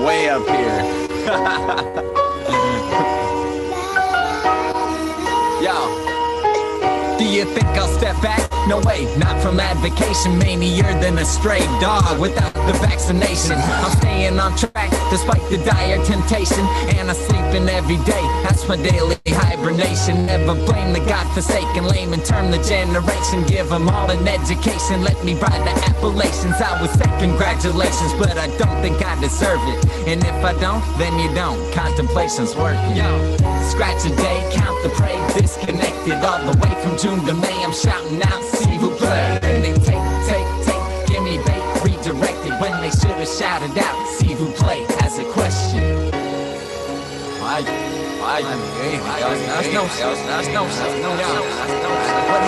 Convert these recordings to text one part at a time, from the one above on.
Way up here. Yo, do you think I'll step back? No way, not from advocation. Manier than a stray dog without the vaccination. I'm staying on track despite the dire temptation, and I'm sleeping every day. That's my daily hibernation. Never blame the godforsaken lame and turn the generation. Give them all an education. Let me ride the appellations. I would say congratulations, but I don't think I deserve it. And if I don't, then you don't. Contemplation's working. Yo, scratch a day, count the prey. Disconnected all the way from June to May. I'm shouting out, see who play. And they take, give me bait. Redirected when they should have shouted out, see who play as a question. What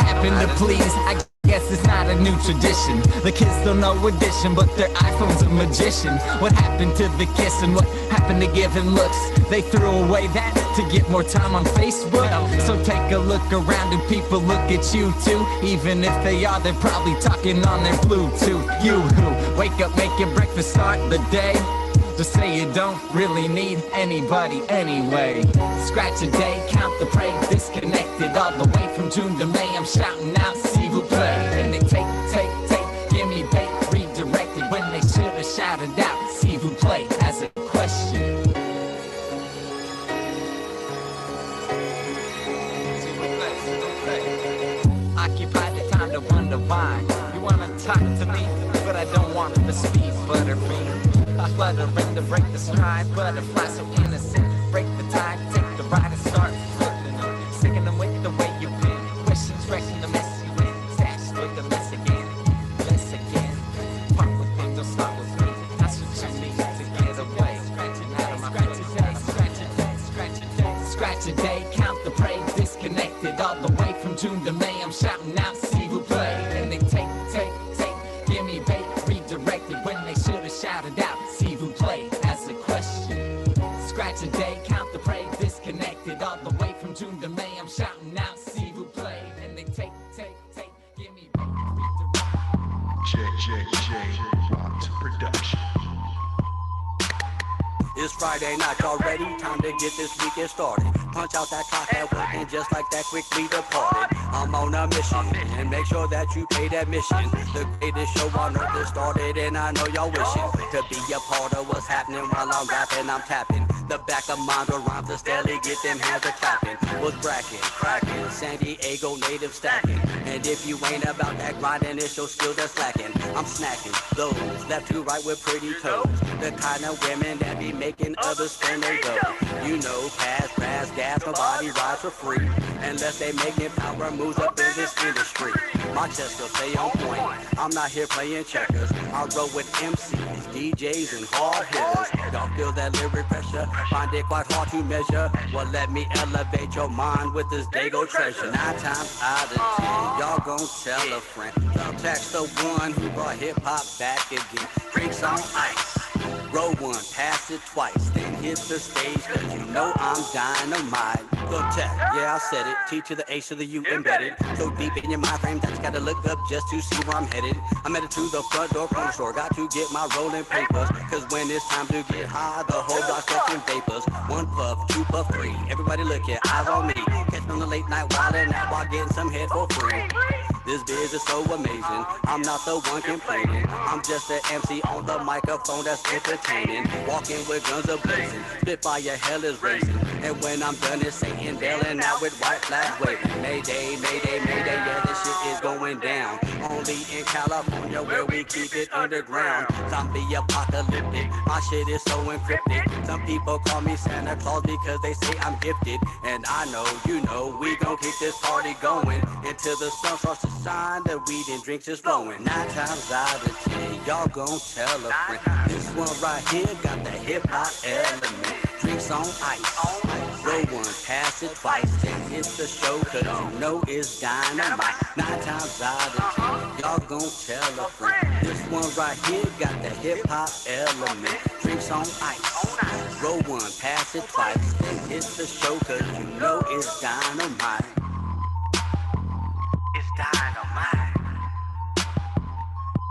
happened to please? I guess it's not a new tradition. The kids don't know addition, but their iPhone's a magician. What happened to the kissing? What happened to giving looks? They threw away that to get more time on Facebook. So take a look around and people look at you too. Even if they are, they're probably talking on their Bluetooth. You who wake up, make your breakfast, start the day. Just say you don't really need anybody anyway. Scratch a day, count the prey. Disconnected all the way from June to May. I'm shouting out, see who play. And they take, give me bait. Redirected when they should have shouted out, see who play as a question. Occupy the time to wonder why. You wanna talk to me, but I don't want the speed butterbean. Fluttering to break the stride, butterfly so innocent. Break the tide, take the ride and start flipping them. Sicking them with the way you've been. Questions wrecking the mess you in. Stash with the mess again. Less again. Part with me, don't start with me. That's what you need to get away. Scratching out of my scratch a day, count the prey. Disconnected all the way from June to May. I'm shouting out, see who play. And they take, give me bait. Redirected when they should have shouted out. As a question. Scratch a day, count the prey. Disconnected all the way from June to May. I'm shouting out, see who played. And they take, give me J production. It's Friday night already, time to get this weekend started. Punch out that clock at work and just like that quickly departed. I'm on a mission and make sure that you pay that mission. The greatest show on earth is started and I know y'all wishing to be a part of what's happening while I'm rapping, I'm tapping. The back of mind will rhyme to steadily get them hands a clapping. Was bracking, cracking, San Diego native stacking. And if you ain't about that grinding, it's your skill that's lacking. I'm snacking those left to right with pretty toes. The kind of women that be making others spend their dough. You know, pass, grass, gas, nobody rides for free. Unless they making power moves up in this industry. My chest will stay on point. I'm not here playing checkers. I roll with MCs, DJs, and hard hitters. Y'all feel that lyric pressure? Find it quite hard to measure. Well, let me elevate your mind with this Dago treasure. 9 times out of 10, y'all gon' tell a friend. Y'all text the one who brought hip-hop back again. Drinks on ice. Roll one, pass it twice, then hit the stage, cause you know I'm dynamite. Go tech, yeah I said it, T to the H to the U embedded. So deep in your mind frame that you gotta look up just to see where I'm headed. I'm headed to the front door from the store, got to get my rolling papers. Cause when it's time to get high, the whole block's left in vapors. 1 puff, 2 puff, 3, everybody look at eyes on me. Catch me on the late night wildin' out while getting some head for free. This biz is so amazing, I'm not the one complaining. I'm just an MC on the microphone that's entertaining. Walking with guns a-blazing, spitfire hell is racing. And when I'm done, it's Satan bailing out with white flag waving. Mayday, mayday, mayday, yeah, this shit is going down. Only in California where we keep it underground. Zombie apocalyptic, my shit is so encrypted. Some people call me Santa Claus because they say I'm gifted. And I know, you know, we gon' keep this party going until the sun starts to shine, the weed and drinks is flowing. 9 times out of 10, y'all gon' tell a friend. This one right here got the hip-hop element. Drinks on ice, roll one, pass it twice, and hit the show, cause you know it's dynamite. 9 times out of 10, y'all gon' tell a friend. This one right here got the hip-hop element. Drinks on ice, roll one, pass it twice, and hit the show, cause you know it's dynamite. It's dynamite.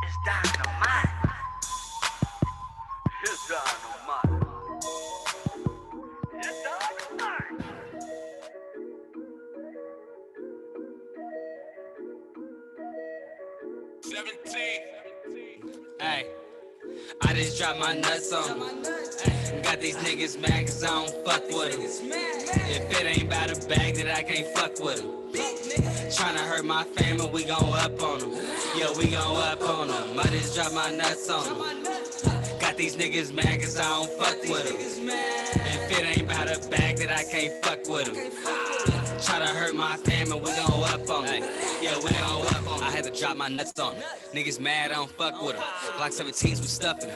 It's dynamite. It's dynamite. It's dynamite. Hey, I just dropped my nuts on 'em. Got these niggas mad cause I don't fuck with 'em. If it ain't about a bag, then I can't fuck with 'em. Tryna hurt my family, we gon' up on 'em. Yeah, we gon' up on 'em. I just dropped my nuts on 'em. Got these niggas mad cause I don't fuck with 'em. If it ain't about a bag, then I can't fuck with 'em. Tryna hurt my family, we gon' up on 'em. Yeah, we gon' up on 'em. I had to drop my nuts on 'em. Niggas mad, I don't fuck with 'em. Glock 17s, we stuffin'.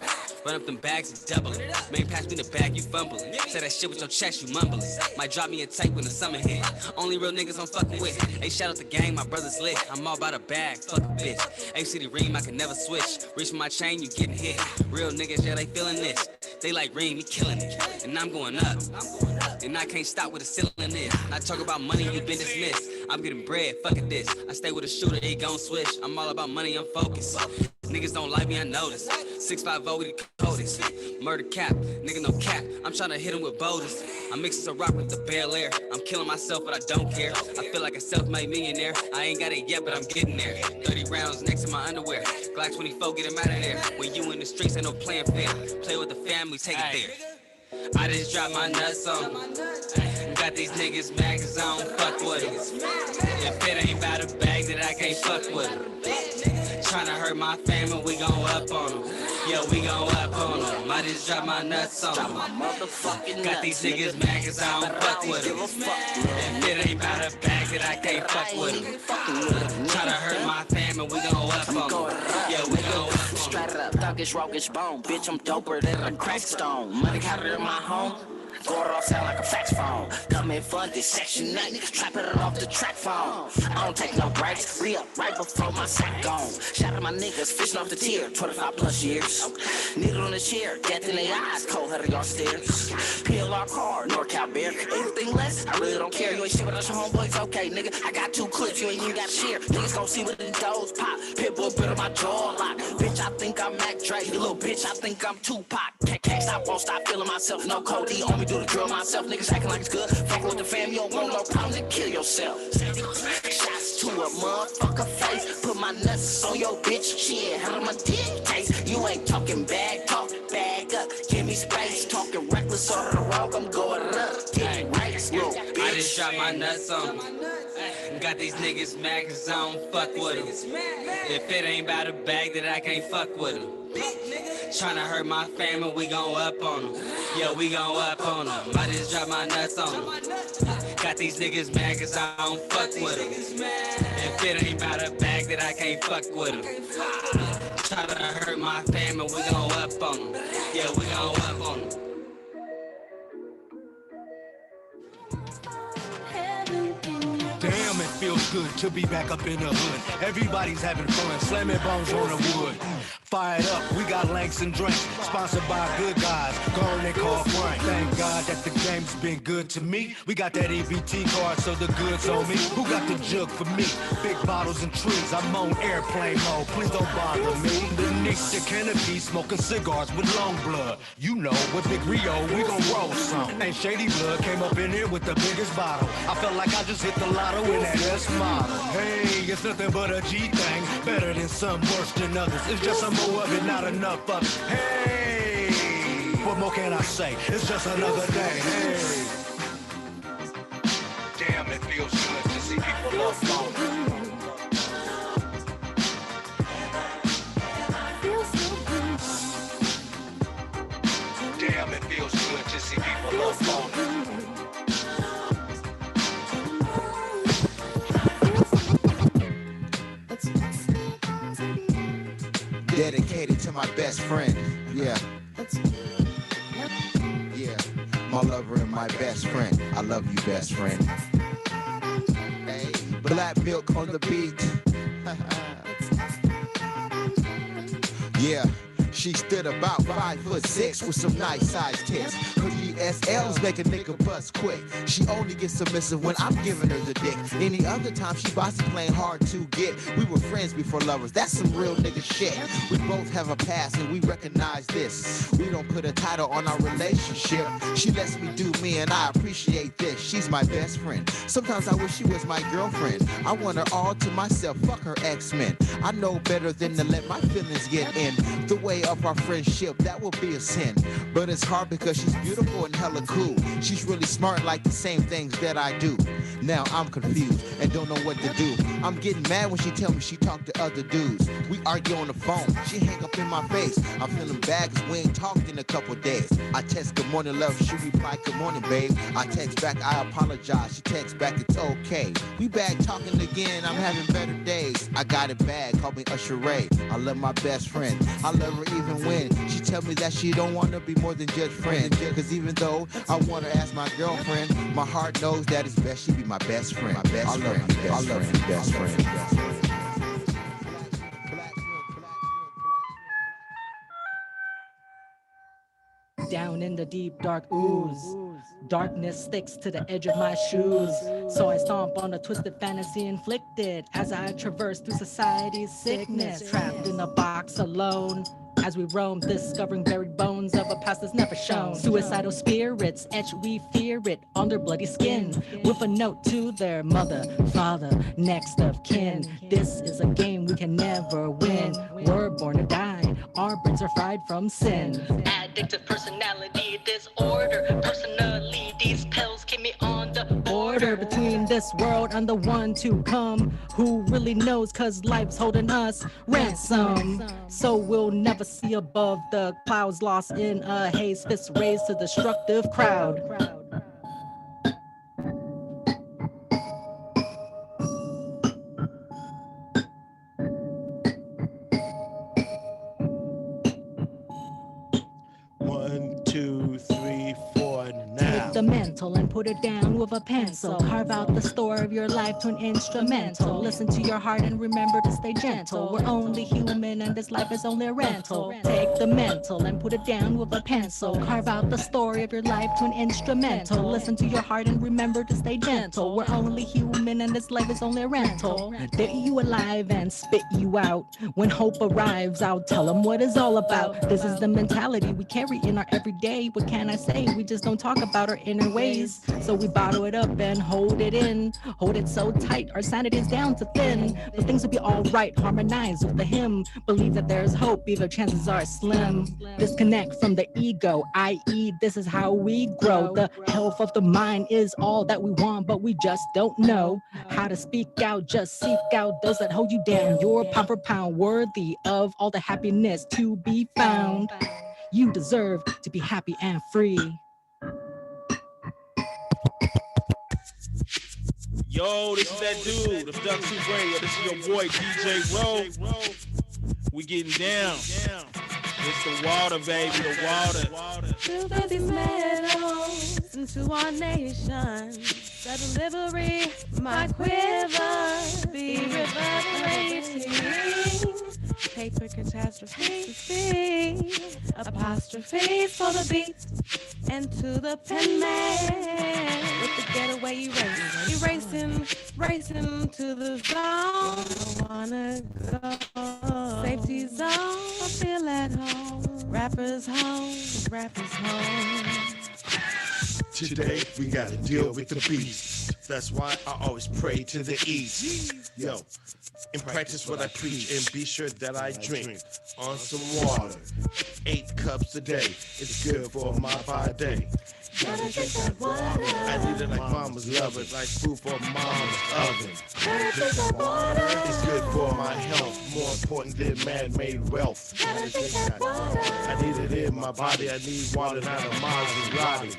Run up them bags and double it. Man, pass me the bag, you fumbling. Say that shit with your chest, you mumbling. Might drop me a tape when the summer hit. Only real niggas I'm fucking with. Hey, shout out the gang, my brother's lit. I'm all about a bag, fuck a bitch. AC the Ream, I can never switch. Reach for my chain, you getting hit. Real niggas, yeah, they feeling this. They like Ream, he killing it. And I'm going up. And I can't stop with the ceiling is. I talk about money, you been dismissed. I'm getting bread, fuck it this. I stay with a shooter, he gon' switch. I'm all about money, I'm focused. Niggas don't like me, I notice. 650 with the coldest. Murder cap, nigga no cap. I'm tryna hit him with boulders. I'm mixing some rock with the Bel Air. I'm killing myself, but I don't care. I feel like a self-made millionaire. I ain't got it yet, but I'm getting there. 30 rounds next to my underwear. Glock 24, get him out of there. When you in the streets, ain't no playing fair. Play with the family, take it there. I just dropped my nuts on 'em. Got these niggas mad cause I don't fuck with 'em. If it ain't about a bag, then I can't fuck with 'em. Tryna hurt my family, we gon' up on 'em. Yeah, we gon' up on 'em. I just dropped my nuts on 'em. Got these niggas mad cause I don't fuck with 'em. If it ain't about a bag, then I can't fuck with 'em. Tryna hurt my family, we gon' up on 'em. Yeah, we gon' up on 'em. Straight up, thuggish, roguish bone. Bitch, I'm doper than a crack stone. Money counted in my home. Going off sound like a fax phone. Government funded section 9, trap it off the track phone. I don't take no breaks, re-up right before my sack gone. Shout out my niggas, fishing off the tier, 25 plus years. Needle on the chair, death in their eyes, cold headed y'all stairs. PLR car, NorCal Bear, anything less, I really don't care. You ain't shit with us, your homeboys, okay, nigga. I got 2 clips, you ain't even got to share. Niggas gon' see what the doors pop. Pitbull bit on my jaw lock. Bitch, I think I'm Mac Dre. You little bitch, I think I'm Tupac. Can't stop, won't stop feeling myself. No code, on me do the drill myself. Niggas acting like it's good. Fucking with the fam, you don't want no problems and kill yourself. Shots to a motherfucker face. Put my nuts on your bitch. Shit, hell of my dick case. You ain't talking bag talk, bag up. Give me space. Talking reckless on the road. I'm going up. Getting race, little bitch. I just dropped my nuts on 'em. Got these niggas mad cause I don't fuck with 'em. If it ain't about a bag, then I can't fuck with 'em. Tryna hurt my family, we gon' up on 'em. Yeah, we gon' up on 'em. I just dropped my nuts on 'em. Got these niggas mad cause I don't fuck with 'em. If it ain't about a bag, then I can't fuck with 'em. Tryna hurt my family, we gon' up on 'em. Yeah, we gon' up on 'em. Damn, it feels good to be back up in the hood. Everybody's having fun, slamming bones on the wood. Fired up, we got Langston Drink, sponsored by Good Guys, Gone and call Frank. Thank God that the game's been good to me. We got that EBT card, so the goods on me. Who got the jug for me? Big bottles and trees, I'm on airplane mode, please don't bother me. Beneath the canopy, smoking cigars with long blood. You know, with Big Rio, we gon' roll some. And Shady Blood came up in here with the biggest bottle. I felt like I just hit the lotto in that S model. Hey, it's nothing but a G thing, better than some, worse than others. It's just some more of it, not enough of it. Hey, what more can I say? It's just another day. Hey. a love song. Damn, it feels good to see people love lonely. Dedicated to my best friend, yeah. Yeah, my lover and my best friend. I love you, best friend. Hey, black milk on the beat. Yeah. She stood about 5'6" with some nice sized tits. Her GSLs make a nigga bust quick. She only gets submissive when I'm giving her the dick. Any other time she bossy playing hard to get. We were friends before lovers, that's some real nigga shit. We both have a past and we recognize this. We don't put a title on our relationship. She lets me do me and I appreciate this. She's my best friend. Sometimes I wish she was my girlfriend. I want her all to myself, fuck her X-Men. I know better than to let my feelings get in the way of our friendship. That will be a sin, but it's hard because she's beautiful and hella cool. She's really smart, like the same things that I do. Now I'm confused and don't know what to do. I'm getting mad when she tell me she talked to other dudes. We argue on the phone, she hang up in my face. I'm feeling bad cause we ain't talked in a couple days. I text good morning love, she reply good morning babe. I text back I apologize, she texts back it's okay. We back talking again, I'm having better days. I got it bad, call me Usher Ray. I love my best friend, I love her even when she tell me that she don't want to be more than just friends. Cause even though I want her as my girlfriend, my heart knows that it's best she be my best friend. My best friend. I love you, best friend. Down in the deep dark ooze, darkness sticks to the edge of my shoes. So I stomp on a twisted fantasy inflicted as I traverse through society's sickness, trapped in a box alone. As we roam, discovering buried bones of a past that's never shown. Suicidal spirits etch, we fear it on their bloody skin, with a note to their mother, father, next of kin. This is a game we can never win. We're born to die, our brains are fried from sin. Addictive personality disorder. Personally, these pills keep me on the border between this world and the one to come. Who really knows, cause life's holding us ransom. So we'll never see above the clouds, lost in a haze, fists raised to the destructive crowd. 1, 2, 3, 4, now. The mental and put it down with a pencil. Carve out the story of your life to an instrumental. Listen to your heart and remember to stay gentle. We're only human and this life is only a rental. Take the mental and put it down with a pencil. Carve out the story of your life to an instrumental. Listen to your heart and remember to stay gentle. We're only human and this life is only a rental. They eat you alive and spit you out. When hope arrives, I'll tell them what it's all about. This is the mentality we carry in our everyday. What can I say? We just don't talk about our inner ways. So we bottle it up and hold it in. Hold it so tight, our sanity is down to thin. But things will be alright, harmonize with the hymn. Believe that there's hope, even chances are slim. Disconnect from the ego, i.e. this is how we grow. The health of the mind is all that we want, but we just don't know how to speak out. Just seek out those that hold you down. You're pound for pound worthy of all the happiness to be found. You deserve to be happy and free. Yo, this is that dude of Duck Soup Radio. This is your boy DJ Rowe. We getting down. It's the water, baby, the water. Filter these metals into our nation. The delivery, my quiver, be reverberating. Paper catastrophe, apostrophes for the beat, and to the pen man with the getaway erasing, racing to the zone. I wanna go, safety zone. I feel at home. Rappers home. Today we gotta deal with the beast. That's why I always pray to the east. Yo, and practice what I preach, and be sure that I drink on some water. 8 cups a day, it's good for my body. Gotta drink that water. I need it like mama's love it, like food for mama's oven. Gotta drink that water. It's good for my health, more important than man-made wealth. Gotta drink that water. I need it in my body, I need water, not a Maserati.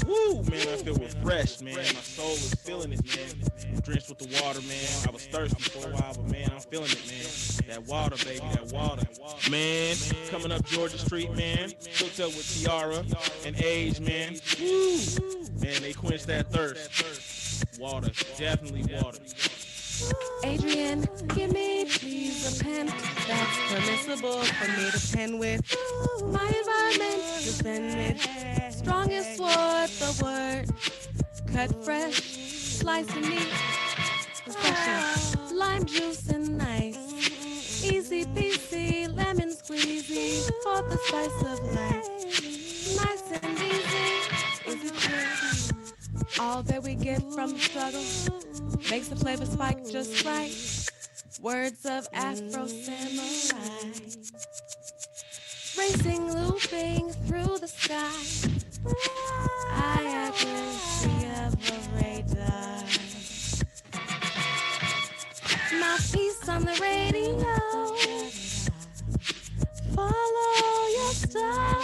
Woo, man, I feel refreshed, man. My soul is feeling it, man. I'm drenched with the water, man. I was thirsty for a while, but man, I'm feeling it, man. That water, baby, that water. Man, coming up Georgia Street, man. Hooked up with Tiara and Age, man. Woo! Man, they quench that thirst. Water, definitely water. Adrian, give me please a pen that's permissible for me to pen with. My environment to spend with. Strongest sword, the word. Cut fresh, slice and neat. Refreshing, lime juice and nice. Easy peasy, lemon squeezy for the spice of life. Nice and easy, is it true? All that we get from the struggle makes the flavor spike just right. Words of Afro Samurai. Racing, looping through the sky. I accuracy of a radar. Mouthpiece on the radio. Follow your star.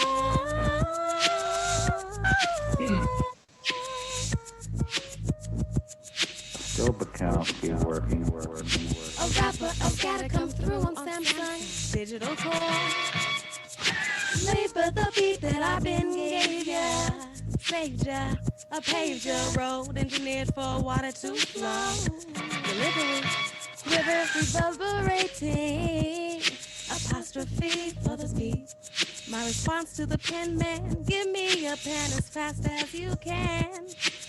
Still Bukowski working. A rapper, I've gotta come through on Samsung Digital Core. Labor the beat that I've been gave ya. Saved ya, I paved ya road, engineered for water to flow. Delivery, river reverberating. Apostrophe for the beat. My response to the pen man, give me a pen as fast as you can.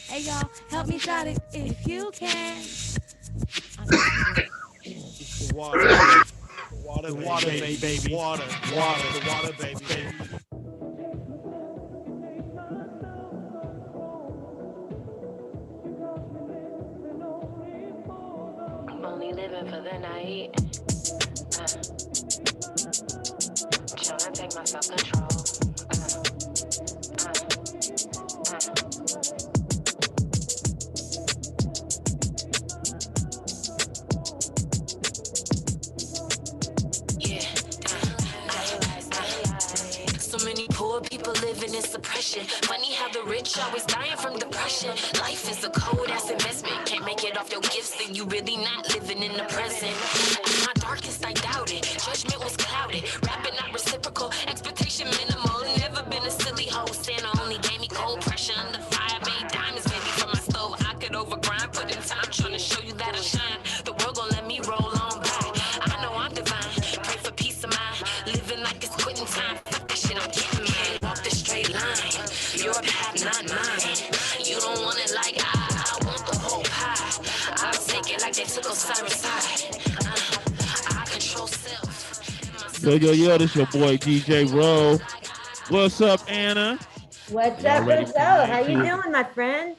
Hey y'all, help me jot it if you can. It's the water, water, water, baby, water, water, water, baby. I'm only living for the night. Tryna take my self-control. People living in suppression. Funny how the rich always dying from depression. Life is a cold ass investment. Can't make it off your gifts, then you really not living in the present. At my darkest, I doubted. Judgment was clouded. Rapping not reciprocal. Expectation minimal. Never been a silly hoe. Santa only gave me cold pressure under fire. Made diamonds, baby, from my stove. I could overgrind. Put in time trying to show you that I shine. The world gon' let me roll on by. I know I'm divine. Pray for peace of mind. Living like it's quitting time. Fuck that shit, I'm getting mine. Walk the straight line. Your path, not mine. You don't want it like I want the whole pie. I'll take it like they took Osiris side. I control self. Yo, this your boy DJ Rowe. What's up, Anna? What's up, How you doing, my friend?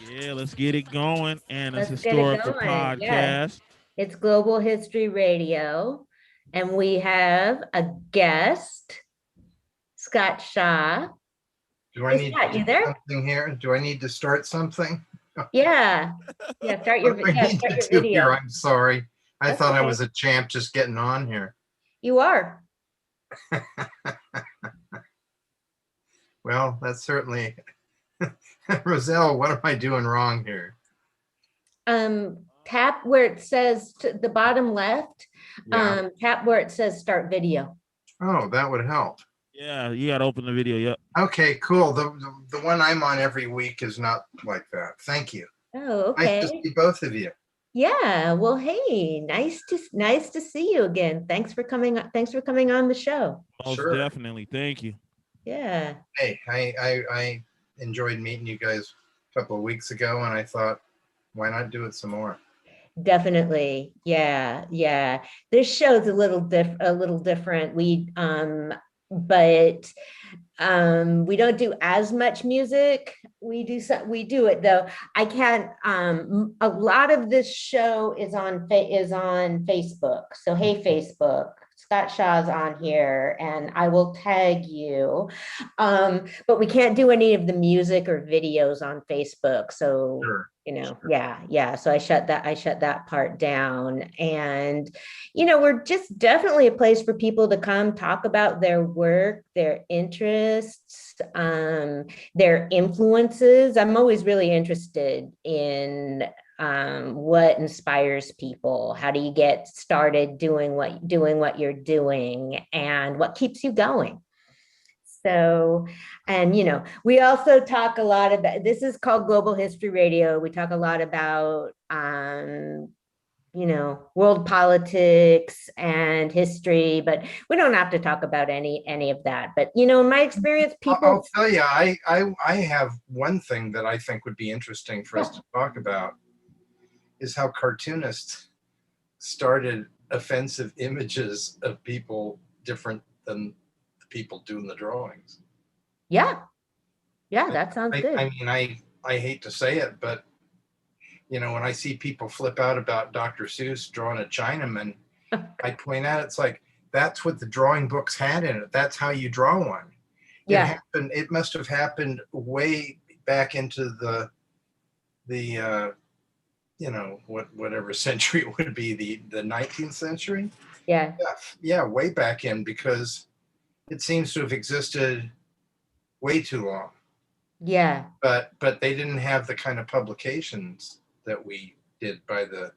Yeah, let's get it going. Anna's Let's get it Historical going. Podcast. Yes. It's Global History Radio, and we have a guest, Scott Shaw. Do I need Scott, to you do there? something here? Do I need to start something? Yeah. Start your, What do I need start to your do video. here? I'm sorry. I That's thought I okay. was a champ just getting on here. You are. Well, that's certainly Roselle. What am I doing wrong here? Tap where it says to the bottom left. Yeah. Tap where it says start video. Oh, that would help. Yeah, you gotta open the video. Yep. Okay, cool. The one I'm on every week is not like that. Thank you. Oh, okay. Nice to see both of you. Yeah. Well, hey, nice to see you again. Thanks for coming on the show. Most Sure. definitely. Thank you. Yeah. Hey, I enjoyed meeting you guys a couple of weeks ago, and I thought, why not do it some more? Definitely. Yeah. This show's a little different. We but we don't do as much music. We do it though. I can't. A lot of this show is on Facebook. So hey, Facebook, Scott Shaw's on here, and I will tag you. But we can't do any of the music or videos on Facebook. So Sure. yeah. So I shut that part down. And we're just definitely a place for people to come talk about their work, their interests, their influences. I'm always really interested in what inspires people. How do you get started doing what you're doing, and what keeps you going? So, and we also talk a lot about, this is called Global History Radio. We talk a lot about world politics and history, but we don't have to talk about any of that. But in my experience, people. I'll tell you, I have one thing that I think would be interesting for us to talk about, is how cartoonists started offensive images of people different than the people doing the drawings. Yeah, that sounds good. I mean, I hate to say it, but when I see people flip out about Dr. Seuss drawing a Chinaman, I point out, it's like, that's what the drawing books had in it. That's how you draw one. Yeah. It must have happened way back into the whatever century it would be, the 19th century. Yeah, way back in, because it seems to have existed way too long. Yeah. But they didn't have the kind of publications that we did by the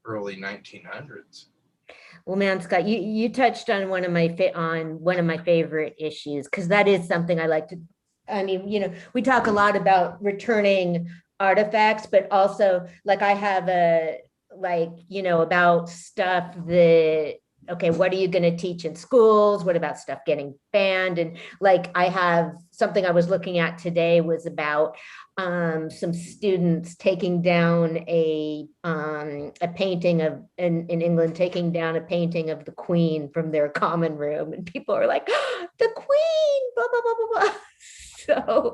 early 1900s. Well, man, Scott, you touched on one of my favorite issues, because that is something I like to. I mean, we talk a lot about returning artifacts, but also, like, I have about stuff that, okay, what are you going to teach in schools? What about stuff getting banned? And like, I have something I was looking at today was about some students taking down a painting of in England, taking down a painting of the Queen from their common room, and people are like, oh, the Queen, blah blah blah blah blah. So,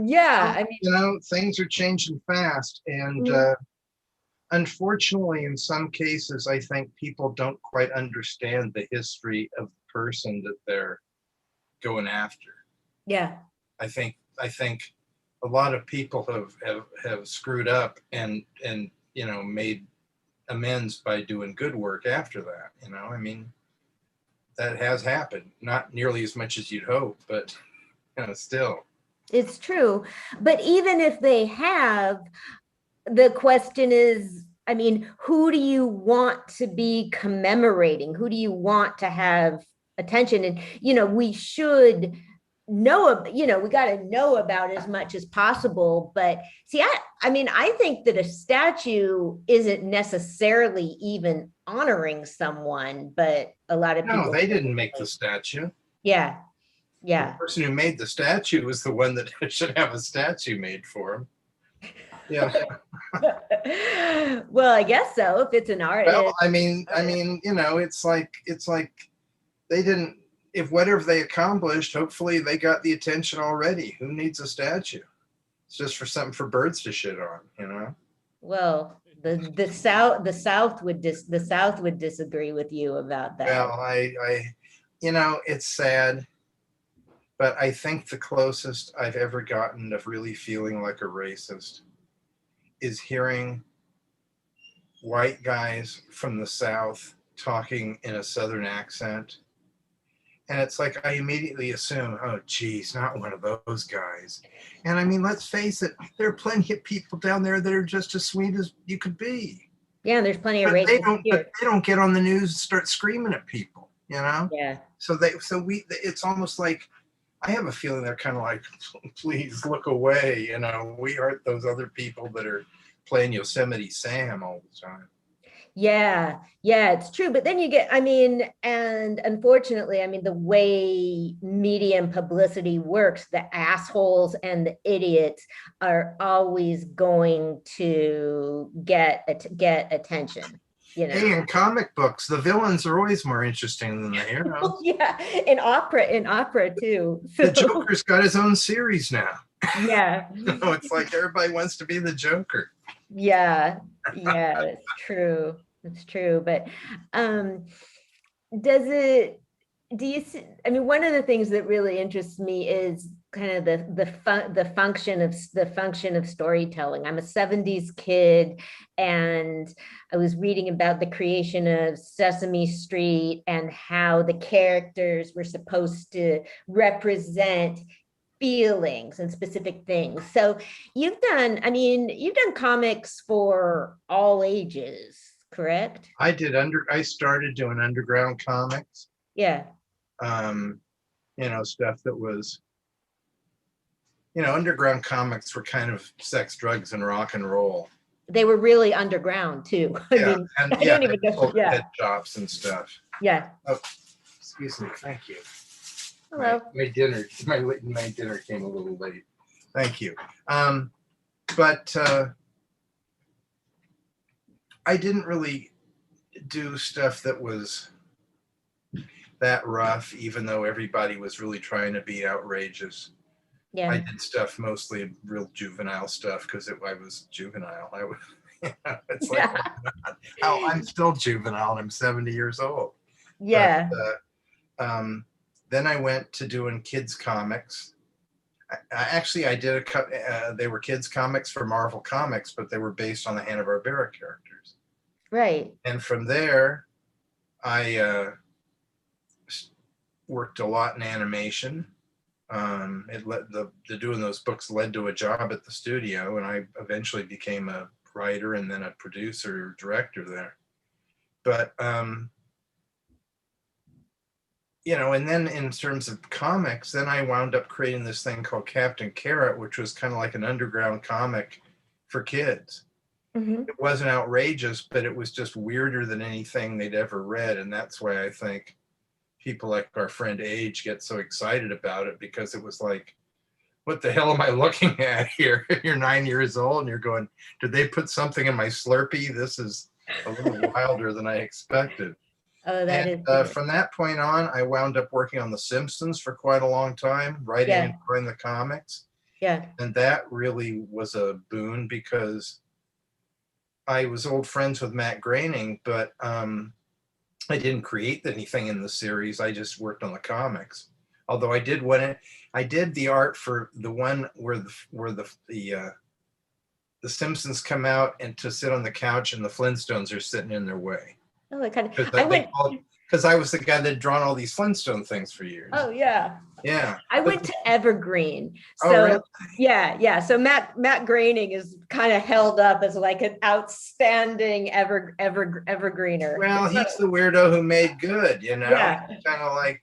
yeah, I mean, things are changing fast, and unfortunately, in some cases, I think people don't quite understand the history of the person that they're going after. Yeah, I think a lot of people have screwed up and made amends by doing good work after that. I mean, that has happened. Not nearly as much as you'd hope, but still. It's true. But even if they have, the question is, I mean, who do you want to be commemorating? Who do you want to have attention? And, we should know, we got to know about as much as possible. But see, I think that a statue isn't necessarily even honoring someone, but a lot of people. No, they didn't make the statue. Yeah. The person who made the statue was the one that should have a statue made for him. Yeah. Well, I guess so. If it's an artist. Well, I mean, it's like they didn't. If whatever they accomplished, hopefully they got the attention already. Who needs a statue? It's just for something for birds to shit on, Well, the South would disagree with you about that. Well, it's sad. But I think the closest I've ever gotten of really feeling like a racist is hearing white guys from the South talking in a Southern accent. And it's like, I immediately assume, oh, geez, not one of those guys. And I mean, let's face it, there are plenty of people down there that are just as sweet as you could be. Yeah, there's plenty of racists here. But they don't get on the news and start screaming at people, Yeah. So it's almost like, I have a feeling they're kind of like, please look away. We aren't those other people that are playing Yosemite Sam all the time. Yeah, it's true. But then you get, and unfortunately, the way media and publicity works, the assholes and the idiots are always going to get attention. you know. Hey, in comic books, the villains are always more interesting than the heroes. Yeah, in opera too. The Joker's got his own series now. Yeah. It's like everybody wants to be the Joker. Yeah, that's true. That's true. But do you see, I mean, one of the things that really interests me is kind of the function of storytelling. I'm a 70s kid, and I was reading about the creation of Sesame Street and how the characters were supposed to represent feelings and specific things. So you've done comics for all ages, correct? I started doing underground comics. Yeah. Stuff that was, underground comics were kind of sex, drugs, and rock and roll. They were really underground too. I don't even know. Yeah. Head shops and stuff. Yeah. Oh, excuse me. Thank you. Hello. My dinner came a little late. Thank you. But I didn't really do stuff that was that rough, even though everybody was really trying to be outrageous. Yeah. I did stuff mostly real juvenile stuff because I was juvenile. I was, it's like, I'm still juvenile. And I'm 70 years old. Yeah. But, then I went to doing kids comics. I did they were kids comics for Marvel Comics, but they were based on the Hanna-Barbera characters. Right. And from there, I worked a lot in animation. Doing those books led to a job at the studio, and I eventually became a writer and then a producer, director there. But and then in terms of comics, then I wound up creating this thing called Captain Carrot, which was kind of like an underground comic for kids. Mm-hmm. It wasn't outrageous, but it was just weirder than anything they'd ever read. And that's why I think people like our friend Age get so excited about it, because it was like, what the hell am I looking at here? You're 9 years old and you're going, did they put something in my Slurpee? This is a little wilder than I expected. Oh, from that point on, I wound up working on The Simpsons for quite a long time, writing and drawing the comics. Yeah. And that really was a boon because I was old friends with Matt Groening, but I didn't create anything in the series. I just worked on the comics. Although I did the art for the one where the Simpsons come out and to sit on the couch and the Flintstones are sitting in their way. Oh, it kind of. Because I was the guy that had drawn all these Flintstone things for years. Oh yeah. Yeah. I went to Evergreen. So really? Yeah. So Matt Groening is kind of held up as like an outstanding evergreener. Well, he's the weirdo who made good, Yeah. Kind of like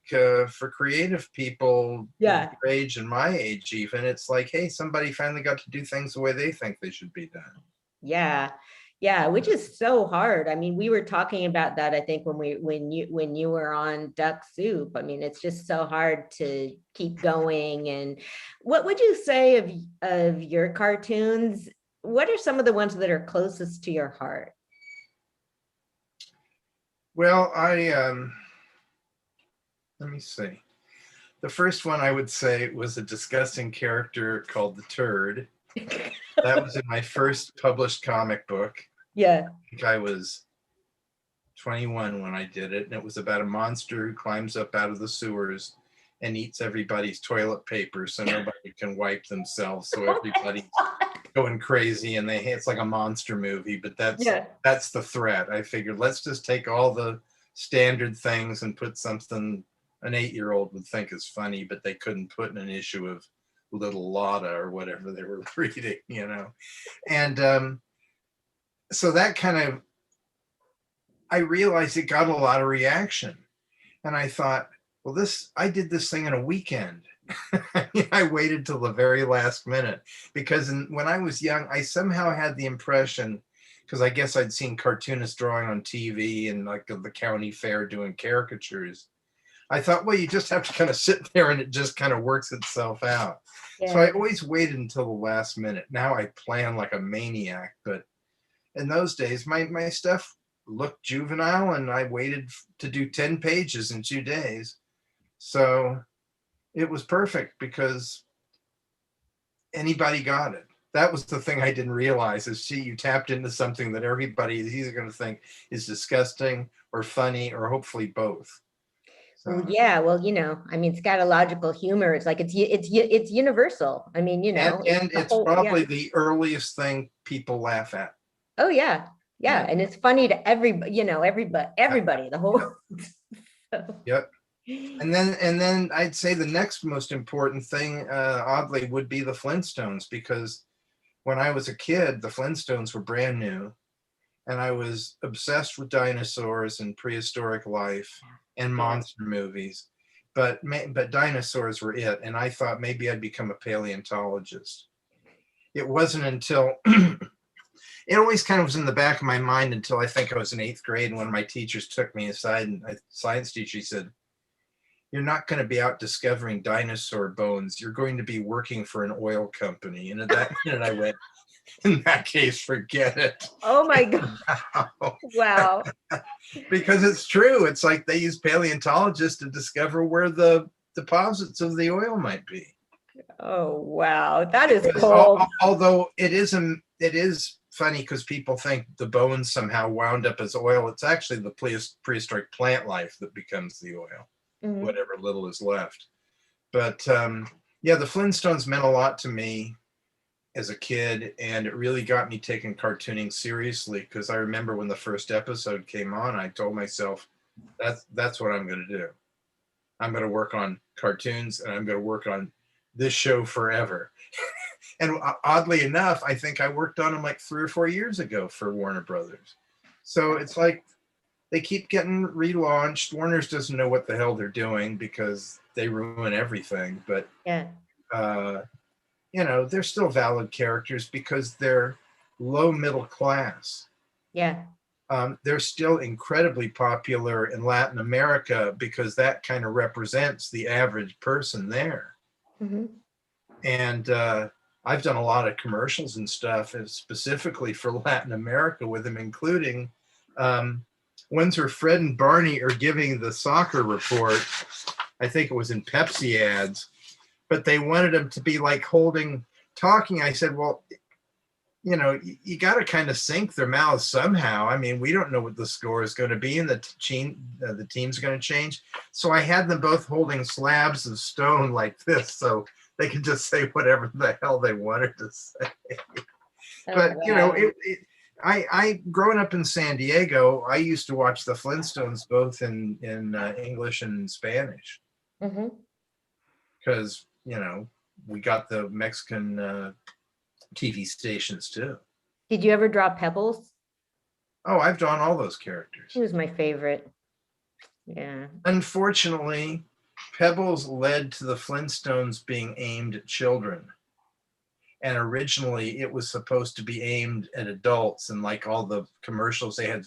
for creative people, your age and my age even, it's like, hey, somebody finally got to do things the way they think they should be done. Yeah, which is so hard. I mean, we were talking about that, I think, when you were on Duck Soup. I mean, it's just so hard to keep going. And what would you say of your cartoons? What are some of the ones that are closest to your heart? Well, let me see. The first one I would say was a disgusting character called the Turd. That was in my first published comic book. Yeah. I think I was 21 when I did it. And it was about a monster who climbs up out of the sewers and eats everybody's toilet paper so nobody can wipe themselves. So everybody's going crazy and it's like a monster movie, but that's the threat. I figured let's just take all the standard things and put something an 8-year-old would think is funny, but they couldn't put in an issue of Little Lotta or whatever they were reading, And so that kind of, I realized it got a lot of reaction. And I thought, well, I did this thing in a weekend. I waited till the very last minute because when I was young, I somehow had the impression, because I guess I'd seen cartoonists drawing on TV and like the county fair doing caricatures. I thought, well, you just have to kind of sit there and it just kind of works itself out. Yeah. So I always waited until the last minute. Now I plan like a maniac, but in those days, my stuff looked juvenile, and I waited to do 10 pages in 2 days. So it was perfect because anybody got it. That was the thing I didn't realize is you tapped into something that everybody is either going to think is disgusting or funny or hopefully both. Well, yeah, well, you know, I mean, scatological humor, it's like, it's universal. I mean, you know. And the it's whole- probably yeah. the earliest thing people laugh at. Oh, yeah. Yeah. And it's funny to everybody, you know, everybody, the whole. Yep. And then I'd say the next most important thing, oddly, would be the Flintstones, because when I was a kid, the Flintstones were brand new, and I was obsessed with dinosaurs and prehistoric life and monster movies, but dinosaurs were it, and I thought maybe I'd become a paleontologist. It wasn't until it always kind of was in the back of my mind until I think I was in 8th grade, and one of my teachers took me aside, and a science teacher, he said, "You're not going to be out discovering dinosaur bones. You're going to be working for an oil company." And at that minute I went, in that case, forget it. Oh my God. Wow. Because it's true. It's like they use paleontologists to discover where the deposits of the oil might be. Oh, wow. That is Because cold. although it is funny because people think the bones somehow wound up as oil. It's actually the prehistoric plant life that becomes the oil. Mhm. Whatever little is left. But yeah, the Flintstones meant a lot to me as a kid, and it really got me taking cartooning seriously, because I remember when the first episode came on, I told myself, that's what I'm going to do. I'm going to work on cartoons, and I'm going to work on this show forever. And oddly enough, I think I worked on them like 3 or 4 years ago for Warner Brothers. So it's like they keep getting relaunched. Warner's doesn't know what the hell they're doing because they ruin everything. But yeah, you know, they're still valid characters because they're low middle class. Yeah. They're still incredibly popular in Latin America because that kind of represents the average person there. Mm-hmm. And I've done a lot of commercials and stuff, and specifically for Latin America with them, including ones where Fred and Barney are giving the soccer report. I think it was in Pepsi ads, but they wanted them to be like talking. I said, well, you know, you got to kind of sync their mouths somehow. I mean, we don't know what the score is going to be, and the team's going to change. So I had them both holding slabs of stone like this, so they could just say whatever the hell they wanted to say. But you know, I growing up in San Diego, I used to watch the Flintstones both in English and Spanish, because you know, we got the Mexican TV stations too. Did you ever draw Pebbles? Oh, I've drawn all those characters. She was my favorite. Yeah. Unfortunately, Pebbles led to the Flintstones being aimed at children. And originally it was supposed to be aimed at adults, and like all the commercials, they had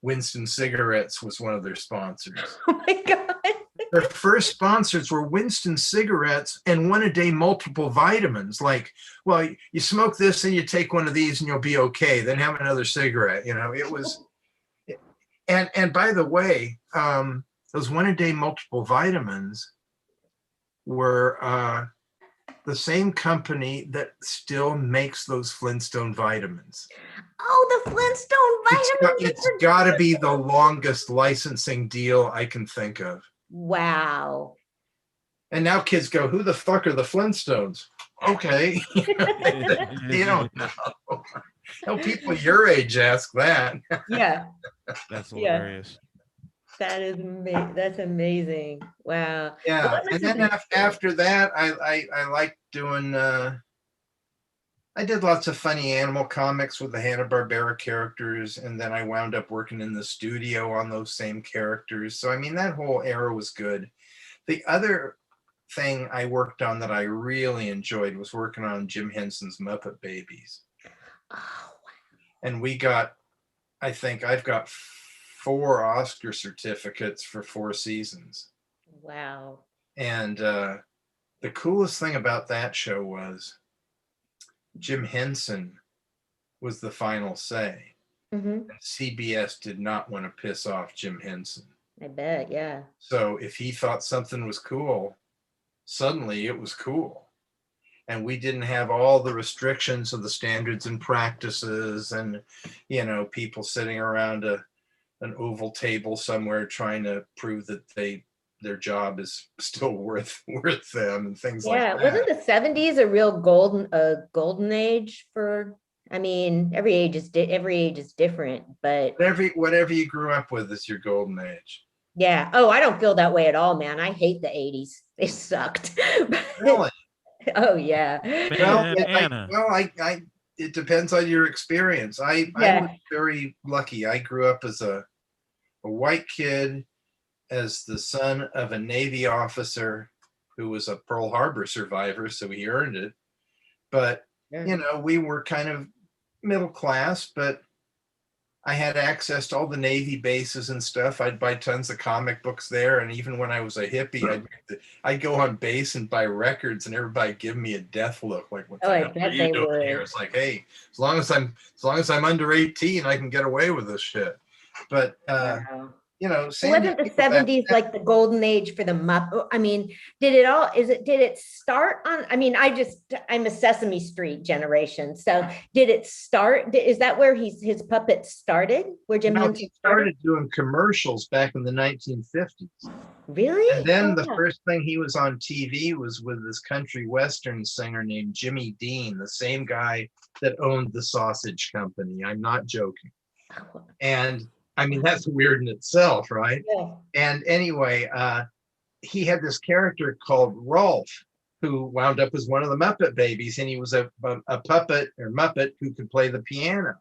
Winston Cigarettes was one of their sponsors. Oh my God. Their first sponsors were Winston Cigarettes and one a day multiple vitamins. Like, well, you smoke this and you take one of these and you'll be okay. Then have another cigarette. You know, it was. And by the way, those one a day multiple vitamins were the same company that still makes those Flintstone vitamins. Oh, the Flintstone vitamins. It's got to be the longest licensing deal I can think of. Wow. And now kids go, who the fuck are the Flintstones? Okay. They don't know. No, people your age ask that. Yeah. That's Yeah. hilarious. That is that's amazing. Wow. Yeah. Well, And then after that, I liked doing, I did lots of funny animal comics with the Hanna-Barbera characters, and then I wound up working in the studio on those same characters. So, I mean, that whole era was good. The other thing I worked on that I really enjoyed was working on Jim Henson's Muppet Babies. Oh, wow. And we got, I think I've got 4 Oscar certificates for 4 seasons. Wow. And the coolest thing about that show was Jim Henson was the final say. Mhm. And CBS did not want to piss off Jim Henson. I bet, yeah. So if he thought something was cool, suddenly it was cool. And we didn't have all the restrictions of the standards and practices and, you know, people sitting around an oval table somewhere trying to prove that their job is still worth them and things like Yeah, that. wasn't the 70s a real golden age for, I mean, every age is different, but Whatever you grew up with is your golden age. yeah. Oh, I don't feel that way at all, man. I hate the 80s. They sucked. Really? Oh yeah. It depends on your experience. I was very lucky. I grew up as a white kid, as the son of a Navy officer who was a Pearl Harbor survivor, so he earned it. But you know, we were kind of middle class, but I had access to all the Navy bases and stuff. I'd buy tons of comic books there. And even when I was a hippie, I'd go on base and buy records and everybody give me a death look. Like, what the hell are you doing here? It's like, hey, as long as I'm under 18, I can get away with this shit. But, you know, wasn't the 70s like the golden age for the Muppet? I mean, did it start on, I mean, I'm a Sesame Street generation. So did it start, is that where his puppet started? Where Jim Henson started doing commercials back in the 1950s. Really? And then the first thing he was on TV was with this country western singer named Jimmy Dean, the same guy that owned the Sausage Company. I'm not joking. And I mean, that's weird in itself, right? Yeah. And anyway, he had this character called Rolf, who wound up as one of the Muppet Babies, and he was a puppet or Muppet who could play the piano.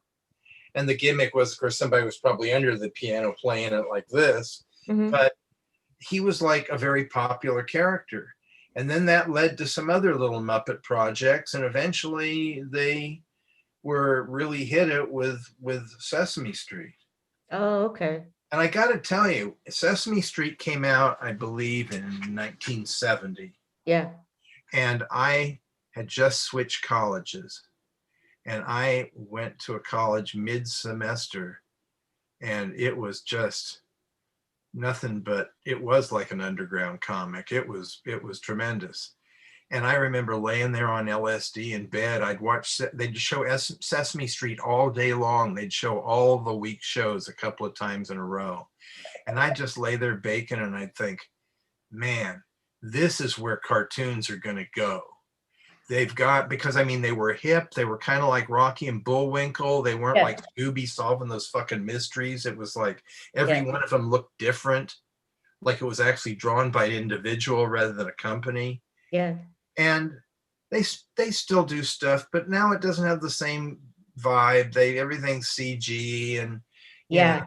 And the gimmick was, of course, somebody was probably under the piano playing it like this, but he was like a very popular character. And then that led to some other little Muppet projects, and eventually they were really hit it with Sesame Street. Oh, okay. And I got to tell you, Sesame Street came out, I believe, in 1970. Yeah. And I had just switched colleges. And I went to a college mid-semester. And it was just nothing but, it was like an underground comic. It was tremendous. And I remember laying there on LSD in bed. They'd show Sesame Street all day long. They'd show all the week shows a couple of times in a row. And I'd just lay there baking and I'd think, man, this is where cartoons are going to go. Because I mean, they were hip. They were kind of like Rocky and Bullwinkle. They weren't like Scooby solving those fucking mysteries. It was like every one of them looked different. Like it was actually drawn by an individual rather than a company. Yeah. And they still do stuff, but now it doesn't have the same vibe. Everything's CG and you know,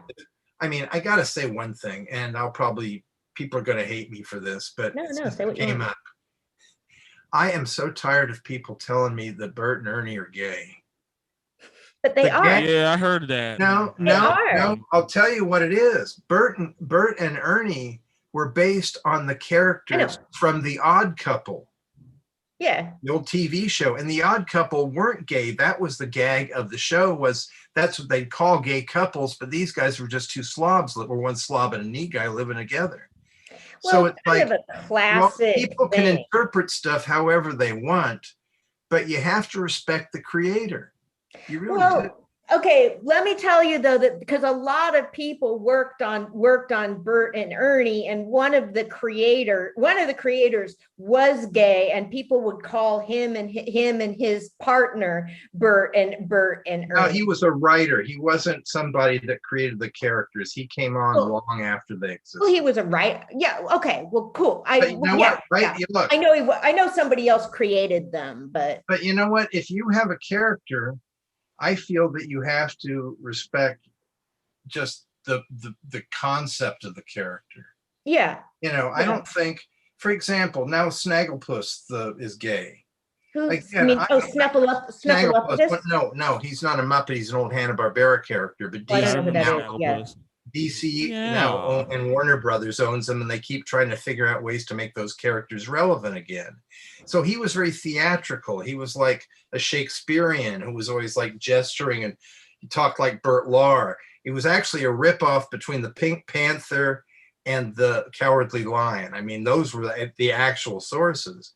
I mean, I gotta say one thing, and people are gonna hate me for this, but say what came up. I am so tired of people telling me that Bert and Ernie are gay. But they are. Yeah, I heard that. No. I'll tell you what it is. Bert and Ernie were based on the characters from The Odd Couple. Yeah. The old TV show. And The Odd Couple weren't gay. That was the gag of the show, that's what they'd call gay couples, but these guys were just two slobs that were one slob and a neat guy living together. Well, so it's kind like of a classic people can interpret stuff however they want, but you have to respect the creator. You really do. Okay, let me tell you though that because a lot of people worked on Bert and Ernie, and one of the creators was gay, and people would call him and his partner Bert and Ernie. No, he was a writer. He wasn't somebody that created the characters. He came on long after they existed. Well, he was a writer. Yeah. Okay. Well, cool. What? Right? Yeah. Look, I know somebody else created them, but you know what? If you have a character, I feel that you have to respect just the concept of the character. Yeah. You know, I don't think, for example, now Snagglepuss is gay. Snuffleupagus? No, he's not a Muppet. He's an old Hanna-Barbera character. But DC now and Warner Brothers owns them, and they keep trying to figure out ways to make those characters relevant again. So he was very theatrical. He was like a Shakespearean who was always like gesturing and, He talked like Bert Lahr. It was actually a ripoff between the Pink Panther and the Cowardly Lion. I mean, those were the actual sources.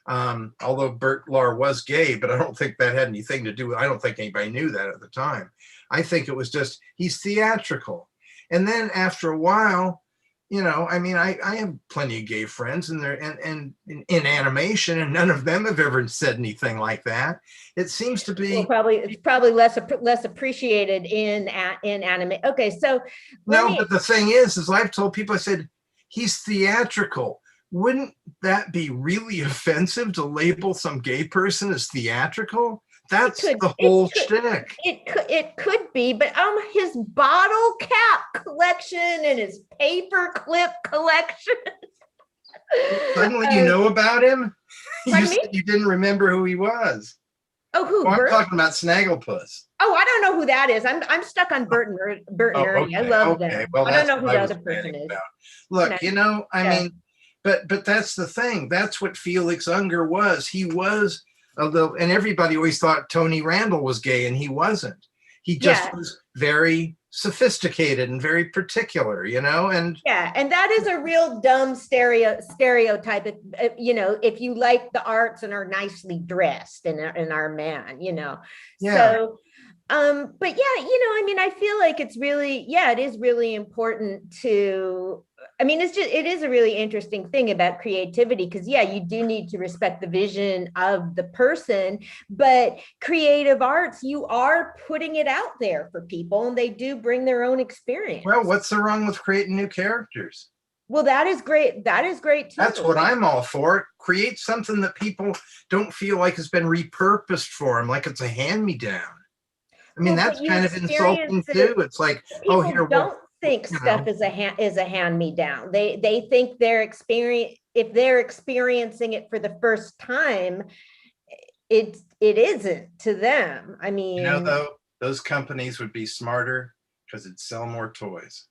Although Bert Lahr was gay, but I don't think that had anything to do with, I don't think anybody knew that at the time. I think it was just, he's theatrical. And then after a while, you know, I mean, I have plenty of gay friends and they're and in animation, and none of them have ever said anything like that. It seems to be it's probably less appreciated in anime. Okay, so but the thing is I've told people, I said, he's theatrical. Wouldn't that be really offensive to label some gay person as theatrical? That's the whole shtick. It could be, but his bottle cap collection and his paper clip collection. Suddenly you know about him? You said you didn't remember who he was. Oh, who? I'm talking about Snagglepuss. Oh, I don't know who that is. I'm stuck on Bert and Ernie. I love them. Well, I don't know who the other person is. Look, you know, I mean, but that's the thing. That's what Felix Unger was. He was a little, and everybody always thought Tony Randall was gay, and he wasn't. He just was very sophisticated and very particular, you know, and and that is a real dumb stereotype. You know, if you like the arts and are nicely dressed and are a man, you know. So but yeah, you know, I mean, I feel like it's really, it is really important to, I mean, it is a really interesting thing about creativity, because you do need to respect the vision of the person, but creative arts, you are putting it out there for people and they do bring their own experience. Well, what's the wrong with creating new characters? Well, that is great. That is great too. That's what I'm all for. Create something that people don't feel like has been repurposed for them, like it's a hand-me-down. I mean, that's kind of insulting too. It's like, people don't think stuff is a hand-me-down. They think if they're experiencing it for the first time, it isn't to them. I mean, you know, though, those companies would be smarter because it'd sell more toys.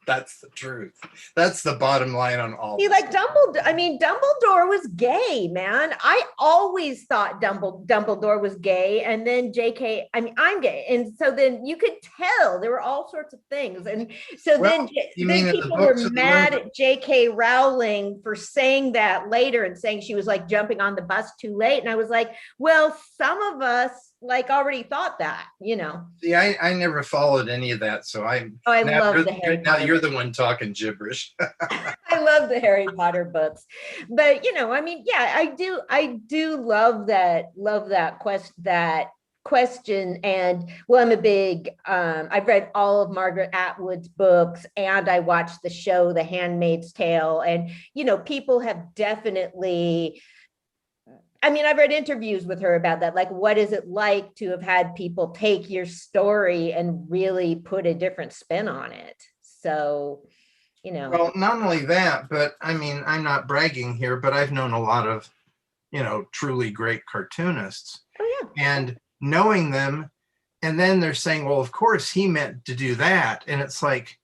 That's the truth. That's the bottom line on all. See, like Dumbledore. I mean, Dumbledore was gay, man. I always thought Dumbledore was gay, and then J.K. I mean, I'm gay, and so then you could tell there were all sorts of things, and so then people were mad at J.K. Rowling for saying that later and saying she was like jumping on the bus too late, and I was like, well, some of us like already thought that, you know. See, I never followed any of that, so I love the Harry Potter. Now you're the one talking gibberish. I love the Harry Potter books, but you know, I mean, I do love that question. And well, I'm a big I've read all of Margaret Atwood's books, and I watched the show The Handmaid's Tale, and you know, people have definitely, I mean, I've read interviews with her about that. Like, what is it like to have had people take your story and really put a different spin on it? So, you know. Well, not only that, but I mean, I'm not bragging here, but I've known a lot of, you know, truly great cartoonists. Oh, yeah. And knowing them, and then they're saying, well, of course he meant to do that. And it's like,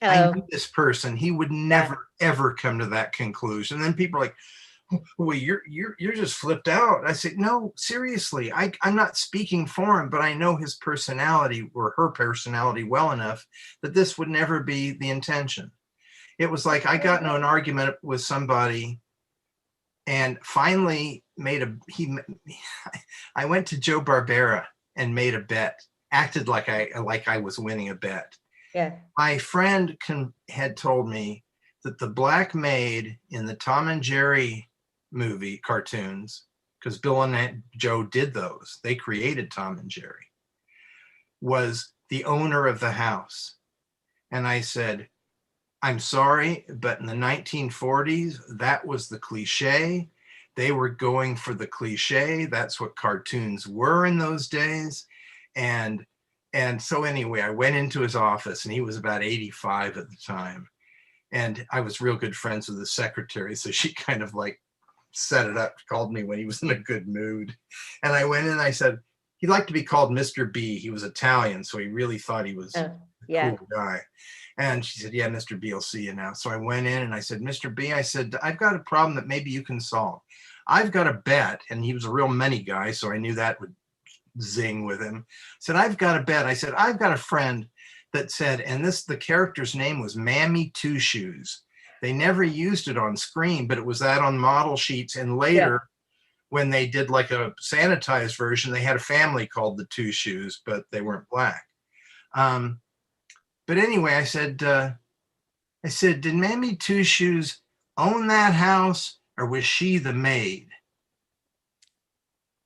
I knew this person, he would never, ever come to that conclusion. And then people are like, well, you're just flipped out. I said, no, seriously, I'm not speaking for him, but I know his personality or her personality well enough that this would never be the intention. It was like I got into an argument with somebody and finally I went to Joe Barbera and made a bet, acted like I was winning a bet. Yeah. My friend had told me that the black maid in the Tom and Jerry movie cartoons, because Bill and Joe did those, they created Tom and Jerry, was the owner of the house. And I said, I'm sorry, but in the 1940s, that was the cliche. They were going for the cliche. That's what cartoons were in those days. And so anyway, I went into his office, and he was about 85 at the time. And I was real good friends with the secretary, so she kind of like set it up, called me when he was in a good mood. And I went in and I said, he'd like to be called Mr. B. He was Italian, so he really thought he was a cool guy. And she said, yeah, Mr. B, I'll see you now. So I went in and I said, Mr. B, I said, I've got a problem that maybe you can solve. I've got a bet. And he was a real money guy, so I knew that would zing with him. Said, I've got a bet. I said, I've got a friend that said, and the character's name was Mammy Two Shoes. They never used it on screen, but it was that on model sheets. And later, when they did like a sanitized version, they had a family called the Two Shoes, but they weren't black. But anyway, I said, did Mammy Two Shoes own that house, or was she the maid?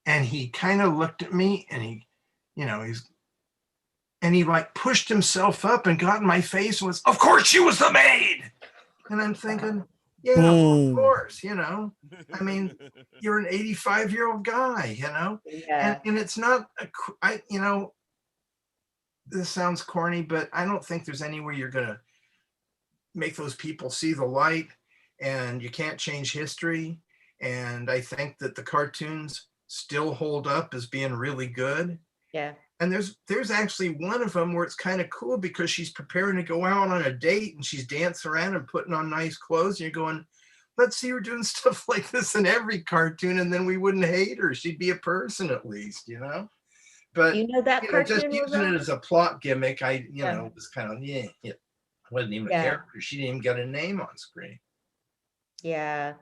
And he kind of looked at me, and he like pushed himself up and got in my face and was, of course she was the maid. And I'm thinking, yeah, Boom. of course, I mean, you're an 85-year-old guy, Yeah. and it's not, this sounds corny, but I don't think there's anywhere you're going to make those people see the light, and you can't change history. And I think that the cartoons still hold up as being really good. Yeah. And there's actually one of them where it's kind of cool because she's preparing to go out on a date and she's dancing around and putting on nice clothes. And you're going, let's see her doing stuff like this in every cartoon, and then we wouldn't hate her. She'd be a person at least, But that cartoon just using it as a plot gimmick, it was kind of it wasn't even a character. She didn't even get a name on screen. Yeah.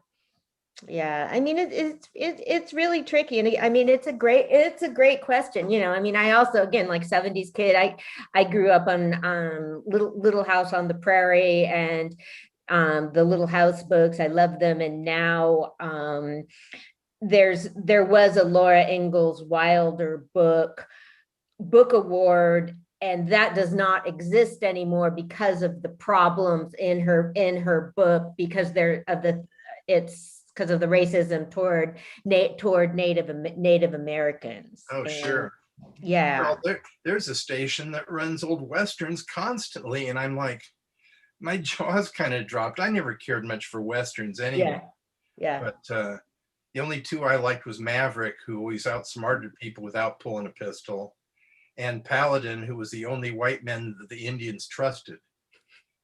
Yeah, I mean it's really tricky, and I mean it's a great question. I mean, I also, again, like 70s kid, I grew up on Little House on the Prairie and the Little House books. I love them, and now there was a Laura Ingalls Wilder book award, and that does not exist anymore because of the problems in her book, because because of the racism toward Native Americans. Oh, sure. Yeah. Well, there's a station that runs old Westerns constantly, and I'm like, my jaw's kind of dropped. I never cared much for Westerns anyway. Yeah. But the only two I liked was Maverick, who always outsmarted people without pulling a pistol, and Paladin, who was the only white man that the Indians trusted.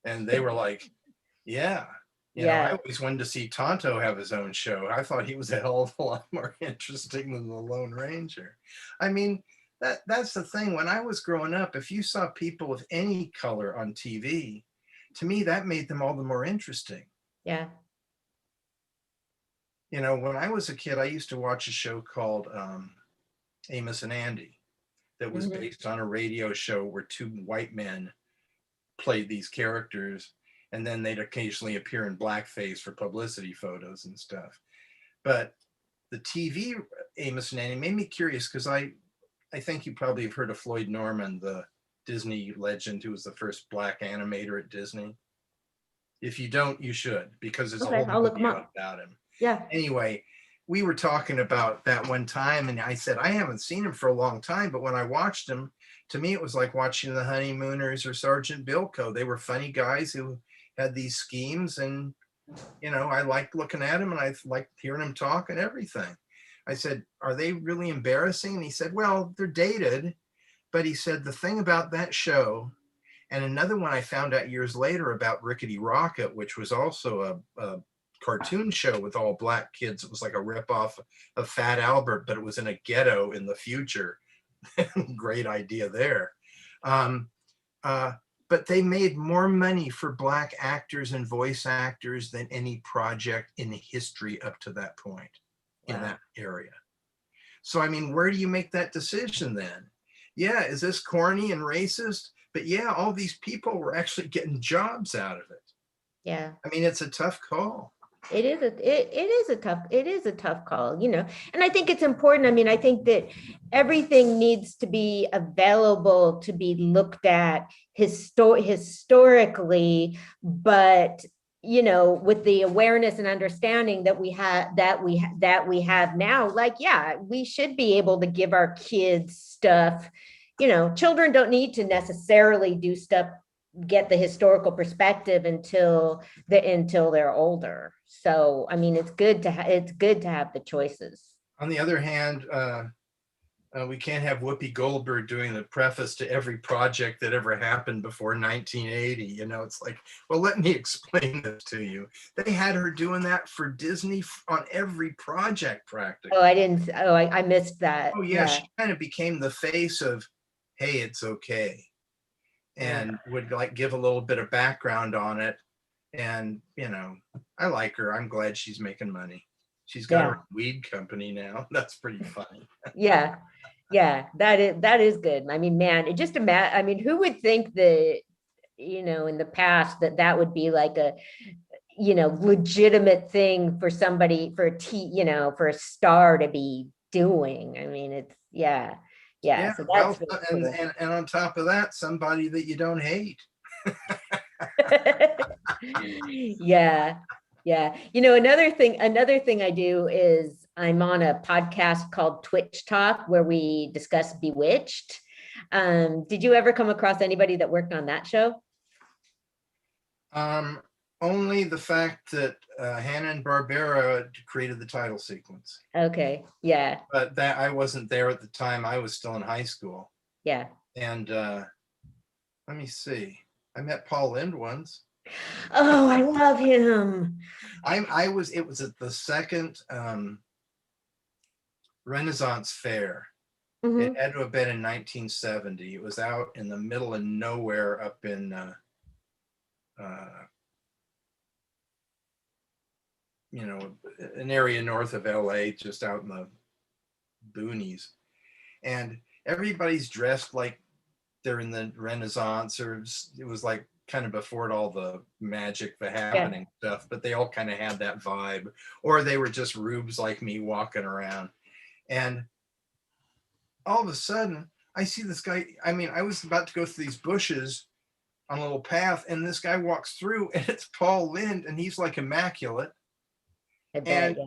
And they were like, yeah. I always wanted to see Tonto have his own show. I thought he was a hell of a lot more interesting than the Lone Ranger. I mean, that's the thing. When I was growing up, if you saw people of any color on TV, to me, that made them all the more interesting. Yeah. When I was a kid, I used to watch a show called Amos and Andy that was based on a radio show where two white men played these characters, and then they'd occasionally appear in blackface for publicity photos and stuff. But the TV Amos and Andy made me curious, because I think you probably have heard of Floyd Norman, the Disney legend who was the first black animator at Disney. If you don't, you should, because there's a whole movie about him. Yeah. Anyway, we were talking about that one time, and I said, I haven't seen him for a long time, but when I watched him, to me, it was like watching the Honeymooners or Sergeant Bilko. They were funny guys who had these schemes, and I liked looking at him, and I liked hearing him talk and everything. I said, are they really embarrassing? And he said, well, they're dated, but he said the thing about that show, and another one I found out years later about Rickety Rocket, which was also a cartoon show with all black kids. It was like a ripoff of Fat Albert, but it was in a ghetto in the future. Great idea there. But they made more money for black actors and voice actors than any project in history up to that point in that area. So, I mean, where do you make that decision then? Yeah, is this corny and racist? But yeah, all these people were actually getting jobs out of it. Yeah. I mean, it's a tough call. It is a tough call, and I think it's important. I mean, I think that everything needs to be available to be looked at historically, but with the awareness and understanding that we have now, like, yeah, we should be able to give our kids stuff. Children don't need to necessarily do stuff, get the historical perspective until they're older. So, I mean, it's good to have the choices. On the other hand, We can't have Whoopi Goldberg doing the preface to every project that ever happened before 1980. You know, it's like, well, let me explain this to you. They had her doing that for Disney on every project practically. Oh, I didn't. Oh, I missed that. Oh yeah, she kind of became the face of, hey, it's okay, and would like give a little bit of background on it. And you know, I like her. I'm glad she's making money. She's got her own weed company now. That's pretty funny. Yeah. Yeah, that is good. I mean, man, it just imagine. I mean, who would think that, you know, in the past that would be like a, you know, legitimate thing for somebody, for you know, for a star to be doing. I mean, it's yeah. So that's well, really cool. and on top of that, somebody that you don't hate. Yeah. You know, another thing I do is I'm on a podcast called Twitch Talk where we discuss Bewitched. Did you ever come across anybody that worked on that show? Only the fact that Hanna-Barbera created the title sequence. Okay, yeah. But that I wasn't there at the time. I was still in high school. Yeah. And let me see. I met Paul Lynde once. Oh, I love him. It was at the second Renaissance Fair. It had to have been in 1970. It was out in the middle of nowhere up in you know, an area north of LA, just out in the boonies. And everybody's dressed like they're in the Renaissance, or it was like kind of before all the magic, the happening stuff, but they all kind of had that vibe, or they were just rubes like me walking around. And all of a sudden I see this guy. I mean, I was about to go through these bushes on a little path, and this guy walks through, and it's Paul Lynde, and he's like immaculate. And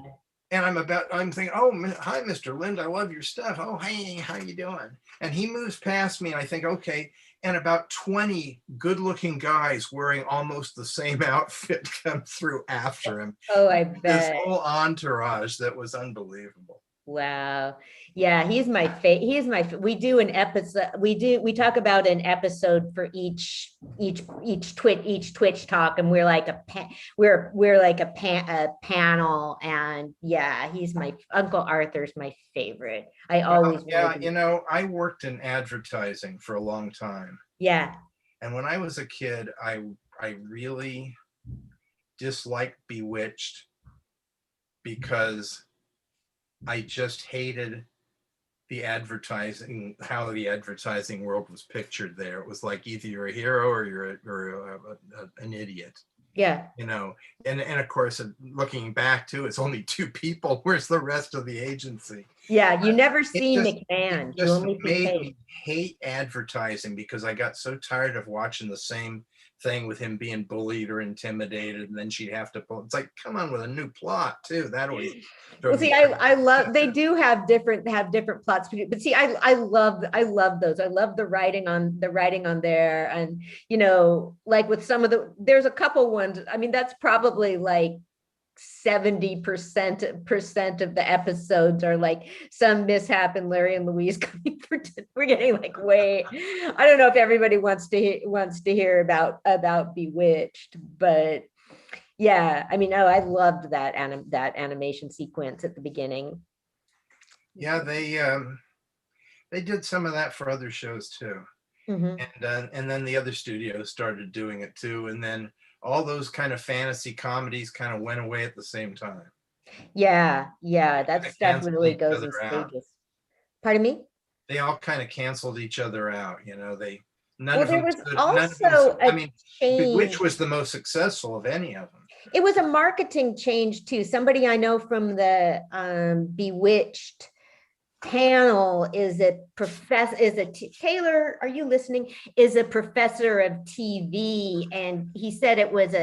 I'm thinking, oh, hi, Mr. Lynde, I love your stuff. Oh, hey, how you doing? And he moves past me, and I think, okay. And about 20 good-looking guys wearing almost the same outfit come through after him. Oh, I bet. This whole entourage that was unbelievable. Wow. Yeah, he's my favorite. We do an episode. We talk about an episode for each Twitch talk, and we're like a panel. And yeah, he's my Uncle Arthur's my favorite. I always you know, I worked in advertising for a long time. Yeah. And when I was a kid, I really disliked Bewitched because I just hated the advertising, how the advertising world was pictured there. It was like either you're a hero or you're an idiot. Yeah. You know, and of course, looking back too, it's only two people. Where's the rest of the agency? Yeah, you never see McMahon. It just made me hate advertising because I got so tired of watching the same thing with him being bullied or intimidated, and then she'd have to pull. It's like, come on with a new plot too. That always. Well, see, I love. They do have different plots, but see, I love those. I love the writing on there, and you know, like with some of there's a couple ones. I mean, that's probably like 70% of the episodes are like some mishap and Larry and Louise coming for dinner. We're getting like way. I don't know if everybody wants to hear about Bewitched, but yeah, I mean, I loved that animation sequence at the beginning. Yeah, they did some of that for other shows too, and then the other studios started doing it too, and then all those kind of fantasy comedies kind of went away at the same time. Yeah, that stuff really goes in stages. Pardon me? They all kind of canceled each other out. You know, which was the most successful of any of them. It was a marketing change too. Somebody I know from the Bewitched panel Taylor, are you listening? Is a professor of TV, and he said it was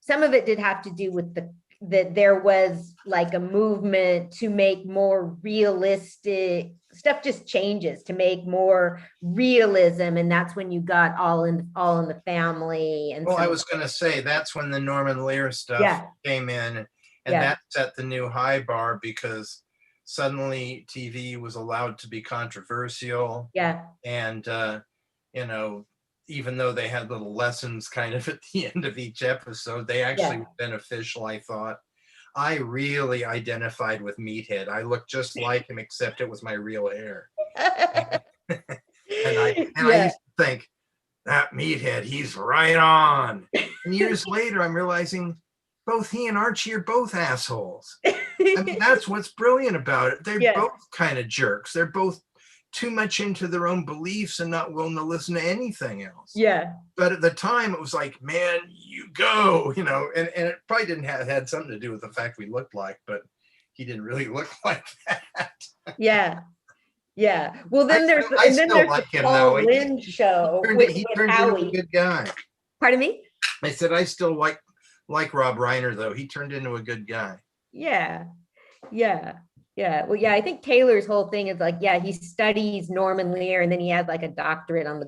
some of it did have to do with that there was like a movement to make more realistic stuff, just changes to make more realism, and that's when you got All in the Family. And I was going to say that's when the Norman Lear stuff came in, and that set the new high bar because suddenly TV was allowed to be controversial. Yeah. And, you know, even though they had little lessons kind of at the end of each episode, they actually were beneficial, I thought. I really identified with Meathead. I looked just like him, except it was my real hair. And I used to think, that Meathead, he's right on. And years later, I'm realizing both he and Archie are both assholes. I mean, that's what's brilliant about it. They're both kind of jerks. They're both too much into their own beliefs and not willing to listen to anything else. Yeah. But at the time, it was like, man, you go, you know, and it probably didn't have had something to do with the fact we looked like, but he didn't really look like that. Yeah. Yeah. Well, then there's like the him, Paul though. Lynde show He with turned Howie. into a good guy. Pardon me? I said I still like Rob Reiner, though. He turned into a good guy. Yeah. Yeah. Yeah. Well, yeah, I think Taylor's whole thing is like, yeah, he studies Norman Lear and then he has like a doctorate on the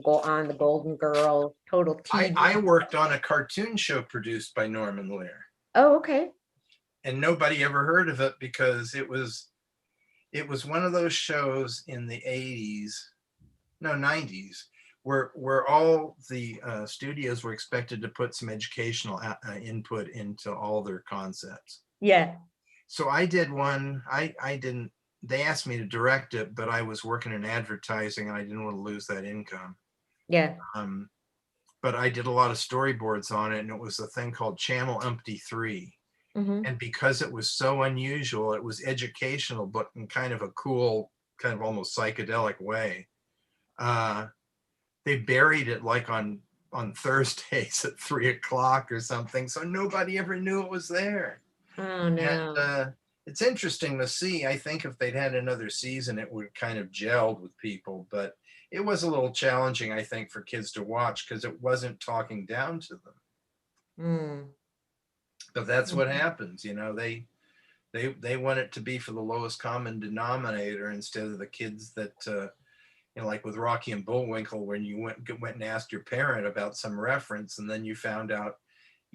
Golden Girl, total TV. I worked on a cartoon show produced by Norman Lear. Oh, okay. And nobody ever heard of it because it was one of those shows in the 90s, where all the studios were expected to put some educational input into all their concepts. Yeah. So I did one. I didn't. They asked me to direct it, but I was working in advertising and I didn't want to lose that income. Yeah. But I did a lot of storyboards on it, and it was a thing called Channel Umpty 3. Mm-hmm. And because it was so unusual, it was educational, but in kind of a cool, kind of almost psychedelic way. They buried it like on Thursdays at 3:00 or something, so nobody ever knew it was there. Oh no! And it's interesting to see. I think if they'd had another season, it would kind of gelled with people, but it was a little challenging, I think, for kids to watch because it wasn't talking down to them. Mm. But that's what happens, you know. They want it to be for the lowest common denominator instead of the kids that, you know, like with Rocky and Bullwinkle, when you went and asked your parent about some reference, and then you found out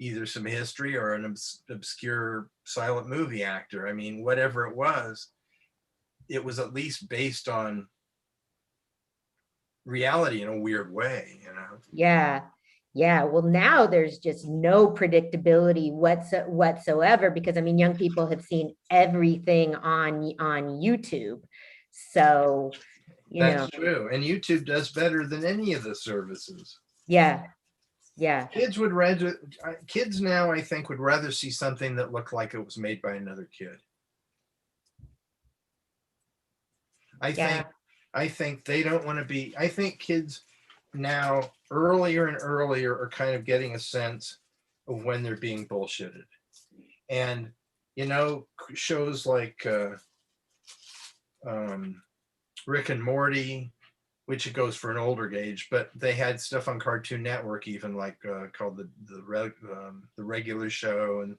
either some history or an obscure silent movie actor. I mean, whatever it was at least based on reality in a weird way, you know. Yeah. Yeah, well, now there's just no predictability whatsoever because I mean, young people have seen everything on YouTube, so That's true, and YouTube does better than any of the services. Yeah, yeah. Kids now, I think, would rather see something that looked like it was made by another kid. I think they don't want to be. I think kids now earlier and earlier are kind of getting a sense of when they're being bullshitted. And, you know, shows like Rick and Morty, which it goes for an older age, but they had stuff on Cartoon Network even like called the Regular Show and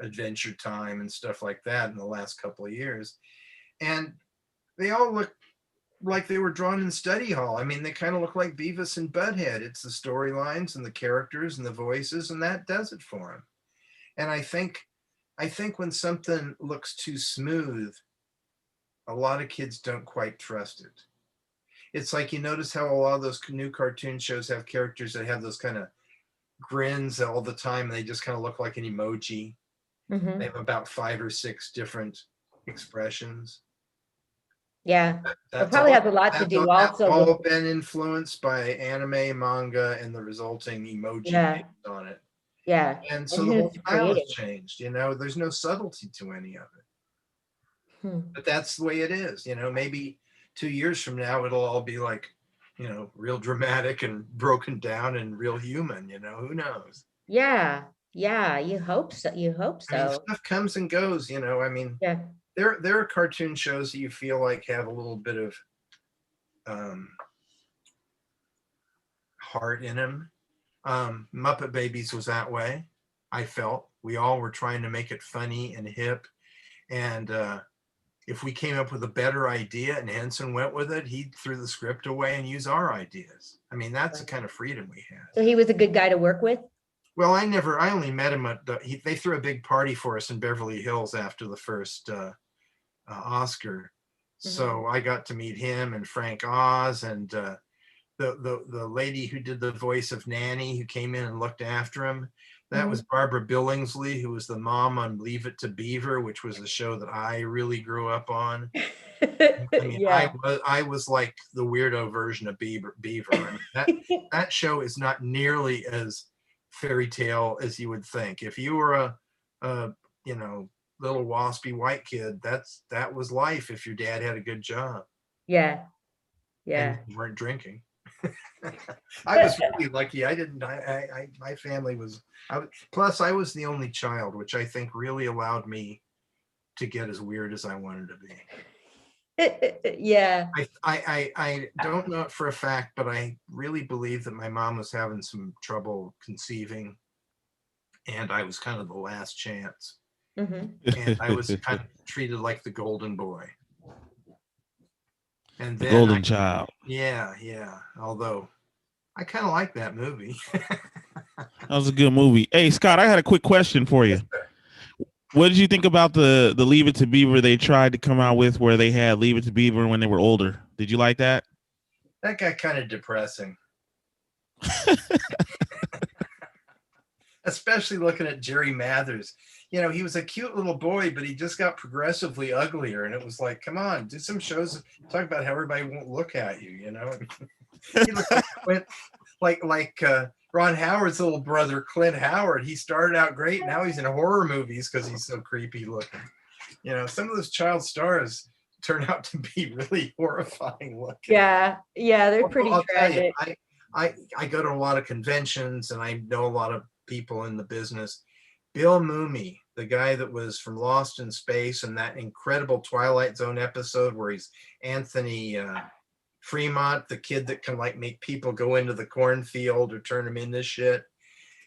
Adventure Time and stuff like that in the last couple of years. And they all look like they were drawn in study hall. I mean, they kind of look like Beavis and Butthead. It's the storylines and the characters and the voices, and that does it for them. And I think when something looks too smooth, a lot of kids don't quite trust it. It's like, you notice how a lot of those new cartoon shows have characters that have those kind of grins all the time, and they just kind of look like an emoji. Mm-hmm. They have about 5 or 6 different expressions. Yeah, it probably has a lot to do also. That's all been influenced by anime, manga, and the resulting emoji based on it. Yeah. And so the whole style has changed, you know, there's no subtlety to any of it. But that's the way it is, you know. Maybe 2 years from now, it'll all be like, you know, real dramatic and broken down and real human, you know, who knows? Yeah. Yeah. You hope so. I mean, stuff comes and goes, you know, I mean, yeah. There are cartoon shows that you feel like have a little bit of heart in them. Muppet Babies was that way. I felt we all were trying to make it funny and hip. And if we came up with a better idea and Henson went with it, he threw the script away and used our ideas. I mean, that's the kind of freedom we had. So he was a good guy to work with? Well, I only met him at they threw a big party for us in Beverly Hills after the first Oscar. So I got to meet him and Frank Oz and the lady who did the voice of Nanny, who came in and looked after him. That was Barbara Billingsley, who was the mom on Leave It to Beaver, which was a show that I really grew up on. I mean, I was like the weirdo version of Beaver. I mean, that show is not nearly as fairy tale as you would think. If you were a you know, little waspy white kid, that was life if your dad had a good job. Yeah. And you weren't drinking. I was really lucky. My family was, plus I was the only child, which I think really allowed me to get as weird as I wanted to be. Yeah. I don't know it for a fact, but I really believe that my mom was having some trouble conceiving, and I was kind of the last chance. And I was kind of treated like the golden boy. And then the golden child. Yeah. Although I kind of like that movie. That was a good movie. Hey, Scott, I had a quick question for you. What did you think about the Leave It to Beaver they tried to come out with, where they had Leave It to Beaver when they were older? Did you like that? That got kind of depressing. Especially looking at Jerry Mathers. You know, he was a cute little boy, but he just got progressively uglier. And it was like, come on, do some shows, talk about how everybody won't look at you, you know? He looked like Ron Howard's little brother, Clint Howard. He started out great. Now he's in horror movies because he's so creepy looking. You know, some of those child stars turn out to be really horrifying looking. Yeah, they're pretty tragic. I go to a lot of conventions and I know a lot of people in the business. Bill Mumy, the guy that was from Lost in Space and that incredible Twilight Zone episode where he's Anthony Fremont, the kid that can like make people go into the cornfield or turn them into shit.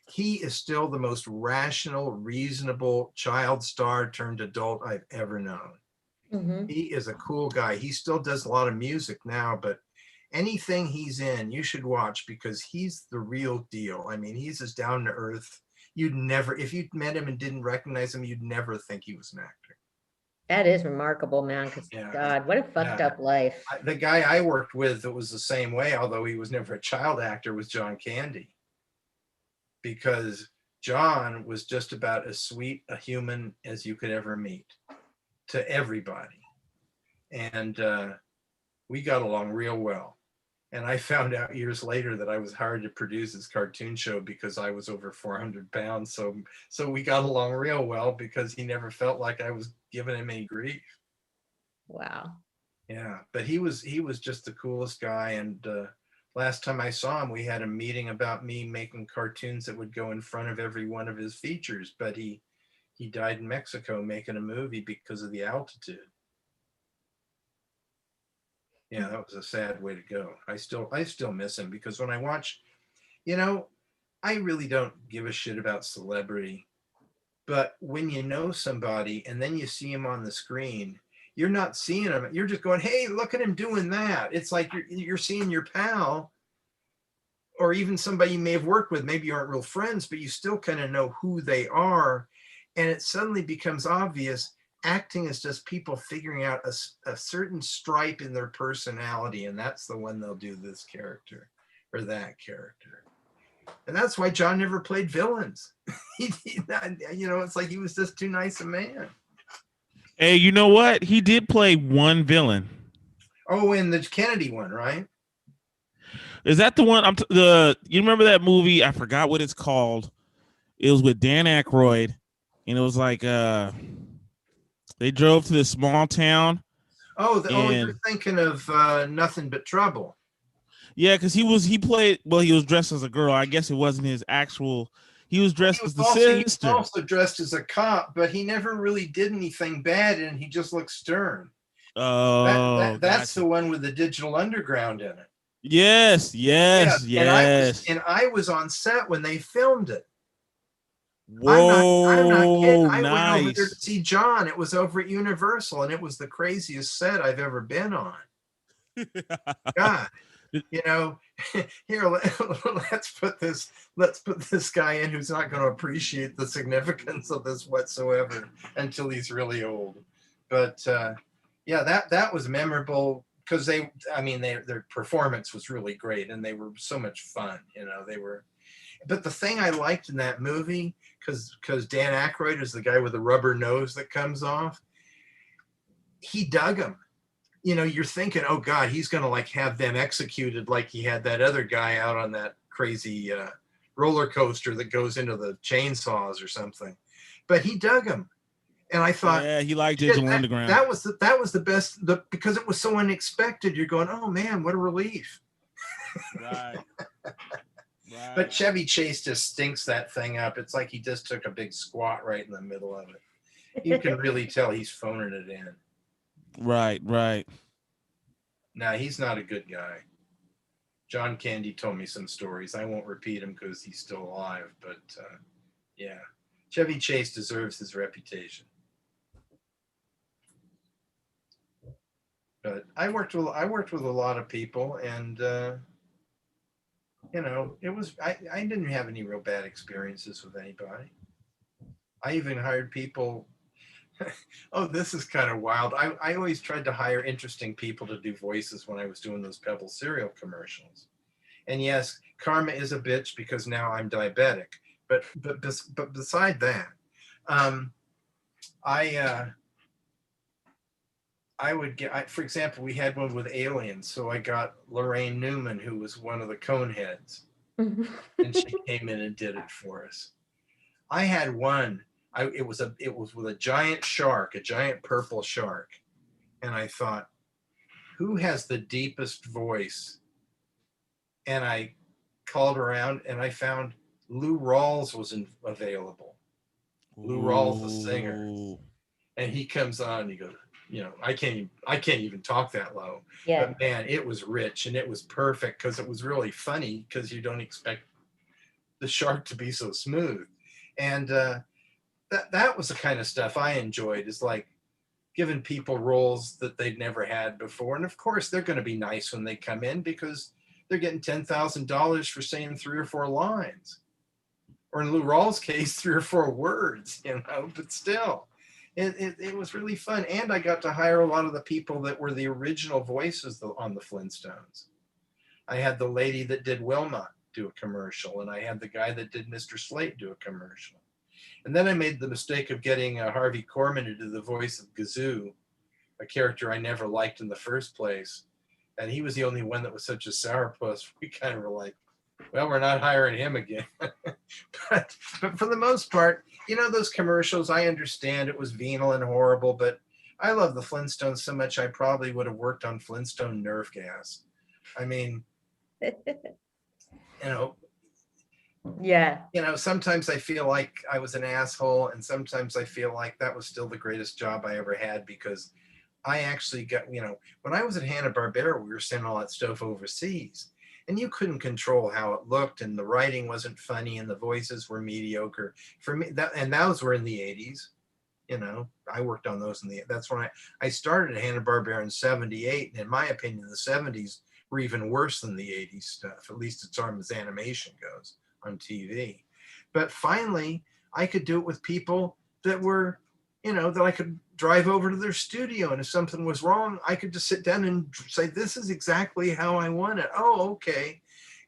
He is still the most rational, reasonable child star turned adult I've ever known. He is a cool guy. He still does a lot of music now, but anything he's in, you should watch because he's the real deal. I mean, he's as down to earth. You'd never, if you met him and didn't recognize him, you'd never think he was an actor. That is remarkable, man. Because God, what a fucked up life. The guy I worked with that was the same way, although he was never a child actor, was John Candy. Because John was just about as sweet a human as you could ever meet to everybody. And we got along real well. And I found out years later that I was hired to produce his cartoon show because I was over 400 pounds. So we got along real well because he never felt like I was giving him any grief. Wow. Yeah, but he was just the coolest guy. And last time I saw him, we had a meeting about me making cartoons that would go in front of every one of his features. But he died in Mexico making a movie because of the altitude. Yeah, that was a sad way to go. I still miss him because when I watch, you know, I really don't give a shit about celebrity. But when you know somebody and then you see him on the screen, you're not seeing him. You're just going, hey, look at him doing that. It's like you're seeing your pal or even somebody you may have worked with. Maybe you aren't real friends, but you still kind of know who they are. And it suddenly becomes obvious acting is just people figuring out a certain stripe in their personality, and that's the one they'll do this character or that character. And that's why John never played villains. You know, it's like he was just too nice a man. Hey, you know what? He did play one villain. Oh, in the Kennedy one, right? Is that the one? You remember that movie? I forgot what it's called. It was with Dan Aykroyd, and it was like they drove to this small town. Oh, you're thinking of Nothing But Trouble. Yeah, because he was dressed as a girl. I guess it wasn't his actual. He was dressed as the sister. He was also dressed as a cop, but he never really did anything bad, and he just looked stern. Oh, that's the one with the Digital Underground in it. Yes. And I was on set when they filmed it. Whoa, I'm not kidding. I nice. went over there to see John. It was over at Universal, and it was the craziest set I've ever been on. God, you know, here, let's put this guy in who's not going to appreciate the significance of this whatsoever until he's really old. But Yeah, that was memorable because their performance was really great and they were so much fun. They were. But the thing I liked in that movie, because Dan Aykroyd is the guy with the rubber nose that comes off, he dug him. You're thinking, oh God, he's gonna like have them executed like he had that other guy out on that crazy roller coaster that goes into the chainsaws or something. But he dug him. And I thought, yeah, he liked Digital Underground. That was the best, because it was so unexpected. You're going, oh man, what a relief. Right. Right. But Chevy Chase just stinks that thing up. It's like he just took a big squat right in the middle of it. You can really tell he's phoning it in. Right. No, he's not a good guy. John Candy told me some stories. I won't repeat them because he's still alive. But yeah, Chevy Chase deserves his reputation. But I worked with a lot of people, and it was I didn't have any real bad experiences with anybody. I even hired people. Oh, this is kind of wild. I always tried to hire interesting people to do voices when I was doing those Pebble cereal commercials. And yes, karma is a bitch because now I'm diabetic. But beside that, I would get, for example, we had one with aliens. So I got Lorraine Newman, who was one of the Coneheads, and she came in and did it for us. I had one. It was with a giant shark, a giant purple shark, and I thought, who has the deepest voice? And I called around, and I found Lou Rawls was available. Lou Rawls, the singer, and he comes on. And he goes, I can't even talk that low. Yeah. But man, it was rich and it was perfect because it was really funny because you don't expect the shark to be so smooth, and that was the kind of stuff I enjoyed, is like giving people roles that they'd never had before. And of course, they're going to be nice when they come in because they're getting $10,000 for saying 3 or 4 lines, or in Lou Rawls' case, 3 or 4 words. But still. It was really fun. And I got to hire a lot of the people that were the original voices on the Flintstones. I had the lady that did Wilma do a commercial, and I had the guy that did Mr. Slate do a commercial. And then I made the mistake of getting Harvey Korman to do the voice of Gazoo, a character I never liked in the first place. And he was the only one that was such a sourpuss. We kind of were like, well, we're not hiring him again. but for the most part, those commercials, I understand it was venal and horrible, but I love the Flintstones so much I probably would have worked on Flintstone Nerf gas. I mean, yeah. Sometimes I feel like I was an asshole, and sometimes I feel like that was still the greatest job I ever had, because I actually got, when I was at Hanna-Barbera, we were sending all that stuff overseas. And you couldn't control how it looked, and the writing wasn't funny, and the voices were mediocre. For me, and those were in the 80s. I worked on those that's when I started at Hanna-Barbera in 78. And in my opinion, the 70s were even worse than the 80s stuff, at least as far as animation goes on TV. But finally, I could do it with people that were, that I could drive over to their studio, and if something was wrong, I could just sit down and say, this is exactly how I want it. Oh, okay.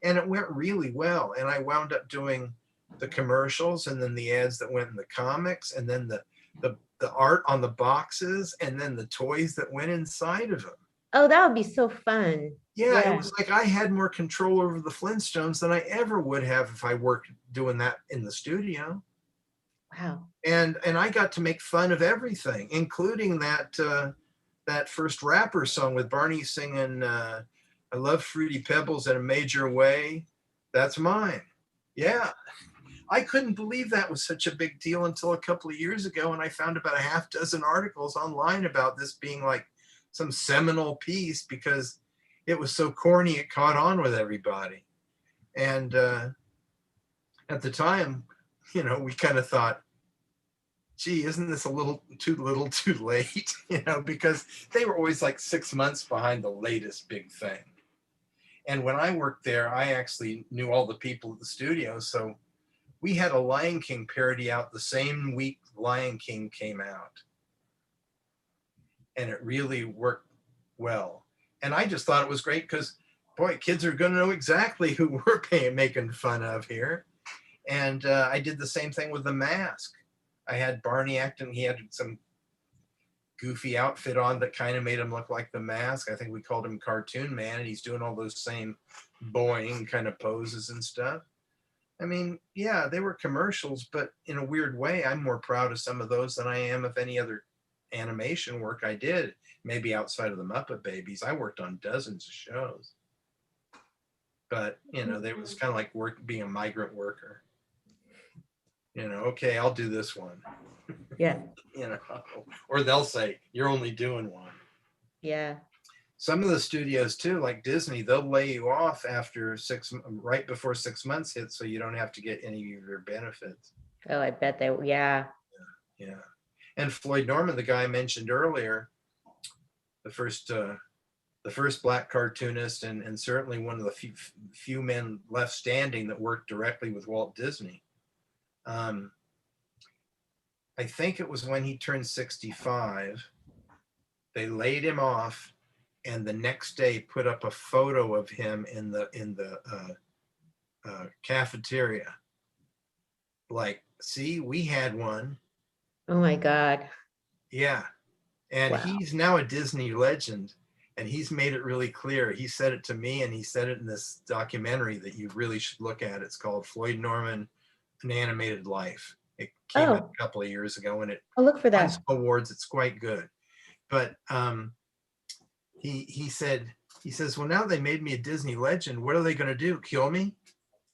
And it went really well. And I wound up doing the commercials, and then the ads that went in the comics, and then the art on the boxes, and then the toys that went inside of them. Oh, that would be so fun. Yeah, it was like I had more control over the Flintstones than I ever would have if I worked doing that in the studio. Wow. And I got to make fun of everything, including that first rapper song with Barney singing, I love Fruity Pebbles in a major way. That's mine. Yeah. I couldn't believe that was such a big deal until a couple of years ago. And I found about a half dozen articles online about this being like some seminal piece because it was so corny, it caught on with everybody. And at the time, we kind of thought, gee, isn't this a little too late? Because they were always like 6 months behind the latest big thing. And when I worked there, I actually knew all the people at the studio. So we had a Lion King parody out the same week Lion King came out. and it really worked well. And I just thought it was great because, boy, kids are going to know exactly who we're making fun of here. And I did the same thing with The Mask. I had Barney acting. He had some goofy outfit on that kind of made him look like The Mask. I think we called him Cartoon Man, and he's doing all those same boing kind of poses and stuff. I mean, yeah, they were commercials, but in a weird way, I'm more proud of some of those than I am of any other animation work I did. Maybe outside of the Muppet Babies, I worked on dozens of shows. But, you know, it was kind of like being a migrant worker. You know, okay, I'll do this one. Yeah. You know, or they'll say, you're only doing one. Yeah. Some of the studios too, like Disney, they'll lay you off after right before 6 months hit, so you don't have to get any of your benefits. Oh, I bet they, yeah. Yeah. And Floyd Norman, the guy I mentioned earlier, the first black cartoonist, and certainly one of the few men left standing that worked directly with Walt Disney. I think it was when he turned 65, they laid him off, and the next day put up a photo of him in the cafeteria. Like, see, we had one. Oh my God. Yeah. And Wow. He's now a Disney legend, and he's made it really clear. He said it to me, and he said it in this documentary that you really should look at. It's called Floyd Norman, An Animated Life. It came out a couple of years ago, and I'll look for that. won some awards. It's quite good. But he says, well, now they made me a Disney legend. What are they going to do? Kill me? He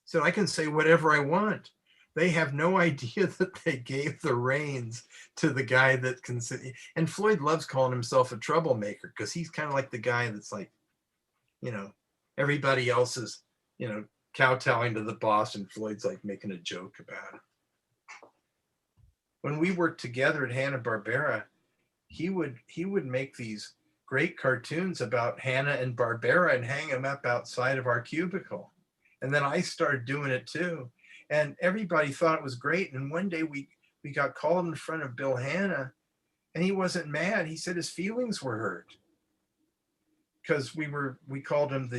said, I can say whatever I want. They have no idea that they gave the reins to the guy that can sit. And Floyd loves calling himself a troublemaker because he's kind of like the guy that's like, you know, everybody else is, you know, kowtowing to the boss, and Floyd's like making a joke about it. When we worked together at Hanna-Barbera, he would make these great cartoons about Hanna and Barbera and hang them up outside of our cubicle. And then I started doing it too. And everybody thought it was great. And one day we got called in front of Bill Hanna, and he wasn't mad. He said his feelings were hurt because we called him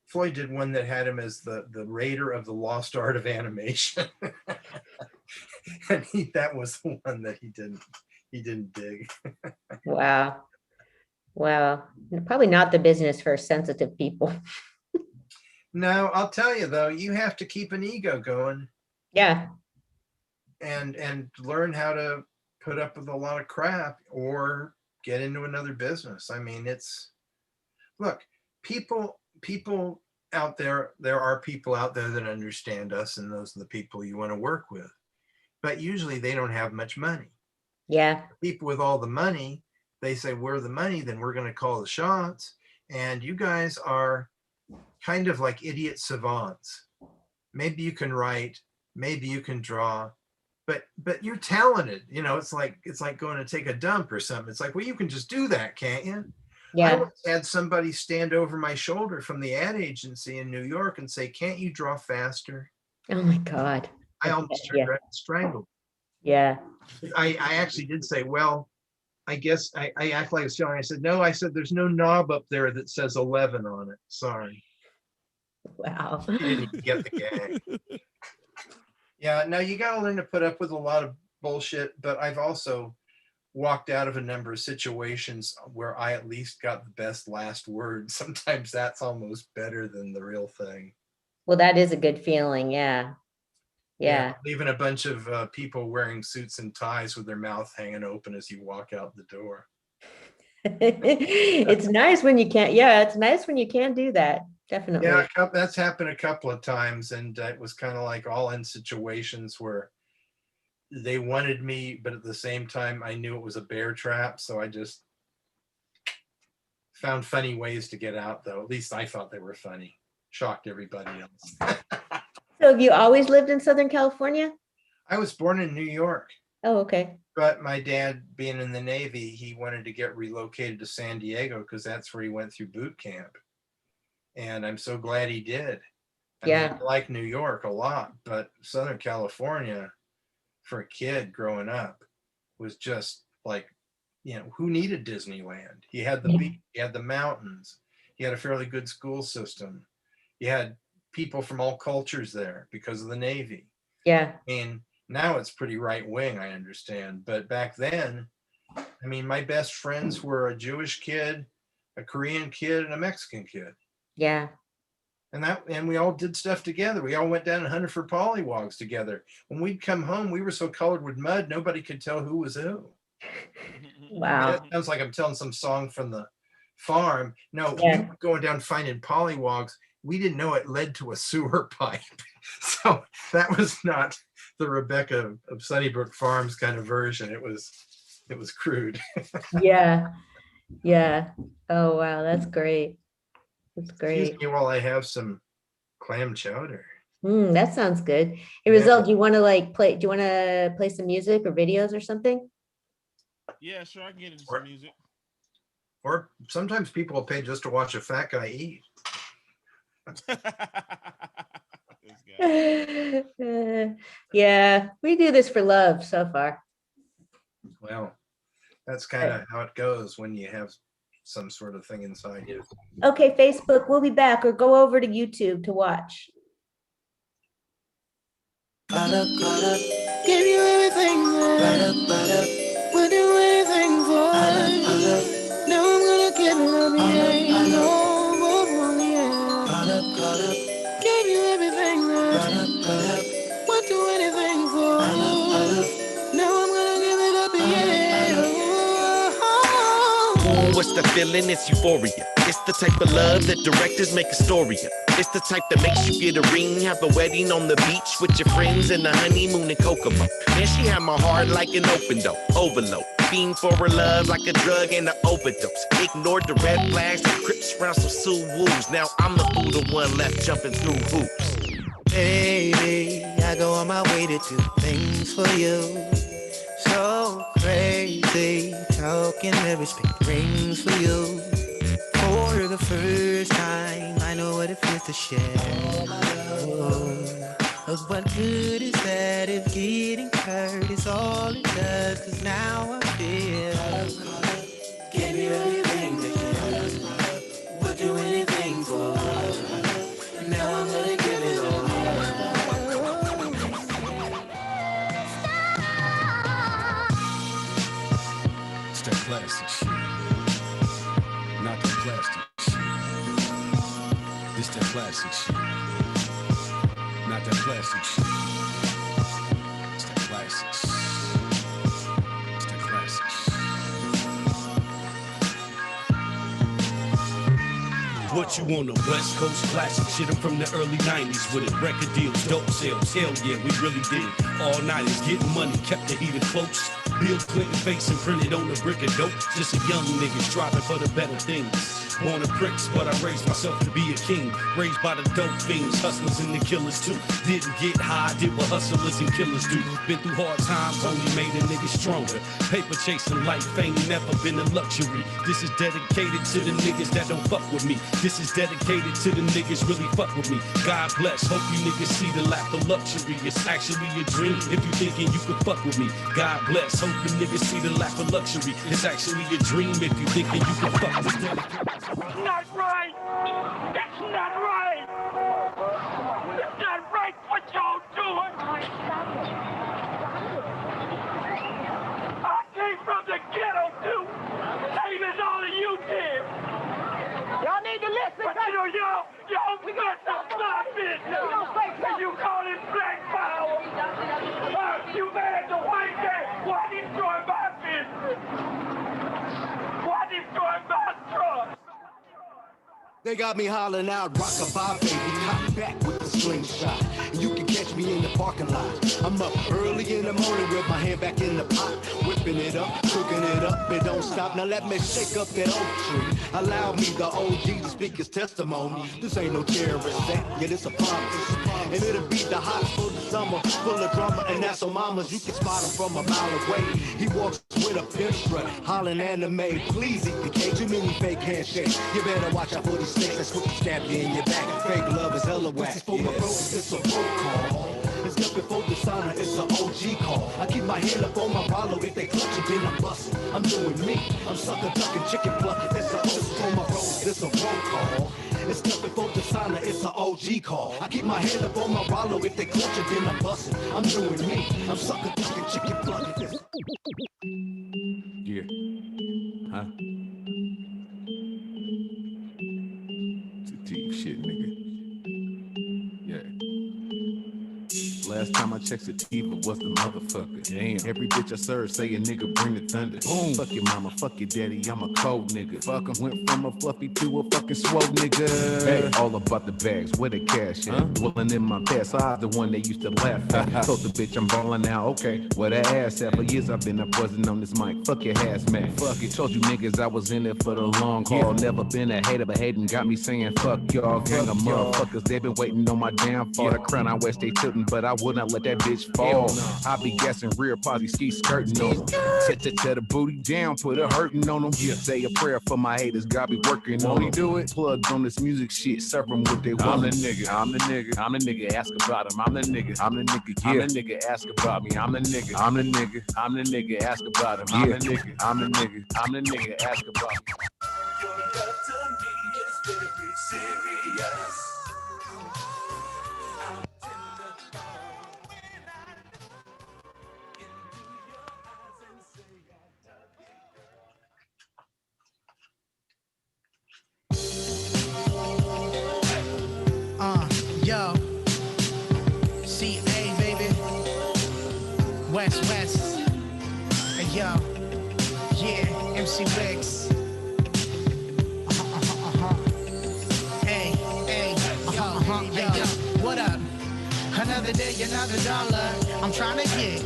Floyd did one that had him as the raider of the lost art of animation. And that was the one that he didn't dig. Wow. Wow. Probably not the business for sensitive people. No, I'll tell you though, you have to keep an ego going. Yeah. And learn how to put up with a lot of crap or get into another business. I mean, look, people out there are people out there that understand us, and those are the people you want to work with. But usually they don't have much money. Yeah. People with all the money, they say, we're the money, then we're going to call the shots. And you guys are kind of like idiot savants. Maybe you can write, maybe you can draw, but you're talented. You know, it's like going to take a dump or something. It's like, well, you can just do that, can't you? Yeah. I once had somebody stand over my shoulder from the ad agency in New York and say, can't you draw faster? Oh my God. I almost Yeah. strangled. Yeah. I actually did say, well, I guess I act like a silly. I said, no, I said, there's no knob up there that says 11 on it. Sorry. Wow. You didn't even get the gag. Yeah, no, you got to learn to put up with a lot of bullshit, but I've also walked out of a number of situations where I at least got the best last word. Sometimes that's almost better than the real thing. Well, that is a good feeling. Yeah. Yeah. Leaving a bunch of people wearing suits and ties with their mouth hanging open as you walk out the door. It's nice when you can't. Yeah, it's nice when you can do that. Definitely. Yeah, that's happened a couple of times, and it was kind of like all in situations where they wanted me, but at the same time, I knew it was a bear trap, so I just found funny ways to get out, though. At least I thought they were funny. Shocked everybody else. So have you always lived in Southern California? I was born in New York. Oh, okay. But my dad, being in the Navy, he wanted to get relocated to San Diego because that's where he went through boot camp. And I'm so glad he did. I mean, I like New York a lot, but Southern California, for a kid growing up, was just like who needed Disneyland? He had the beach, he had the mountains, he had a fairly good school system. He had people from all cultures there because of the Navy. Yeah. I mean, now it's pretty right wing, I understand. But back then, I mean, my best friends were a Jewish kid, a Korean kid, and a Mexican kid. Yeah. And we all did stuff together. We all went down and hunted for pollywogs together. When we'd come home, we were so colored with mud, nobody could tell who was who. Wow. It sounds like I'm telling some song from the farm. No, Yeah. we were going down finding pollywogs. We didn't know it led to a sewer pipe. So that was not the Rebecca of Sunnybrook Farms kind of version. It was crude. Yeah. Yeah. Oh, wow. That's great. That's great. Excuse me while I have some clam chowder. That sounds good. Hey, Rizal, do you want to play some music or videos or something? Yeah, sure. I can get into some music. Or sometimes people will pay just to watch a fat guy eat. Yeah, we do this for love so far. Well, that's kind of how it goes when you have some sort of thing inside you. Okay, Facebook, we'll be back, or go over to YouTube to watch. Give you everything, would do anything for you. Now I'm gonna give it up, yeah, no more, yeah. Give you everything, would do anything for you. Now I'm gonna give it up, yeah. What's the feeling? It's euphoria. It's the type of love that directors make a story of. It's the type that makes you get a ring, have a wedding on the beach with your friends and a honeymoon in Kokomo. Then she had my heart like an open door, overload. Fiend for her love like a drug and an overdose. Ignored the red flags and Crips round some Sue Woos. Now I'm the fool, the one left jumping through hoops. Baby, I go on my way to do things for you. So crazy, talking every spring rings for you. For the first time, I know what it feels to share love. But what good is that if getting hurt is all it does? Cause now I feel give you everything that you would do anything for. Now I'm gonna give it all. It's that plastic shit. Not that plastic shit. It's that plastic shit. Not that plastic shit. It's that plastic shit. It's that plastic shit. What you on the West Coast? Classic shit, I'm from the early 90s with it. Record deals, dope sales, hell yeah, we really did it. All nighters, getting money, kept the heater close. Bill Clinton face and printed on the brick of dope. Just a young nigga striving for the better things. Born of bricks, but I raised myself to be a king. Raised by the dope fiends, hustlers and the killers too. Didn't get high, did what hustlers and killers do. Been through hard times, only made a nigga stronger. Paper chasing life ain't never been a luxury. This is dedicated to the niggas that don't fuck with me. This is dedicated to the niggas really fuck with me. God bless, hope you niggas see the lack of luxury. It's actually a dream if you thinking you can fuck with me. God bless, hope you niggas see the lack of luxury. It's actually a dream if you thinking you can fuck with me. Not right! That's not right! That's not right what y'all doing! I came from the ghetto too! Same as all of you did! Y'all need to listen! But you know, y'all mess up my business! And you call it black power! You mad at the white man! Why destroy my business? Why destroy my trust? They got me hollering out, rock-a-bye, baby, hop back with the slingshot. And you can catch me in the parking lot. I'm up early in the morning with my hand back in the pot, whipping it up, cooking it up, it don't stop. Now let me shake up that oak tree. Allow me, the OG, to speak his testimony. This ain't no terrorist act, yeah, this a promise. And it'll be the hottest for the summer, full of drama, and that's on mamas. You can spot him from a mile away. He walks with a pimp strut, hollering anime. Please eat the cake, too many fake handshakes. You better watch out for these snakes, that's what can stab you in your back. Fake love is hella whack. This is for my bros, it's a roll call. It's step before dishonor, it's an OG call. I keep my hand up on my Rollo, if they clutch it, then I'm busting. I'm doing me, I'm sucker ducking, chicken plucking. It's a just for my road, it's a roll call. It's step before dishonor, it's an OG call. I keep my hand up on my Rollo, if they clutch it, then I'm busting. I'm doing me, I'm sucker ducking, chicken plucking. Yeah. Huh? It's a deep shit, nigga. Yeah. Last time I checked Sativa was the motherfucker. Damn. Every bitch I serve say a nigga bring the thunder. Boom. Fuck your mama, fuck your daddy, I'm a cold nigga. Fuck 'em. Went from a fluffy to a fucking swole nigga. Hey, all about the bags, where the cash at? Dwelling in my past, I was the one they used to laugh at. Told the bitch I'm ballin' now, okay. Where that ass at? For years I've been up buzzing on this mic. Fuck your hazmat. Fuck it. Told you niggas I was in it for the long haul. Never been a hater, but hating got me saying fuck y'all. Gang of motherfuckers, they been waiting on my downfall. The crown I wear stay tilting, but I would not let that bitch fall. I be gassing rear posse ski skirting on them. Tear the booty down, put a hurting on them. Say a prayer for my haters, God be working on them. Do it. Plugged on this music shit, serve them what they want. I'm the nigga, I'm the nigga, I'm the nigga, ask about him. I'm the nigga, I'm the nigga, yeah. I'm the nigga, ask about me. I'm the nigga, I'm the nigga, I'm the nigga, ask about him. I'm the nigga, I'm the nigga, I'm the nigga, ask about me. Your love to me is very serious. Yo, CA baby, West, hey yo, yeah, MC Wiggs, hey, yo, what up? Another day, another dollar. I'm trying to get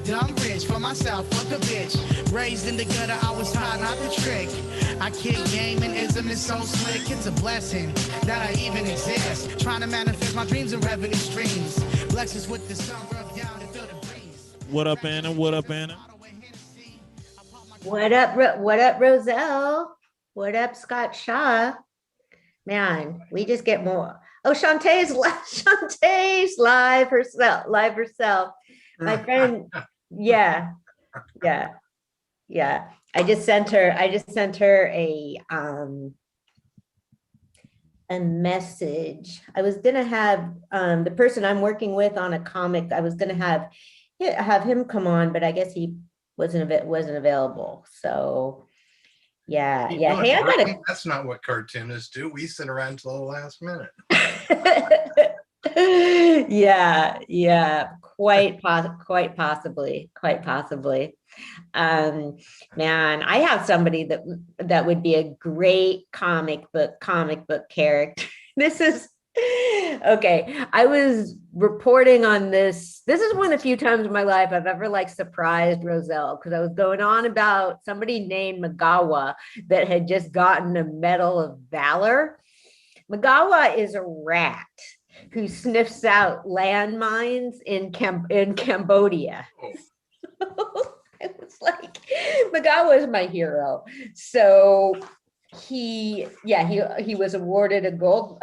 dumb rich for myself, fuck a bitch. Raised in the gutter, I was taught not the trick. I kick game and ism is so slick. It's a blessing that I even exist. Trying to manifest my dreams and revenue streams. Blessings with the sun rubbed down to feel the breeze. What up, Anna? What up, Anna? What up, Roselle? What up, Scott Shaw? Man, we just get more. Oh, Shantae's live herself. My friend, yeah. I just sent her a message. I was gonna have the person I'm working with on a comic. I was gonna have him come on, but I guess he wasn't available. So yeah. Hey, I gotta. That's not what cartoonists do. We sit around till the last minute. Yeah, quite possibly. Man, I have somebody that would be a great comic book character. This is okay. I was reporting on this. This is one of the few times in my life I've ever surprised Roselle, because I was going on about somebody named Magawa that had just gotten a Medal of Valor. Magawa is a rat who sniffs out landmines in Cambodia. I was like, Magawa is my hero. So he was awarded a gold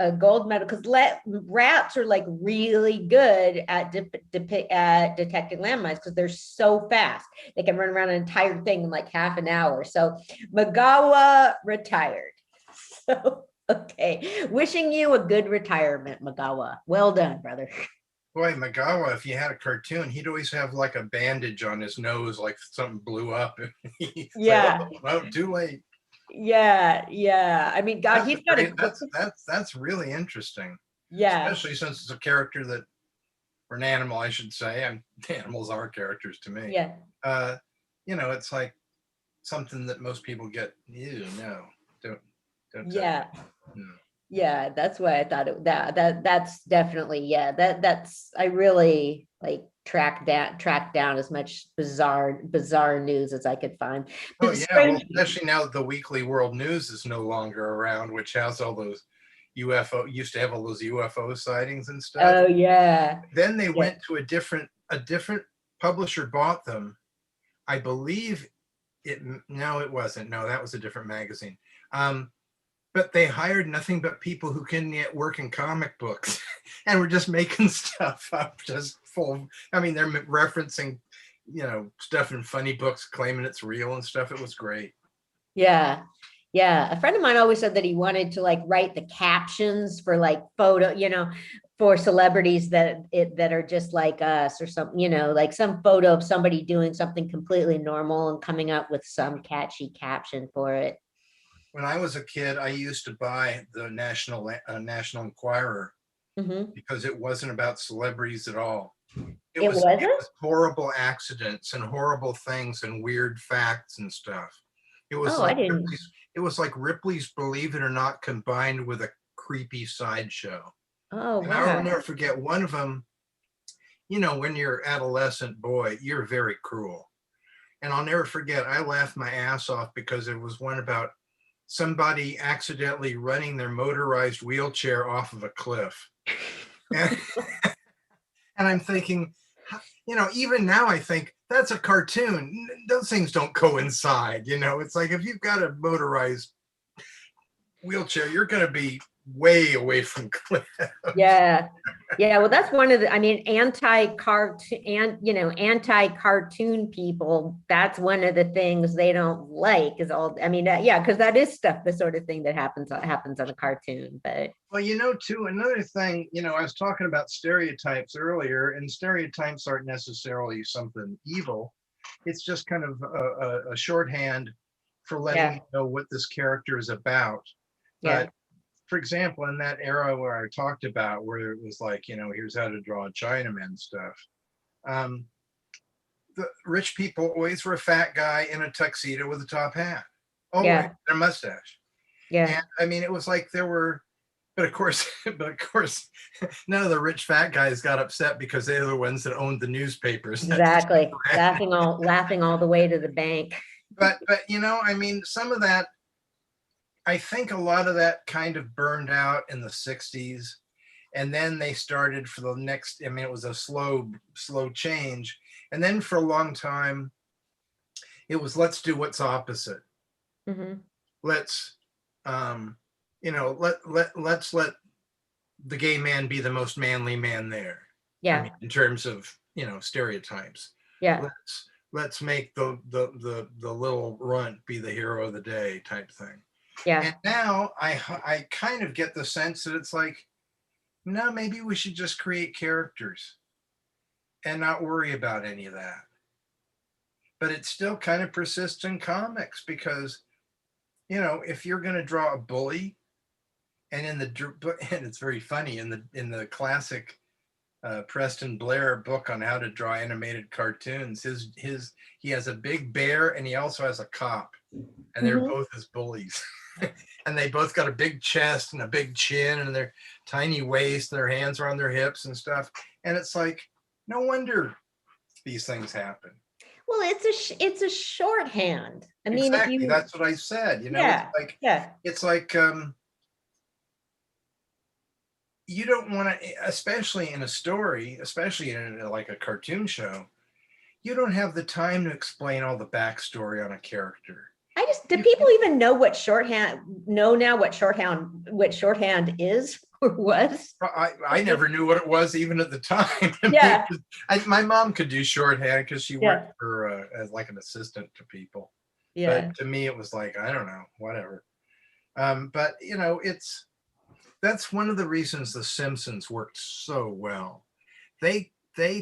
medal because rats are really good at detecting landmines because they're so fast. They can run around an entire thing in half an hour. So Magawa retired. So okay, wishing you a good retirement, Magawa. Well done, brother. Boy, Magawa, if you had a cartoon, he'd always have a bandage on his nose, like something blew up. Yeah. Oh, too late. Yeah. I mean, God, he's got that's really interesting. Yeah. Especially since it's a character or an animal, I should say. Animals are characters to me. Yeah. It's like something that most people get. Ew, no, don't. Yeah. Yeah, that's why I thought that's definitely that's I really tracked down as much bizarre news as I could find. Oh yeah, well, especially now that the Weekly World News is no longer around, which has all those used to have all those UFO sightings and stuff. Oh yeah. Then they went to a different publisher bought them. I believe it wasn't. No, that was a different magazine. But they hired nothing but people who couldn't yet work in comic books and were just making stuff up just full. I mean, they're referencing, stuff in funny books, claiming it's real and stuff. It was great. Yeah. Yeah. A friend of mine always said that he wanted to like write the captions for like photo, for celebrities that are just like us or something, like some photo of somebody doing something completely normal and coming up with some catchy caption for it. When I was a kid, I used to buy the National Enquirer because it wasn't about celebrities at all. It was horrible accidents and horrible things and weird facts and stuff. It was it was like Ripley's Believe It or Not combined with a creepy sideshow. Oh, and I'll never forget one of them. When you're adolescent boy, you're very cruel. And I'll never forget, I laughed my ass off because it was one about somebody accidentally running their motorized wheelchair off of a cliff. And I'm thinking, even now I think that's a cartoon. Those things don't coincide. It's like if you've got a motorized wheelchair, you're going to be way away from cliff. Yeah. Well, that's one of the, anti-cartoon people. That's one of the things they don't like is all, because that is stuff, the sort of thing that happens on a cartoon. But well, too, another thing, I was talking about stereotypes earlier, and stereotypes aren't necessarily something evil. It's just kind of a shorthand for letting you know what this character is about. But for example, in that era where I talked about, where it was like, here's how to draw a Chinaman stuff. The rich people always were a fat guy in a tuxedo with a top hat. Oh, yeah. And a mustache. Yeah. And it was like there were, but of course, none of the rich fat guys got upset because they're the ones that owned the newspapers. Exactly. laughing all the way to the bank. But some of that, I think a lot of that kind of burned out in the 60s. And then they started for the next, it was a slow change. And then for a long time, it was, let's do what's opposite. Mm-hmm. Let's, let's let the gay man be the most manly man there. Yeah. In terms of, stereotypes. Yeah. Let's make the little runt be the hero of the day type thing. Yeah. And now I kind of get the sense that it's like, no, maybe we should just create characters and not worry about any of that. But it still kind of persists in comics because, if you're going to draw a bully, and it's very funny in the classic Preston Blair book on how to draw animated cartoons, he has a big bear and he also has a cop, and they're both his bullies. And they both got a big chest and a big chin and their tiny waist, their hands are on their hips and stuff. And it's like, no wonder these things happen. Well, it's a shorthand. Exactly. That's what I said. It's like you don't want to, especially in a story, especially in like a cartoon show, you don't have the time to explain all the backstory on a character. Do people even know what shorthand is or was? I never knew what it was even at the time. Yeah. My mom could do shorthand because she worked for as like an assistant to people. Yeah. But to me, it was like, I don't know, whatever. But that's one of the reasons The Simpsons worked so well. They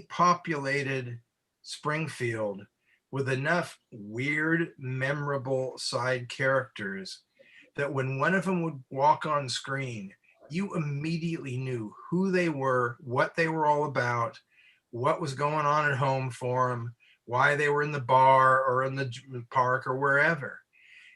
populated Springfield with enough weird, memorable side characters that when one of them would walk on screen, you immediately knew who they were, what they were all about, what was going on at home for them, why they were in the bar or in the park or wherever.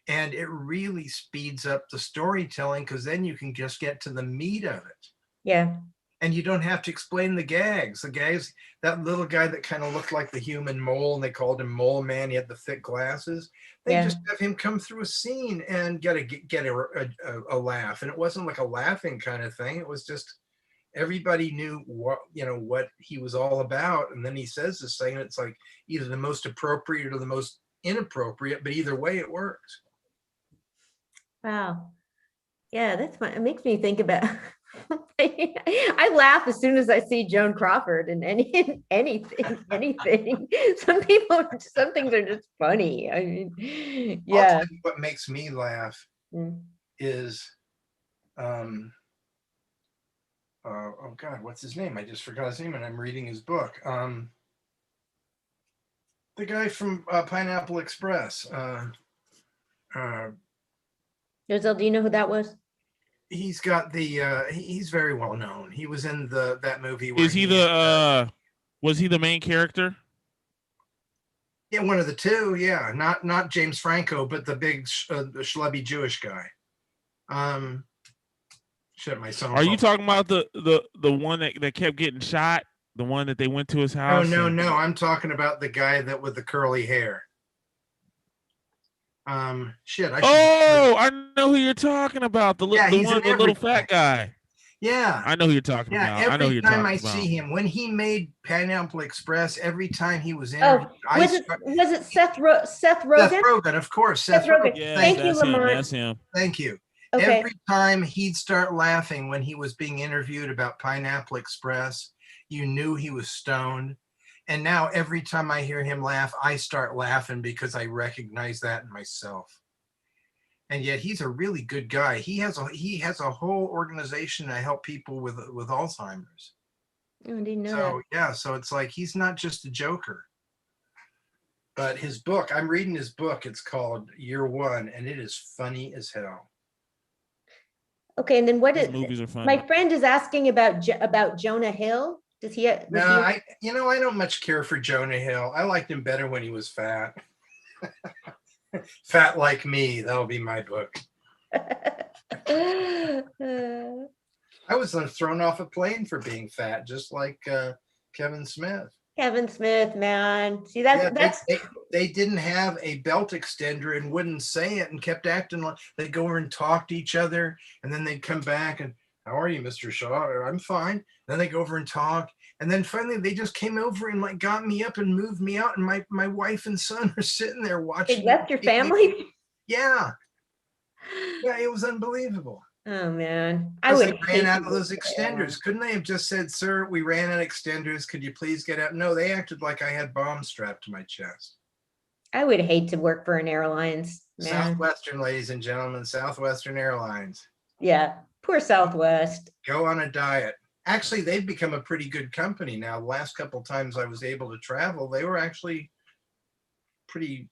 And it really speeds up the storytelling because then you can just get to the meat of it. Yeah. And you don't have to explain the gags. The gags, that little guy that kind of looked like the human mole and they called him Mole Man, he had the thick glasses. They just have him come through a scene and get a laugh. And it wasn't like a laughing kind of thing. It was just everybody knew what he was all about. And then he says this thing, and it's like either the most appropriate or the most inappropriate, but either way it works. Wow. Yeah, that's fun. It makes me think about I laugh as soon as I see Joan Crawford in anything. Some things are just funny. I mean, I'll yeah. tell you what makes me laugh is, oh God, what's his name? I just forgot his name, and I'm reading his book. The guy from Pineapple Express. Giselle, do you know who that was? He's got the he's very well known. He was in that movie. Where Is he the was he the main character? Yeah, one of the two. Yeah, not James Franco, but the big schlubby Jewish guy. Shit, my son. Are you talking about the one that kept getting shot? The one that they went to his No, house? no, no. I'm talking about the guy that with the curly hair. Shit. I know who you're talking about. The Yeah, he's one, in the little everything. fat guy. Yeah. I know who you're talking about. I know who Every you're time talking I about. see him, when he made Pineapple Express, every time he was in, Oh, was it Seth Rogen? Seth Rogen, of course. Seth Rogen. Yes, Thank you, that's him. Lamont. That's him. Thank you. Okay. Every time he'd start laughing when he was being interviewed about Pineapple Express, you knew he was stoned. And now every time I hear him laugh, I start laughing because I recognize that in myself. And yet he's a really good guy. He has a whole organization to help people with Alzheimer's. Oh, I didn't know So yeah, so it's like he's not just a joker. But his book, I'm reading his book. It's called Year One, and it is funny as hell. Okay, and then what These is movies are funny. my friend is asking about Jonah Hill? Does he? No, I don't much care for Jonah Hill. I liked him better when he was fat. Fat like me. That'll be my book. I was thrown off a plane for being fat, just like Kevin Smith. Kevin Smith, man. See, that's they didn't have a belt extender and wouldn't say it and kept acting like they'd go over and talk to each other, and then they'd come back and, how are you, Mr. Shaw? I'm fine. Then they go over and talk, and then finally they just came over and like got me up and moved me out, and my wife and son are sitting there watching. They left your family? Yeah, it was unbelievable. Oh man, I would ran out of those extenders. Couldn't they have just said, "Sir, we ran out of extenders. Could you please get out?" No, they acted like I had bombs strapped to my chest. I would hate to work for an airlines, man. Southwestern, ladies and gentlemen, Southwestern Airlines. Yeah, poor Southwest. Go on a diet. Actually, they've become a pretty good company now. The last couple of times I was able to travel, they were actually pretty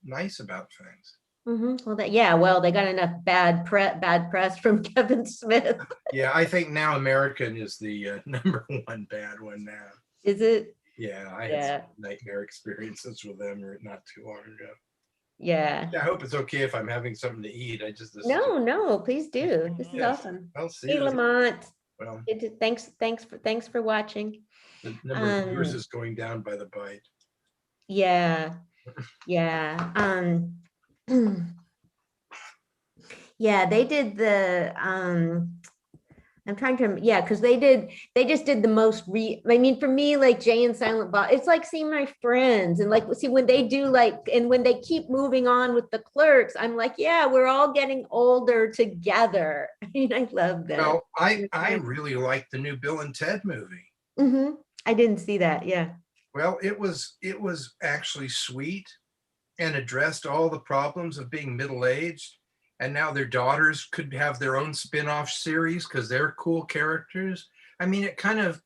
nice about things. Mm-hmm. Well, they got enough bad press from Kevin Smith. Yeah, I think now American is the number one bad one now. Is it? Yeah, I had some nightmare experiences with them not too long ago. Yeah. I hope it's okay if I'm having something to eat. No, please do. This is awesome. I'll see Hey, you. Lamont. Well, thanks for watching. the number of viewers is going down by the bite. Yeah. Yeah, they did the I'm trying to because they just did the most I mean, for me, like Jay and Silent Bob, it's like seeing my friends, and like see when they do and when they keep moving on with the Clerks, I'm like, yeah, we're all getting older together. I mean, I love that. Well, I really liked the new Bill and Ted movie. Mm-hmm. I didn't see that. Yeah. Well, it was actually sweet and addressed all the problems of being middle-aged. And now their daughters could have their own spin-off series because they're cool characters. I mean, it kind of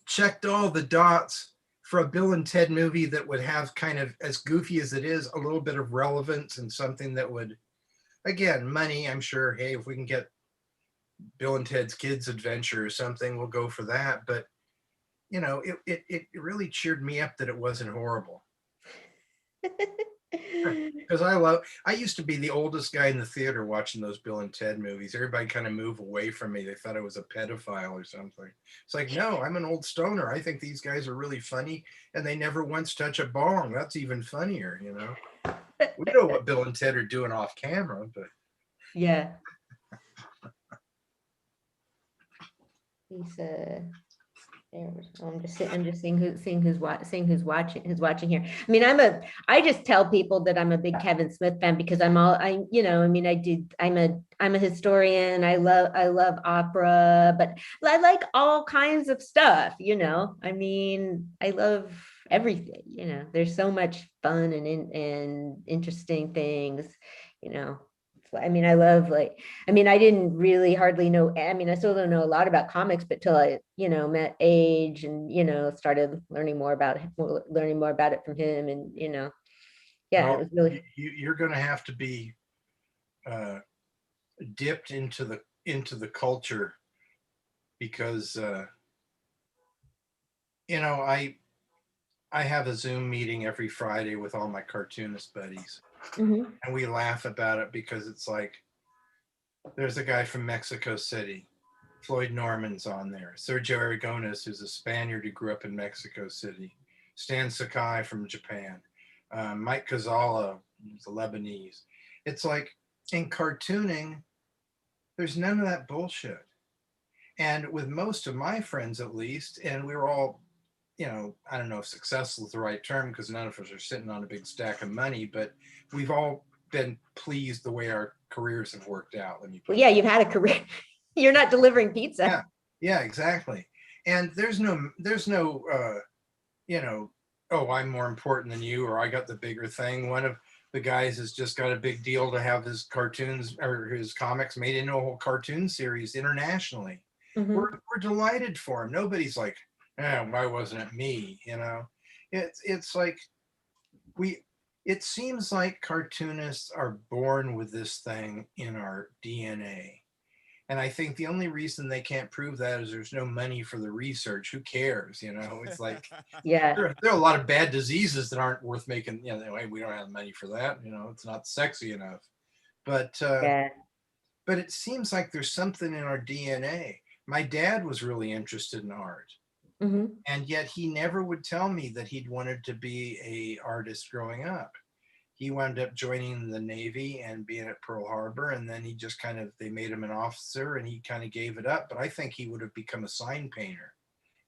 checked all the dots for a Bill and Ted movie that would have, kind of, as goofy as it is, a little bit of relevance and something that would, again, money, I'm sure, hey, if we can get Bill and Ted's Kids Adventure or something, we'll go for that. But, you know, it really cheered me up that it wasn't horrible. Because I used to be the oldest guy in the theater watching those Bill and Ted movies. Everybody kind of moved away from me. They thought I was a pedophile or something. It's like, no, I'm an old stoner. I think these guys are really funny, and they never once touch a bong. That's even funnier, you know. We know what Bill and Ted are doing off camera, but yeah. I'm just seeing who's watching here. I mean, I just tell people that I'm a big Kevin Smith fan because I'm a historian. I love opera, but I like all kinds of stuff, I mean, I love everything, there's so much fun and interesting things, you know. I mean, I love I didn't really hardly know, I still don't know a lot about comics, but till I, met Age and, started learning more about it from him and, yeah, it was really. You're going to have to be dipped into the culture because, I have a Zoom meeting every Friday with all my cartoonist buddies. Mm-hmm. And we laugh about it because it's like, there's a guy from Mexico City, Floyd Norman's on there, Sergio Aragones, who's a Spaniard who grew up in Mexico City, Stan Sakai from Japan, Mike Kazala, who's a Lebanese. It's like, in cartooning, there's none of that bullshit. And with most of my friends, at least, and we were all, I don't know if successful is the right term because none of us are sitting on a big stack of money, but we've all been pleased the way our careers have worked out. Well, yeah, you've had a career. You're not delivering pizza. Yeah, exactly. And there's no, oh, I'm more important than you, or I got the bigger thing. One of the guys has just got a big deal to have his cartoons or his comics made into a whole cartoon series internationally. Mm-hmm. We're delighted for him. Nobody's like, why wasn't it me? It's like it seems like cartoonists are born with this thing in our DNA. And I think the only reason they can't prove that is there's no money for the research. Who cares? It's like, yeah, there are a lot of bad diseases that aren't worth making, we don't have money for that. It's not sexy enough, but it seems like there's something in our DNA. My dad was really interested in art. Mm-hmm. And yet he never would tell me that he'd wanted to be an artist growing up. He wound up joining the Navy and being at Pearl Harbor. And then he just they made him an officer and he kind of gave it up. But I think he would have become a sign painter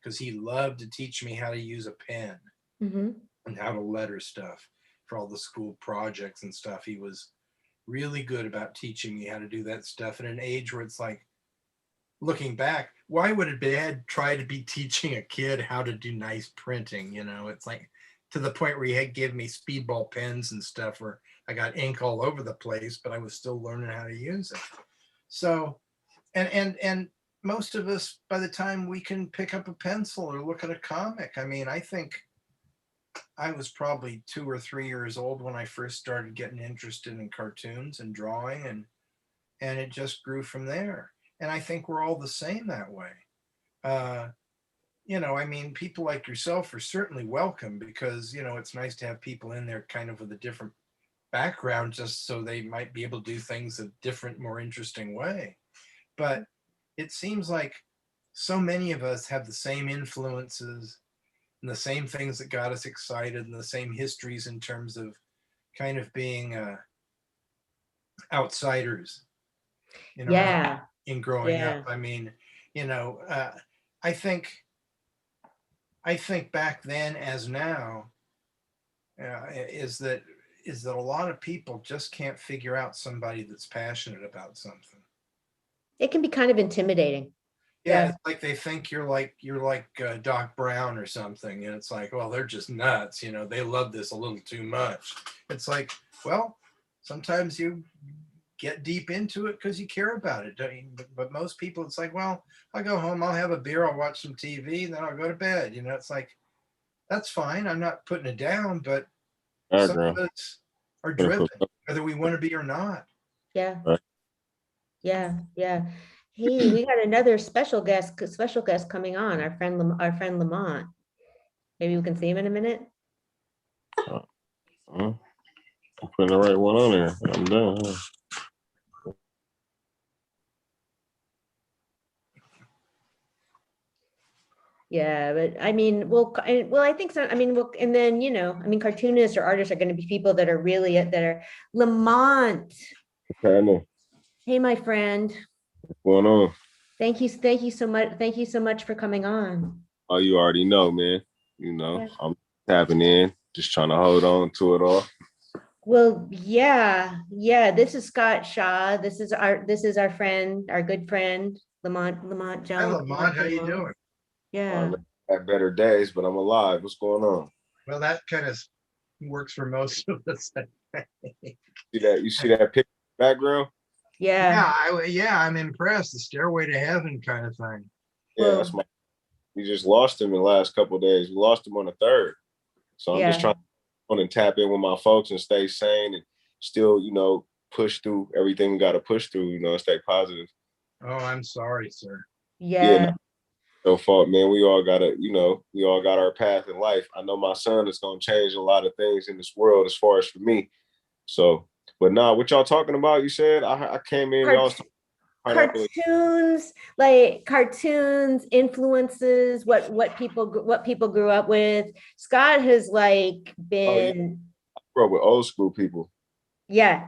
because he loved to teach me how to use a pen mm-hmm. and how to letter stuff for all the school projects and stuff. He was really good about teaching me how to do that stuff at an age where it's like, looking back, why would a dad try to be teaching a kid how to do nice printing? It's like to the point where he had given me speedball pens and stuff where I got ink all over the place, but I was still learning how to use it. So, and most of us, by the time we can pick up a pencil or look at a comic, I think I was probably 2 or 3 years old when I first started getting interested in cartoons and drawing, and it just grew from there. And I think we're all the same that way. People like yourself are certainly welcome because, it's nice to have people in there kind of with a different background just so they might be able to do things a different, more interesting way. But it seems like so many of us have the same influences and the same things that got us excited and the same histories in terms of kind of being outsiders. Yeah. In growing up. I think back then as now is that a lot of people just can't figure out somebody that's passionate about something. It can be kind of intimidating. Yeah, it's like they think you're like Doc Brown or something, and it's like, well, they're just nuts. They love this a little too much. It's like, well, sometimes you get deep into it because you care about it. But most people, it's like, well, I'll go home, I'll have a beer, I'll watch some TV, and then I'll go to bed. It's like, that's fine. I'm not putting it down, but some of us are driven, whether we want to be or not. Yeah. Yeah. Yeah. Hey, we got another special guest coming on, our friend Lamont. Maybe we can see him in a minute. I'm putting the right one on there. I'm done. Huh? Yeah, but I think so. And then, cartoonists or artists are going to be people that are Lamont. Okay, Hey, my friend. What's going on? Thank you so much. Thank you so much for coming on. Oh, you already know, man. You know, I'm tapping in, just trying to hold on to it all. Well, yeah. This is Scott Shaw. This is our friend, our good friend, Lamont Hi, Jones. Lamont. How you doing? Yeah. I had better days, but I'm alive. What's going on? Well, that kind of works for most of us. See that? You see that picture in the background? Yeah. I'm impressed. The Stairway to Heaven kind of thing. Yeah, that's my. We just lost him in the last couple of days. We lost him on the 3rd, so I'm just trying to tap in with my folks and stay sane and still, you know, push through everything we got to push through. You know, and stay positive. Oh, I'm sorry, sir. Yeah. No fault, man. We all gotta, you know, we all got our path in life. I know my son is gonna change a lot of things in this world as far as for me. So, but nah, what y'all talking about? You said I came in, y'all was cartoons, influences, what people grew up with. Scott has like been I grew up with old school people. Yeah.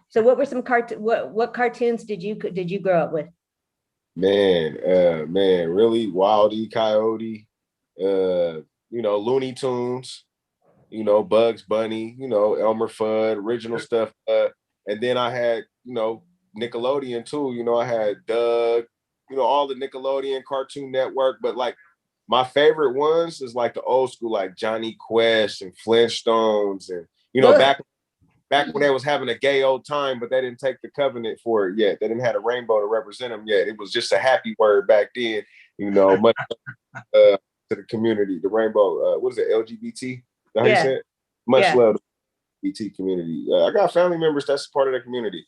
So what were some what cartoons did you grow up with? Man, really Wile E. Coyote, you know, Looney Tunes, you know, Bugs Bunny, you know, Elmer Fudd, original stuff. And then I had, you know, Nickelodeon too. You know, I had Doug, you know, all the Nickelodeon Cartoon Network, but like my favorite ones is like the old school, like Johnny Quest and Flintstones, and you know, back when they was having a gay old time, but they didn't take the covenant for it yet. They didn't have a rainbow to represent them yet. It was just a happy word back then, you know, much to the community, the rainbow, what is it, LGBT? How you say it? Much love to the LGBT community. I got family members that's part of the community.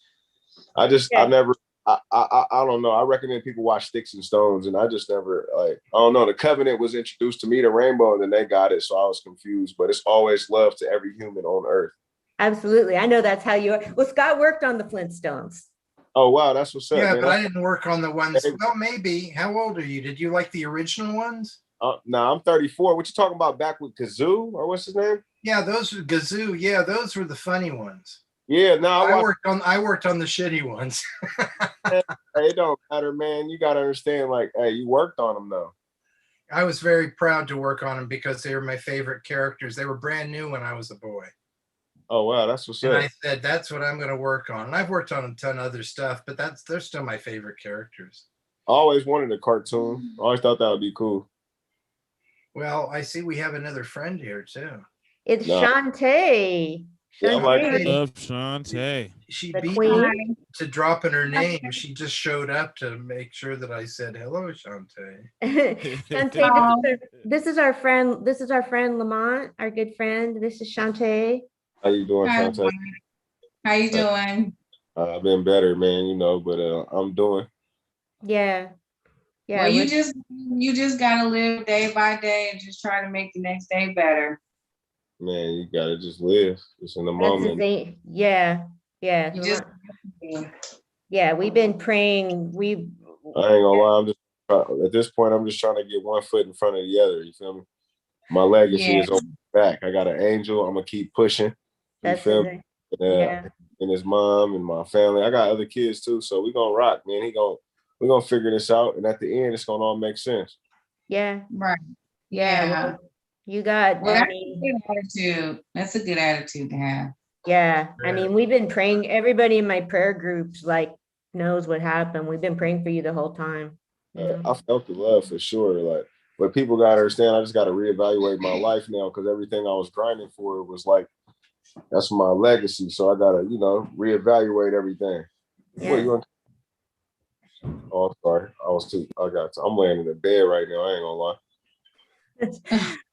I don't know. I recommend people watch Sticks and Stones, and I just never, like, I don't know. The covenant was introduced to me, the rainbow, and then they got it, so I was confused. But it's always love to every human on earth. Absolutely. I know that's how you are. Well, Scott worked on the Flintstones. Oh, wow. That's what's up. Yeah, man. but I didn't work on the ones. Well, maybe. How old are you? Did you like the original ones? No, I'm 34. What you talking about back with Kazoo, or what's his name? Yeah, those were Gazoo. Yeah, those were the funny ones. Yeah, no, I worked on the shitty ones. Hey, it don't matter, man. You got to understand, like, hey, you worked on them though. I was very proud to work on them because they were my favorite characters. They were brand new when I was a boy. Oh, wow, that's what's up. And I said, that's what I'm going to work on. And I've worked on a ton of other stuff, but they're still my favorite characters. I always wanted a cartoon. I always thought that would be cool. Well, I see we have another friend here too. It's Shantae. Yeah, I like Shantae. She beat me to drop in her name. She just showed up to make sure that I said hello, Shantae. Shantae, this is our friend. This is our friend Lamont, our good friend. This is Shantae. How you doing, Shantae? How you doing? I've been better, man. You know, but I'm doing. Yeah. Well, you just gotta live day by day and just try to make the next day better. Man, you gotta just live. Just in the moment. Yeah. We've been praying. I ain't gonna lie. I'm just at this point. I'm just trying to get one foot in front of the other. You feel me? My legacy is on my back. I got an angel. I'm gonna keep pushing. You feel me? And his mom and my family. I got other kids too, so we gonna rock, man. We're gonna figure this out, and at the end, it's gonna all make sense. Yeah. Right. Yeah. Well, you got. Well, that's a good attitude. That's a good attitude to have. Yeah. I mean, we've been praying. Everybody in my prayer groups like knows what happened. We've been praying for you the whole time. I felt the love for sure. Like, but people gotta understand. I just gotta reevaluate my life now because everything I was grinding for was like, that's my legacy. So I gotta, you know, reevaluate everything. Yeah. Oh, I'm sorry. I'm laying in the bed right now. I ain't gonna lie.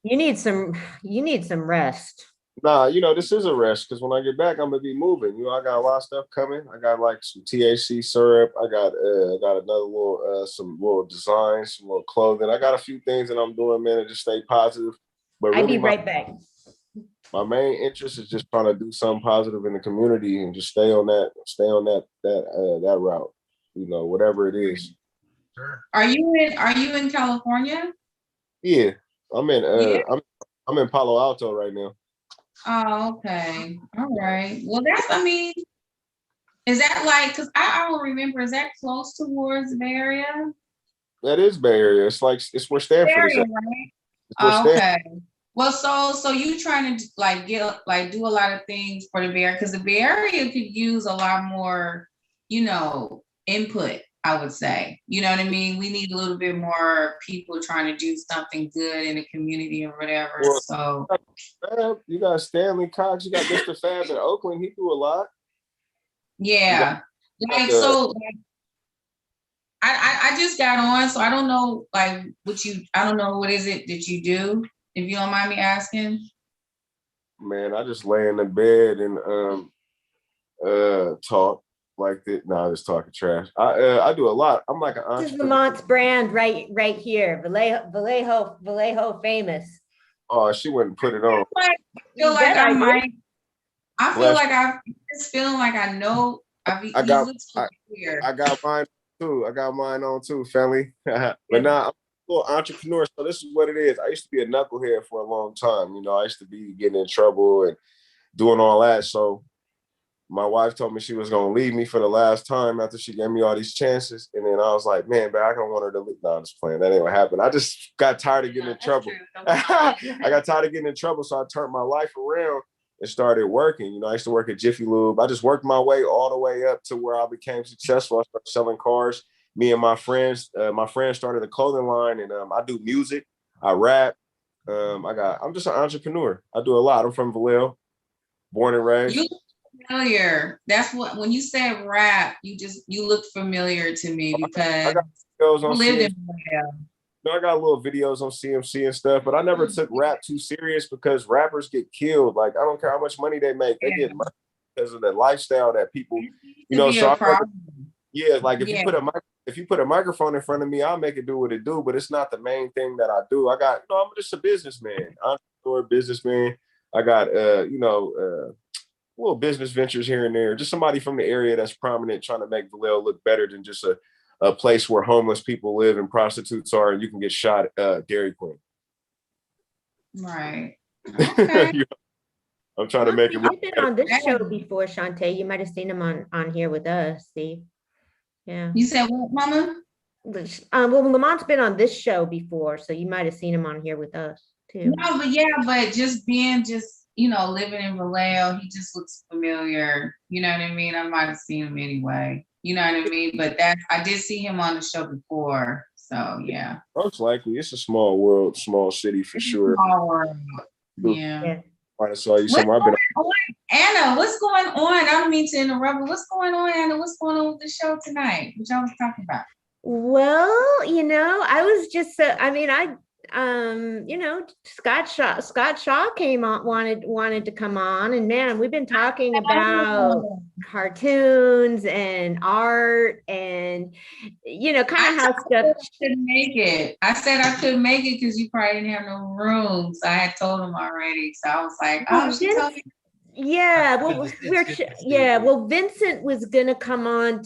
You need some rest. Nah, you know, this is a rest because when I get back, I'm gonna be moving. You know, I got a lot of stuff coming. I got like some THC syrup. I got another little some little designs, some little clothing. I got a few things that I'm doing, man, to just stay positive. But really, I'll be right back. My main interest is just trying to do something positive in the community and just stay on that route. You know, whatever it is. Sure. Are you in California? Yeah, I'm in Palo Alto right now. Oh, okay. All right. Well, is that like, because I don't remember, is that close towards the Bay Area? That is Bay Area. It's like it's where Stanford is Area, at. right? It's where Stanford. Okay. Well, so you trying to like do a lot of things for the Bay Area, because the Bay Area could use a lot more, input. I would say, you know what I mean? We need a little bit more people trying to do something good in the community or whatever. Well, So you got Stanley Cox, you got Mr. Fab in Oakland. He do a lot. yeah, I just got on, so I don't know I don't know what is it that you do, if you don't mind me asking. Man, I just lay in the bed and talk like that. Nah, just talking trash. I do a lot. I'm like an This is entrepreneur. Lamont's brand right here. Vallejo famous. Oh, she wouldn't put it on. I feel like Yeah, I I do. might. I feel Bless like I'm just feeling like I know. I got mine too. I got mine on too, family. But nah, I'm a little entrepreneur. So this is what it is. I used to be a knucklehead for a long time. I used to be getting in trouble and doing all that. So my wife told me she was gonna leave me for the last time after she gave me all these chances. And then I was like, man, but I don't want her to leave. No, I'm just playing. That ain't what happened. I just got tired of getting in trouble. I got tired of getting in trouble. So I turned my life around and started working. I used to work at Jiffy Lube. I just worked my way all the way up to where I became successful. I started selling cars. Me and my friends started a clothing line, and I do music. I rap. I'm just an entrepreneur. I do a lot. I'm from Vallejo, born and raised. You look familiar. That's what, when you said rap, you look familiar to me because I got videos on you lived in CMC. Vallejo. I got little videos on CMC and stuff, but I never took rap too serious because rappers get killed. Like, I don't care how much money they make. They get money because of the lifestyle that people, so like if you put a microphone in front of me, I'll make it do what it do, but it's not the main thing that I do. I'm just a businessman, entrepreneur, businessman. I got, little business ventures here and there. Just somebody from the area that's prominent, trying to make Vallejo look better than just a place where homeless people live and prostitutes are, and you can get shot at Dairy Queen. Right. Okay. I'm trying to make it. You've been on this show before, Shantae. You might have seen him on here with us, Steve. Yeah. You said what, Mama? Well, Lamont's been on this show before, so you might have seen him on here with us too. No, but just living in Vallejo, he just looks familiar. You know what I mean? I might have seen him anyway. You know what I mean? But I did see him on the show before. So yeah. Most likely. It's a small world, small city for sure. Small world. Yeah. I saw you somewhere. Anna, what's going on? I don't mean to interrupt, but what's going on, Anna? What's going on with the show tonight? What y'all was talking about? Well, I was just, Scott Shaw came on, wanted to come on, and man, we've been talking about cartoons and art and, kind of how stuff. I couldn't make it. I said I couldn't make it because you probably didn't have no room. So I had told him already. So I was like, she told me. Yeah, well, Vincent was gonna come on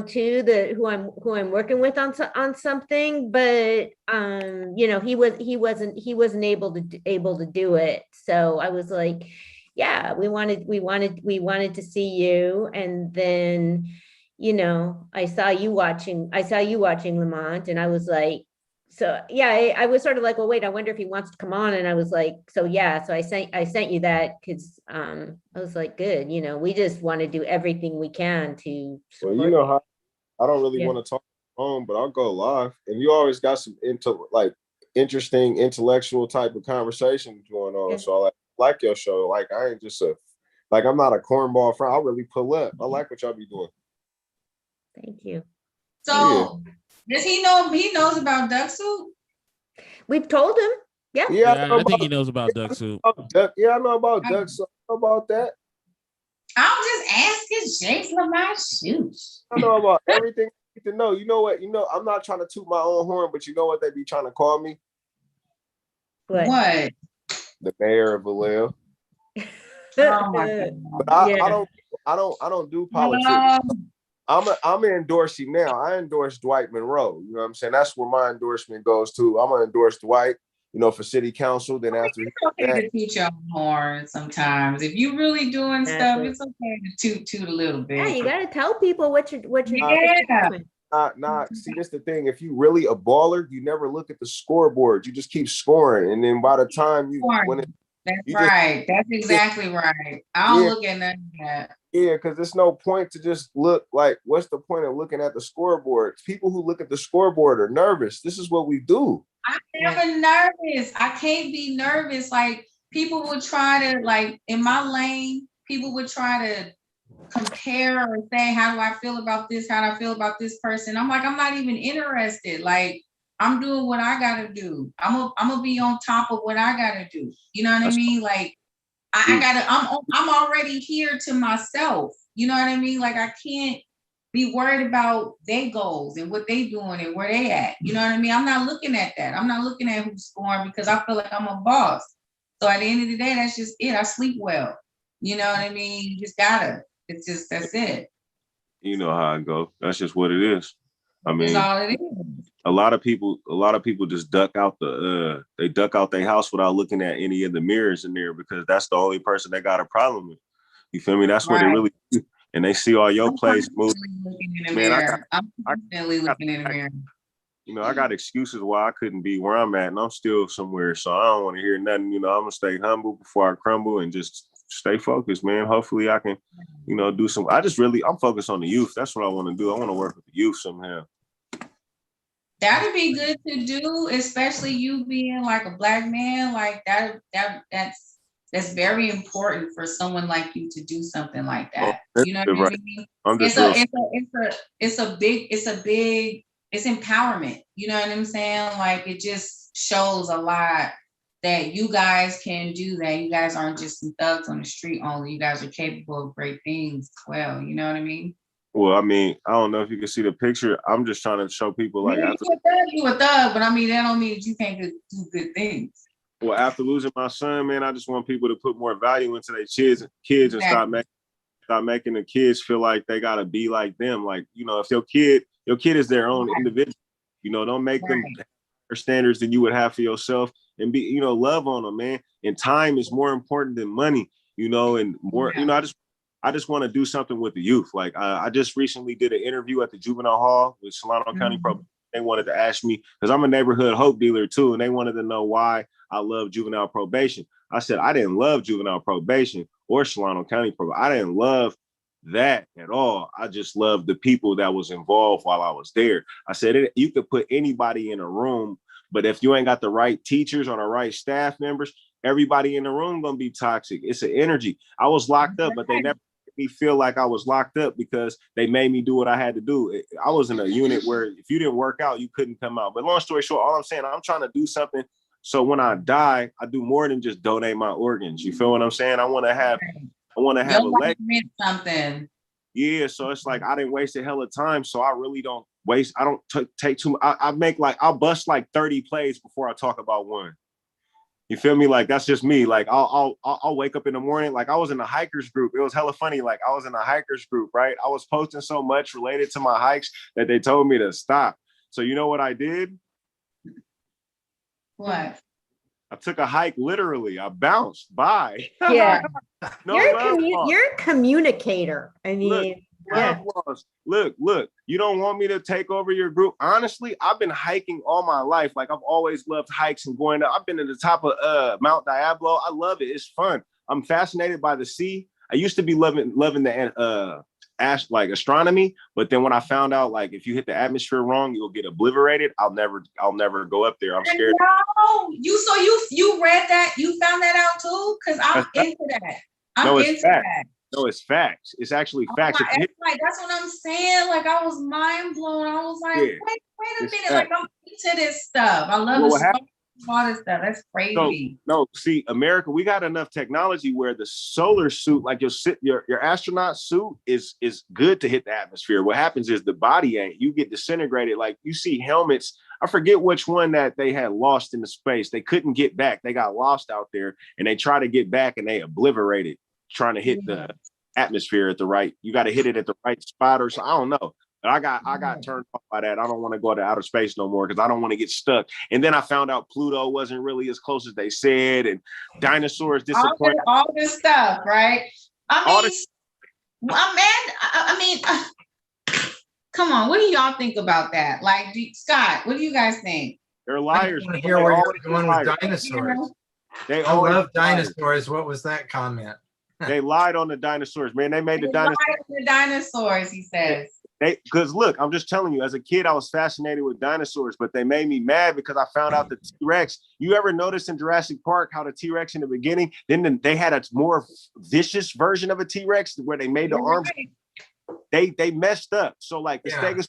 too, who I'm working with on something, but he wasn't able to do it. So I was like, yeah, we wanted to see you, and then I saw you watching Lamont, and I was like, so yeah, I was sort of like, well, wait, I wonder if he wants to come on. And I was like, so yeah, so I sent you that because I was like, good, we just want to do everything we can to support. Well, how I don't really want to talk on phone, but I'll go live. And you always got some interesting intellectual type of conversation going on. Yeah. So I like your show. Like, I ain't just I'm not a cornball friend. I'll really pull up. I like what y'all be doing. Thank you. So does he know? He knows about Duck Soup? We've told him. Yeah. I think he knows about Duck Soup. Yeah, I know about Duck Soup. I know about that. I'm just asking Jake for my shoes. I know about everything you need to know. You know what? I'm not trying to toot my own horn, but you know what they be trying to call me? What? The mayor of Vallejo. Oh my God. But I don't do politics. I'm gonna endorse him now. I endorse Dwight Monroe. You know what I'm saying? That's where my endorsement goes to. I'm gonna endorse Dwight, for city council. Then after it's okay to teach your horn sometimes. If you really doing stuff, it's okay to toot a little bit. Yeah, you gotta tell people what you're doing. Nah. See, that's the thing. If you really a baller, you never look at the scoreboard. You just keep scoring, and then by the time you when it, That's you right. That's exactly right. I don't look at none of that. Yeah, because there's no point to just look like. What's the point of looking at the scoreboard? People who look at the scoreboard are nervous. This is what we do. I'm never nervous. I can't be nervous. Like people would try to like in my lane. People would try to compare or say, how do I feel about this? How do I feel about this person? I'm like, I'm not even interested. Like, I'm doing what I gotta do. I'm gonna be on top of what I gotta do. You know what I mean? Like, I'm already here to myself. You know what I mean? Like, I can't be worried about their goals and what they doing and where they at. You know what I mean? I'm not looking at that. I'm not looking at who's scoring because I feel like I'm a boss. So at the end of the day, that's just it. I sleep well. You know what I mean? You just gotta. It's just, that's it. You know how I go. That's just what it is. I mean, that's all it is. A lot of people just duck out they duck out their house without looking at any of the mirrors in there because that's the only person they got a problem with. You feel me? That's what they really do. And they see all your plays move. Man, I'm constantly looking in the mirror. You know, I got excuses why I couldn't be where I'm at, and I'm still somewhere. So I don't want to hear nothing. You know, I'm gonna stay humble before I crumble and just stay focused, man. Hopefully I can, you know, do some. I'm focused on the youth. That's what I want to do. I want to work with the youth somehow. That'd be good to do, especially you being like a Black man. Like that's very important for someone like you to do something like that. You know what I mean? It's empowerment. You know what I'm saying? Like it just shows a lot that you guys can do that. You guys aren't just some thugs on the street only. You guys are capable of great things as well. You know what I mean? Well, I mean, I don't know if you can see the picture. I'm just trying to show people like you a thug, but I mean that don't mean that you can't do good things. Well, after losing my son, man, I just want people to put more value into their kids and stop making the kids feel like they gotta be like them. Like, you know, if your kid is their own individual, you know, don't make them standards that you would have for yourself and be, you know, love on them, man. And time is more important than money, you know, and more, you know, I just want to do something with the youth. Like I just recently did an interview at the juvenile hall with Solano County Probation. They wanted to ask me, because I'm a neighborhood hope dealer too, and they wanted to know why I love juvenile probation. I said, I didn't love juvenile probation or Solano County Probation. I didn't love that at all. I just loved the people that was involved while I was there. I said, you could put anybody in a room, but if you ain't got the right teachers or the right staff members, everybody in the room gonna be toxic. It's an energy. I was locked up, but they never made me feel like I was locked up because they made me do what I had to do. I was in a unit where if you didn't work out, you couldn't come out. But long story short, all I'm saying, I'm trying to do something so when I die, I do more than just donate my organs. You feel what I'm saying? I want to have a leg. Something. Yeah, so it's like I didn't waste a hell of time, so I really don't waste. I don't take too much. I'll bust like 30 plays before I talk about one. You feel me? Like that's just me. Like I'll wake up in the morning. Like I was in a hikers group. It was hella funny. Like I was in a hikers group, right? I was posting so much related to my hikes that they told me to stop. So you know what I did? What? I took a hike literally. I bounced by. Yeah. You're a communicator. I mean, Look, you don't want me to take over your group. Honestly, I've been hiking all my life. Like I've always loved hikes and going up. I've been to the top of Mount Diablo. I love it. It's fun. I'm fascinated by the sea. I used to be loving the astronomy, but then when I found out like if you hit the atmosphere wrong, you'll get obliterated. I'll never go up there. I'm scared. No, you read that? You found that out too? Because I'm into that. I'm into that. No, it's facts. It's actually facts. That's what I'm saying. Like I was mind blown. I was like, wait a minute. Like I'm into this stuff. I love all this stuff. That's crazy. See, America, we got enough technology where the solar suit, like your astronaut suit, is good to hit the atmosphere. What happens is the body ain't. You get disintegrated. Like you see helmets. I forget which one that they had lost in the space. They couldn't get back. They got lost out there, and they try to get back, and they obliterated. Trying to hit the atmosphere at the right, you got to hit it at the right spot or so. I don't know. But I got turned off by that. I don't want to go to outer space no more because I don't want to get stuck. And then I found out Pluto wasn't really as close as they said, and dinosaurs disappointed. All this stuff, right? I mean, Come on, what do y'all think about that? Like, Scott, what do you guys think? They're I liars. want to They hear where you're always going liars. with dinosaurs. They I always love liars. dinosaurs. What was that comment? They lied on the dinosaurs, man. They made the They dinosaurs. lied to the dinosaurs, he says. Because look, I'm just telling you, as a kid, I was fascinated with dinosaurs, but they made me mad because I found out the T-Rex. You ever notice in Jurassic Park how the T-Rex in the beginning, then they had a more vicious version of a T-Rex where they made the arms. They messed up. So like the Stegosaurus,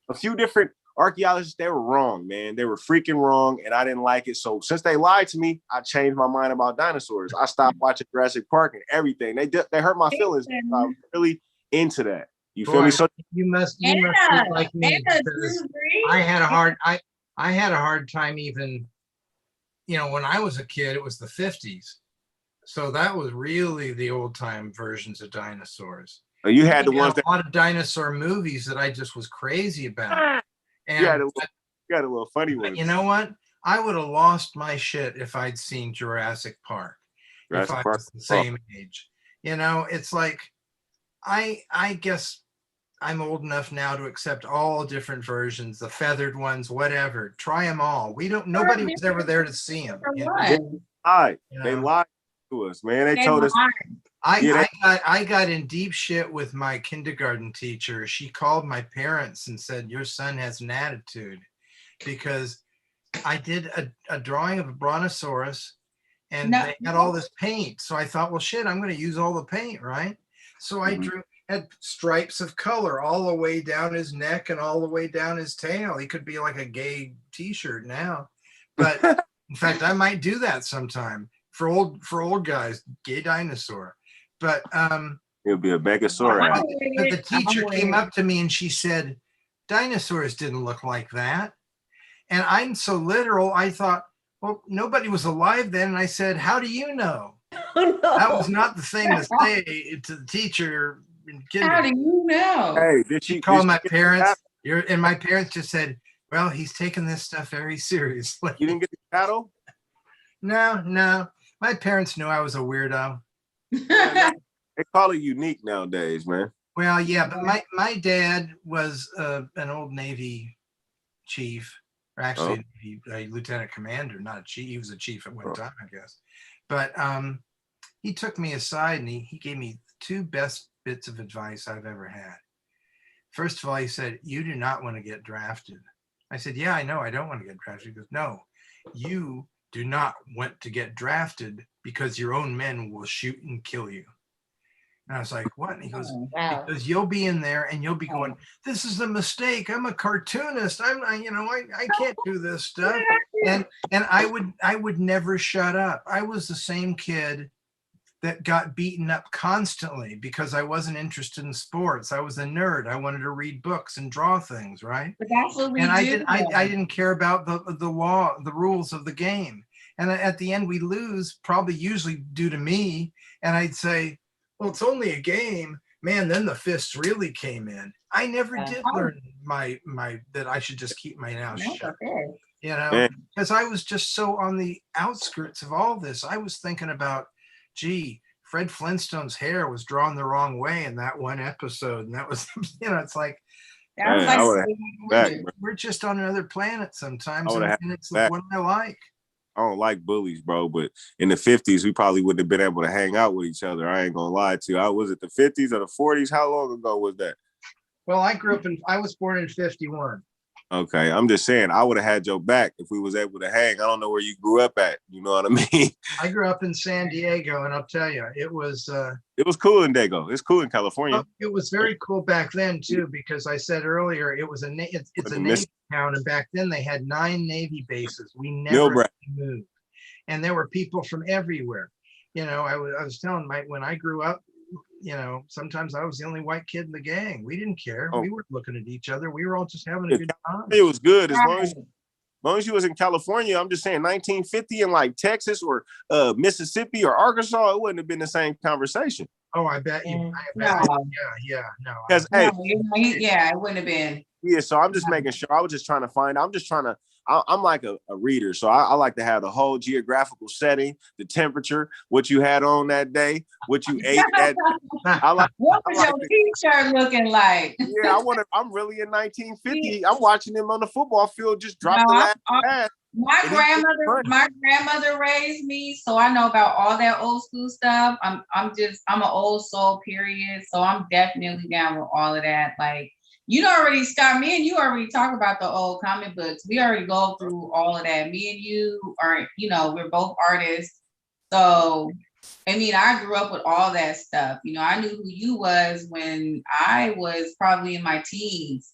a few different archaeologists, they were wrong, man. They were freaking wrong, and I didn't like it. So since they lied to me, I changed my mind about dinosaurs. I stopped watching Jurassic Park and everything. They hurt my feelings. I was really into that. You feel me? So you must be like me. Because I had a hard time even, when I was a kid, it was the 50s. So that was really the old time versions of dinosaurs. You had the ones that a lot of dinosaur movies that I just was crazy about. And you had a little funny one. You know what? I would have lost my shit if I'd seen Jurassic Park. If I was the same age. It's like I guess I'm old enough now to accept all different versions, the feathered ones, whatever. Try them all. Nobody was ever there to see them. They lied to us, man. They told us. I got in deep shit with my kindergarten teacher. She called my parents and said, your son has an attitude, because I did a drawing of a brontosaurus and they had all this paint. So I thought, well, shit, I'm going to use all the paint, right? So I had stripes of color all the way down his neck and all the way down his tail. He could be like a gay t-shirt now. But in fact, I might do that sometime for old guys, gay dinosaur. But it'll be a Megasaurus. But the teacher came up to me and she said, dinosaurs didn't look like that. And I'm so literal, I thought, well, nobody was alive then. And I said, how do you know? Oh, no. That was not the thing to say to the teacher in kindergarten. How do you know? Hey, did she call my parents? And my parents just said, well, he's taking this stuff very seriously. You didn't get the paddle? No. My parents knew I was a weirdo. They call it unique nowadays, man. Well, yeah, but my dad was an old Navy chief, or actually a lieutenant commander, not a chief. He was a chief at one time, I guess. But he took me aside and he gave me two best bits of advice I've ever had. First of all, he said, you do not want to get drafted. I said, yeah, I know I don't want to get drafted. He goes, no, you do not want to get drafted because your own men will shoot and kill you. And I was like, what? And he goes, because you'll be in there and you'll be going, this is a mistake. I'm a cartoonist. I can't do this stuff. And I would never shut up. I was the same kid that got beaten up constantly because I wasn't interested in sports. I was a nerd. I wanted to read books and draw things, right? But that's what we do. I didn't care about the law, the rules of the game. And at the end, we lose, probably usually due to me. And I'd say, well, it's only a game. Man, then the fists really came in. I never did learn my that I should just keep my mouth shut. Because I was just so on the outskirts of all this. I was thinking about, gee, Fred Flintstone's hair was drawn the wrong way in that one episode. And that was, it's like, we're just on another planet sometimes. And it's what I like. I don't like bullies, bro, but in the 50s, we probably wouldn't have been able to hang out with each other. I ain't gonna lie to you. Was it the 50s or the 40s? How long ago was that? Well, I was born in 51. Okay, I'm just saying, I would have had your back if we was able to hang. I don't know where you grew up at. You know what I mean? I grew up in San Diego, and I'll tell you, it was cool in Dago. It's cool in California. It was very cool back then too, because I said earlier it was it's a Navy town, and back then they had 9 Navy bases. We never moved, and there were people from everywhere. I was telling when I grew up, sometimes I was the only white kid in the gang. We didn't care. We weren't looking at each other. We were all just having a good time. It was good as long as you was in California. I'm just saying 1950 in like Texas or Mississippi or Arkansas, it wouldn't have been the same conversation. Oh, I bet you. No. Yeah. It wouldn't have been. Yeah, so I'm just making sure. I'm just trying to I'm like a reader, so I like to have the whole geographical setting, the temperature, what you had on that day, what you ate that day. What was your t-shirt looking like? Yeah, I'm really in 1950. I'm watching them on the football field just drop the last pass. My grandmother raised me, so I know about all that old school stuff. I'm an old soul, period. So I'm definitely down with all of that. Like, you already, Scott, me and you already talk about the old comic books. We already go through all of that. Me and you are, we're both artists. So, I mean, I grew up with all that stuff. I knew who you was when I was probably in my teens.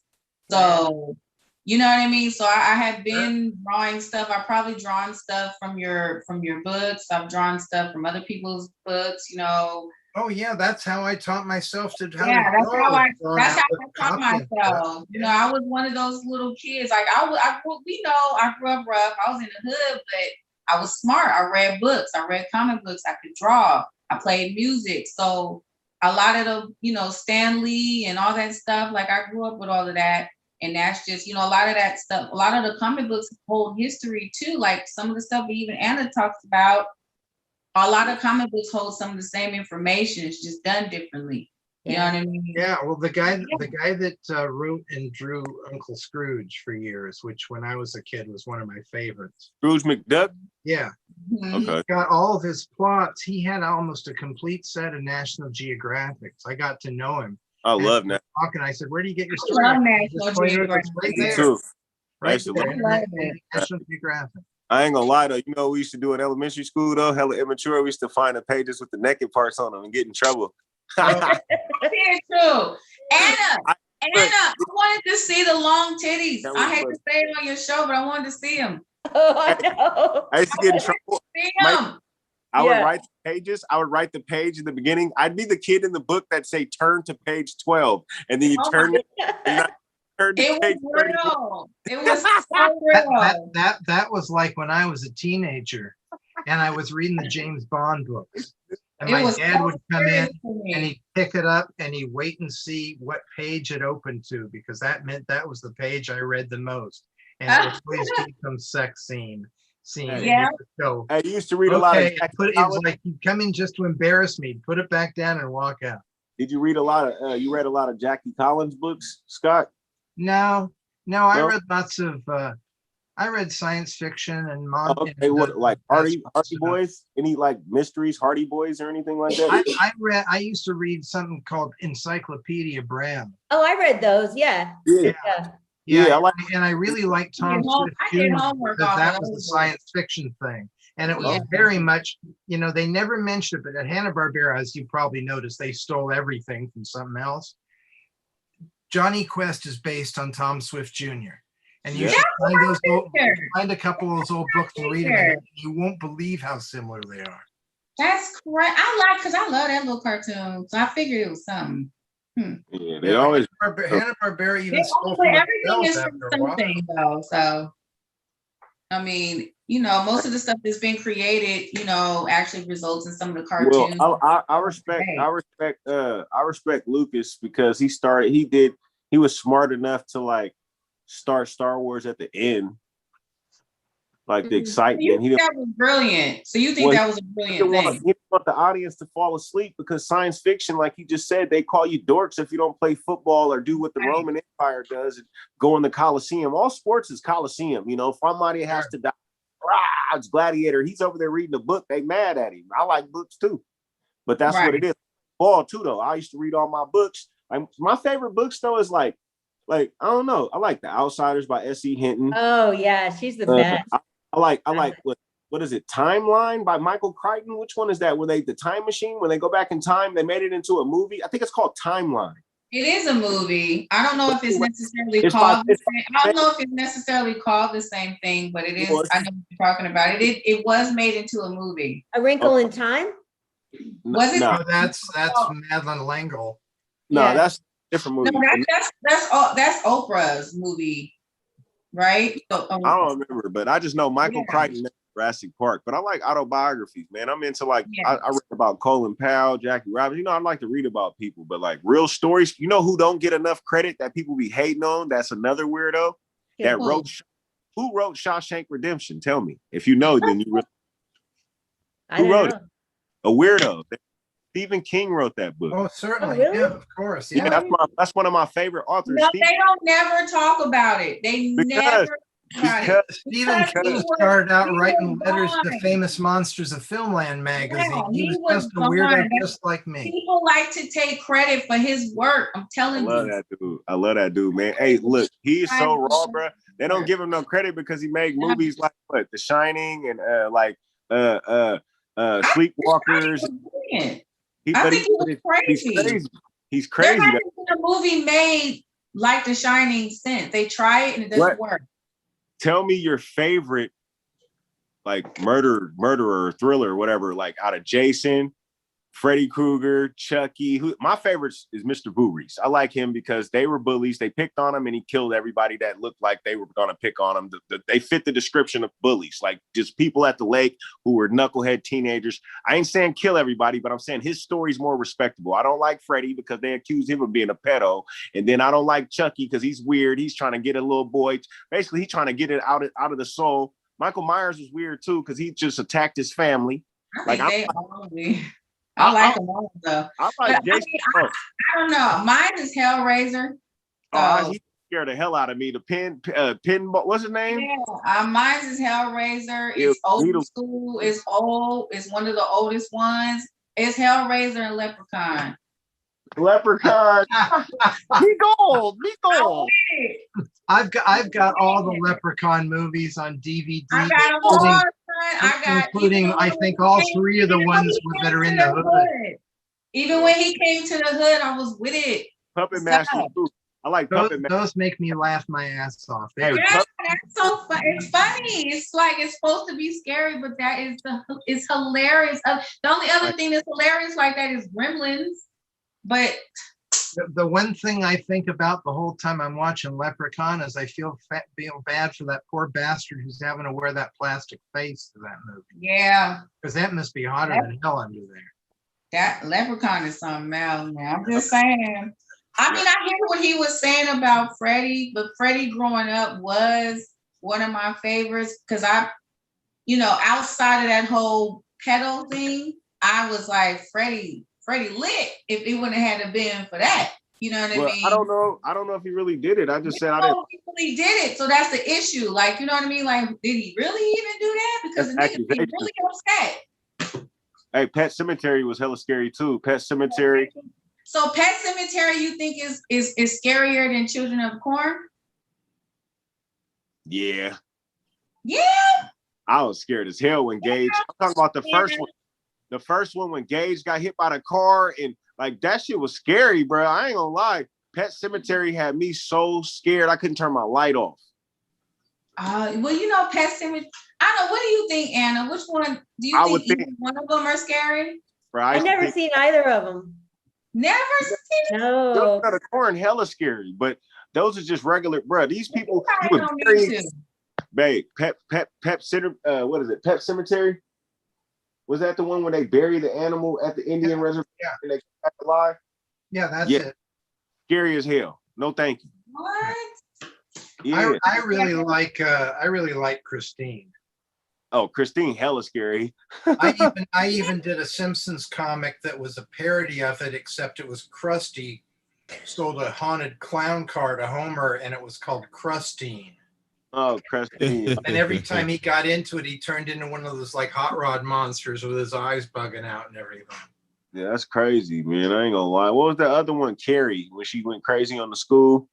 So, you know what I mean? So I had been drawing stuff. I've probably drawn stuff from your books. I've drawn stuff from other people's books, Oh yeah, that's how I taught myself to. That's how I taught myself. I was one of those little kids. Like I grew up rough. I was in the hood, but I was smart. I read books. I read comic books. I could draw. I played music. So a lot of the, Stan Lee and all that stuff. Like I grew up with all of that. And that's just, a lot of that stuff. A lot of the comic books hold history too. Like some of the stuff that even Anna talks about. A lot of comic books hold some of the same information. It's just done differently. You know what I mean? Yeah. Well, the guy that wrote and drew Uncle Scrooge for years, which when I was a kid was one of my favorites. Scrooge McDuck? Yeah. Okay. He got all of his plots. He had almost a complete set of National Geographics. I got to know him. I love that. And I said, "Where do you get your story?" I love National Geographic. Right there. Too. Right there. National Geographic. I ain't gonna lie though, we used to do in elementary school though, hella immature. We used to find the pages with the naked parts on them and get in trouble. Here too. Anna, I wanted to see the long titties. I hate to say it on your show, but I wanted to see them. Oh, I know. I used to get in trouble. I would write the pages. I would write the page in the beginning. I'd be the kid in the book that say turn to page 12, and then you turn it. It was real. It was so real. That was like when I was a teenager and I was reading the James Bond books. And my dad would come in and he'd pick it up and he'd wait and see what page it opened to, because that meant that was the page I read the most. And it would always be some sex scene. Yeah. So I used to read a lot of it was like you come in just to embarrass me, put it back down and walk out. Did you read a lot of you read a lot of Jackie Collins books, Scott? No, I read lots of I read science fiction and okay, what like Hardy Boys? Any like mysteries, Hardy Boys or anything like that? I used to read something called Encyclopedia Brown. Oh, I read those. Yeah. Yeah, I really liked Tom Swift Jr. because that was the science fiction thing. And it was very much, they never mentioned it, but at Hanna-Barbera, as you probably noticed, they stole everything from something else. Johnny Quest is based on Tom Swift Jr. And you should find a couple of those old books and read them, and you won't believe how similar they are. That's correct. Because I love that little cartoon. So I figured it was something. Yeah, they always Hanna-Barbera even stole from everything is from something though. So I mean, most of the stuff that's been created, actually results in some of the cartoons. Well, I respect Lucas because he was smart enough to like start Star Wars at the end. Like the excitement. That was brilliant. So you think that was a brilliant thing? He didn't want the audience to fall asleep because science fiction, like you just said, they call you dorks if you don't play football or do what the Roman Empire does and go in the Coliseum. All sports is Coliseum. If somebody has to die, it's Gladiator. He's over there reading a book. They mad at him. I like books too, but that's what it is. Ball too, though. I used to read all my books. My favorite books though is like I don't know. I like The Outsiders by S.E. Hinton. Oh yeah, she's the best. I like what is it? Timeline by Michael Crichton. Which one is that? Where the time machine, when they go back in time, they made it into a movie. I think it's called Timeline. It is a movie. I don't know if it's necessarily called the same. I don't know if it's necessarily called the same thing, but it is. I know what you're talking about. It was made into a movie. A Wrinkle in Time? Was it? No, that's Madeleine L'Engle. No, that's a different movie. No, that's Oprah's movie, right? So, I don't remember, but I just know Michael Crichton made Jurassic Park. But I like autobiographies, man. I'm into I read about Colin Powell, Jackie Robinson. I like to read about people, but like real stories. Who don't get enough credit that people be hating on? That's another weirdo that wrote Who wrote Shawshank Redemption? Tell me. If you know, then you really. I Who don't wrote know. it? A weirdo. Stephen King wrote that book. Oh, certainly. really? Yeah, of course. Yeah, Yeah. that's one of my favorite authors. No, Stephen, they don't never talk about it. They never talk about it. Stephen Because he King was- started out he writing was letters to gone. famous monsters of Filmland magazine. Yeah, he he was was just a weirdo, gone. just like me. People like to take credit for his work. I'm I telling love you. that dude. I love that dude, man. Hey, look, he is so raw, bro. They don't give him no credit because he made movies like what, The Shining and Sleepwalkers. I think he was He's crazy. crazy. He's There crazy. hasn't been a movie made like The Shining since. They try it and it doesn't work. Tell me your favorite, like murderer, thriller, whatever, like out of Jason, Freddy Krueger, Chucky. My favorite is Mr. Voorhees. I like him because they were bullies. They picked on him and he killed everybody that looked like they were going to pick on him. They fit the description of bullies, like just people at the lake who were knucklehead teenagers. I ain't saying kill everybody, but I'm saying his story's more respectable. I don't like Freddy because they accuse him of being a pedo. And then I don't like Chucky because he's weird. He's trying to get a little boy. Basically, he's trying to get it out of the soul. Michael Myers was weird too because he just attacked his family. I like them all though. I like Jason. I don't know. Mine is Hellraiser. He scared the hell out of me. The pin. What's his name? Yeah, mine is Hellraiser. It's old school. It's old. It's one of the oldest ones. It's Hellraiser and Leprechaun. Leprechaun. Be gold. I've got all the Leprechaun movies on DVD. I got them all. Including I think all three of the ones that are in the hood. Even when he came to the hood, I was with it. Puppet Master too. I like Puppet Master. Those make me laugh my ass off. Yeah, that's so fun. It's funny. It's like it's supposed to be scary, but that is it's hilarious. The only other thing that's hilarious like that is Gremlins. But the one thing I think about the whole time I'm watching Leprechaun is I feel bad for that poor bastard who's having to wear that plastic face to that movie. Yeah. Because that must be hotter than hell under there. That Leprechaun is something else, man. I'm just saying. I mean, I hear what he was saying about Freddy, but Freddy growing up was one of my favorites because outside of that whole pedo thing, I was like, Freddy lit if it wouldn't have had been for that. You know what I mean? I don't know if he really did it. I just said I didn't. He really did it. So that's the issue. Like, you know what I mean? Like, did he really even do that? Because the nigga be really upset. Hey, Pet Sematary was hella scary too. Pet Sematary. So Pet Sematary, you think is scarier than Children of the Corn? Yeah. Yeah. I was scared as hell when Gage. I'm talking about the first one. The first one when Gage got hit by the car and like that shit was scary, bro. I ain't gonna lie. Pet Sematary had me so scared I couldn't turn my light off. Well, Pet Sematary. I don't know. What do you think, Anna? Which one do you think either one of them are scary? Right. I've never seen either of them. Never seen No. Children of the Corn hella scary, but those are just regular, bro. These people, babe, Pet what is it? Pet Sematary. Was that the one where they bury the animal at the Indian reservation and they come back alive? Yeah, that's it. Scary as hell. No, thank you. What? Yeah. I really like Christine. Oh, Christine, hella scary. I even did a Simpsons comic that was a parody of it, except it was Krusty sold a haunted clown car to Homer, and it was called Krustine. Oh, Krustine. And every time he got into it, he turned into one of those like hot rod monsters with his eyes bugging out and everything. Yeah, that's crazy, man. I ain't gonna lie. What was the other one? Carrie, when she went crazy on the school.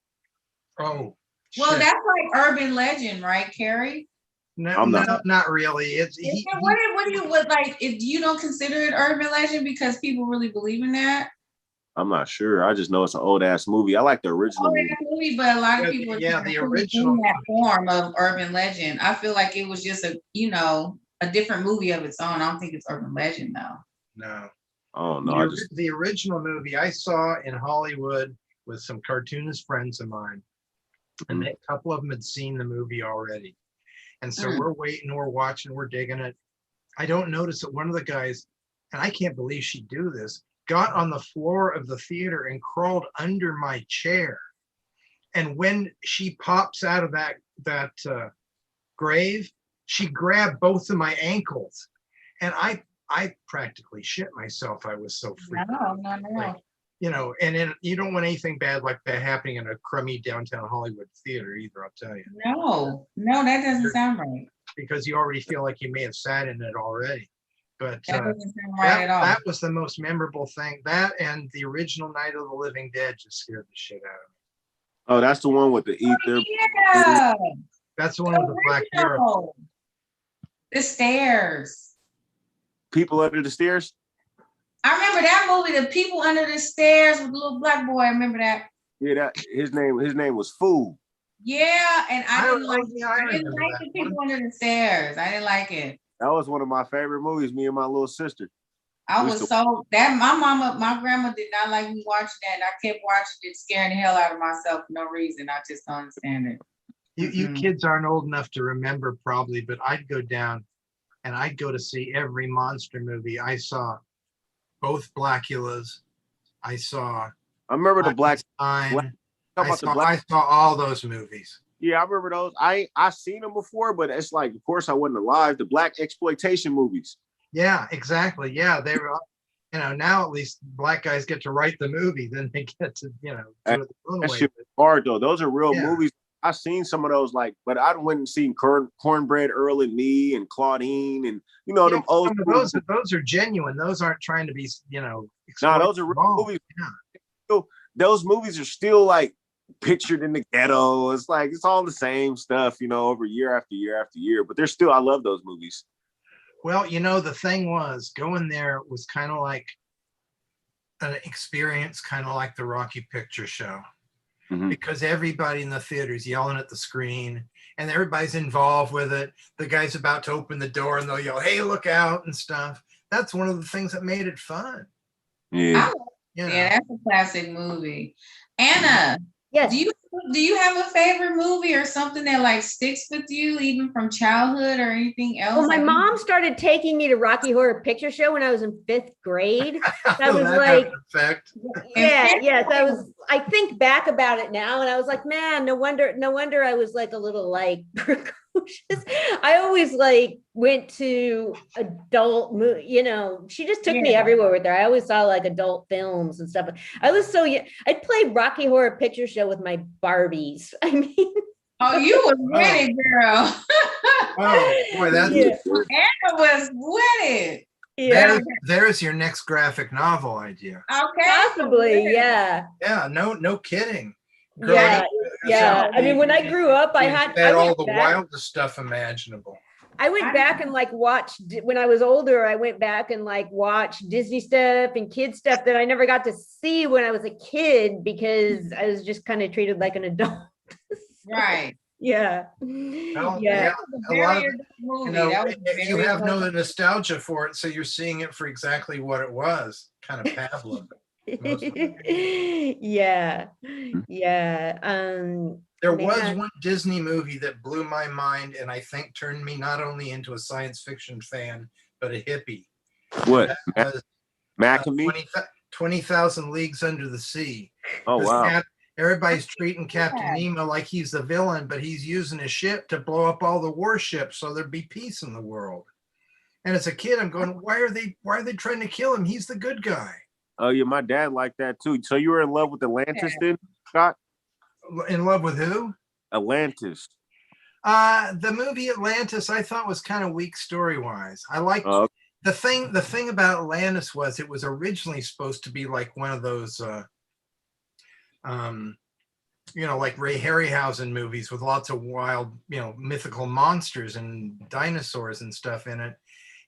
Oh, well, that's like urban legend, right, Carrie? No, not really. It's what do you like? If you don't consider it urban legend because people really believe in that. I'm not sure. I just know it's an old ass movie. I like the original movie, but a lot of people are the original that form of urban legend. I feel like it was just a different movie of its own. I don't think it's urban legend though. No. Oh no. The original movie I saw in Hollywood with some cartoonist friends of mine, and a couple of them had seen the movie already. And so we're waiting, we're watching, we're digging it. I don't notice that one of the guys, and I can't believe she'd do this, got on the floor of the theater and crawled under my chair. And when she pops out of that grave, she grabbed both of my ankles, and I practically shit myself. I was so freaked out. No. You know, and then you don't want anything bad like that happening in a crummy downtown Hollywood theater either, I'll tell you. No, that doesn't sound right. Because you already feel like you may have sat in it already. But That doesn't sound right at all. that was the most memorable thing. That and the original Night of the Living Dead just scared the shit out of me. Oh, that's the one with the ether. Yeah. That's the one with the black hero. The Stairs. People Under the Stairs. I remember that movie, The People Under the Stairs with the little black boy. I remember that. Yeah, that his name was Fool. Yeah, and I didn't like remember The People Under the Stairs. I didn't like it. That was one of my favorite movies. Me and my little sister. I was so that my grandma did not like me watching that. And I kept watching it, scaring the hell out of myself for no reason. I just don't understand it. You kids aren't old enough to remember probably, but I'd go down and I'd go to see every monster movie. I saw both Blackulas. I remember the Black. I saw all those movies. Yeah, I remember those. I seen them before, but it's like, of course, I wasn't alive. The black exploitation movies. Yeah, exactly. Yeah, they were. You know, now at least black guys get to write the movie. Then they get to, do it their own That way. shit was hard though. Those are real Yeah. movies. I seen some of those, like, but I went and seen Cornbread Earl and Me and Claudine and them old. Some of those are genuine. Those aren't trying to be, No, those are real movies. Those movies are still like pictured in the ghetto. It's like it's all the same stuff, over year after year after year. But they're still, I love those movies. Well, the thing was going there was kind of like an experience, kind of like the Rocky Picture Show, because everybody in the theater is yelling at the screen and everybody's involved with it. The guy's about to open the door and they'll yell, "Hey, look out," and stuff. That's one of the things that made it fun. Yeah. Yeah, that's a classic movie. Anna, yes. Do you have a favorite movie or something that like sticks with you, even from childhood or anything else? Well, my mom started taking me to Rocky Horror Picture Show when I was in 5th grade. That was like, I think back about it now and I was like, man, no wonder I was like a little like precocious. I always like went to adult she just took me everywhere with her. I always saw like adult films and stuff. I was so young. I'd play Rocky Horror Picture Show with my Barbies. I mean, oh, you was with it, girl. Oh boy, that's Anna was with it. Yeah, there's your next graphic novel idea. Okay, possibly. Yeah. Yeah. No kidding. Yeah. I mean, when I grew up, I had all the wildest stuff imaginable. I went back and like watched when I was older. I went back and like watched Disney stuff and kid stuff that I never got to see when I was a kid because I was just kind of treated like an adult. Right. Yeah. Well, yeah. A lot of you have no nostalgia for it, so you're seeing it for exactly what it was. Kind of Pavlov. Yeah. There was one Disney movie that blew my mind and I think turned me not only into a science fiction fan, but a hippie. What? Macamee? 20,000 Leagues Under the Sea. Oh, wow. Everybody's treating Captain Nemo like he's the villain, but he's using his ship to blow up all the warships so there'd be peace in the world. And as a kid, I'm going, why are they trying to kill him? He's the good guy. Oh yeah, my dad liked that too. So you were in love with Atlantis then, Scott? In love with who? Atlantis. The movie Atlantis I thought was kind of weak story-wise. I liked the thing about Atlantis was it was originally supposed to be like one of those like Ray Harryhausen movies with lots of wild, mythical monsters and dinosaurs and stuff in it.